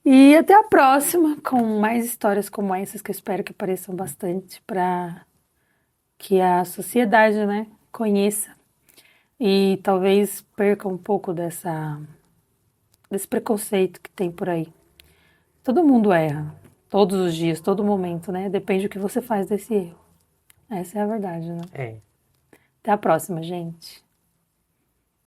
E até a próxima com mais histórias como essas que eu espero que apareçam bastante para que a sociedade, né, conheça e talvez perca um pouco desse preconceito que tem por aí. Todo mundo erra, todos os dias, todo momento, né? Depende do que você faz desse erro. Essa é a verdade, né? É. Até a próxima, gente.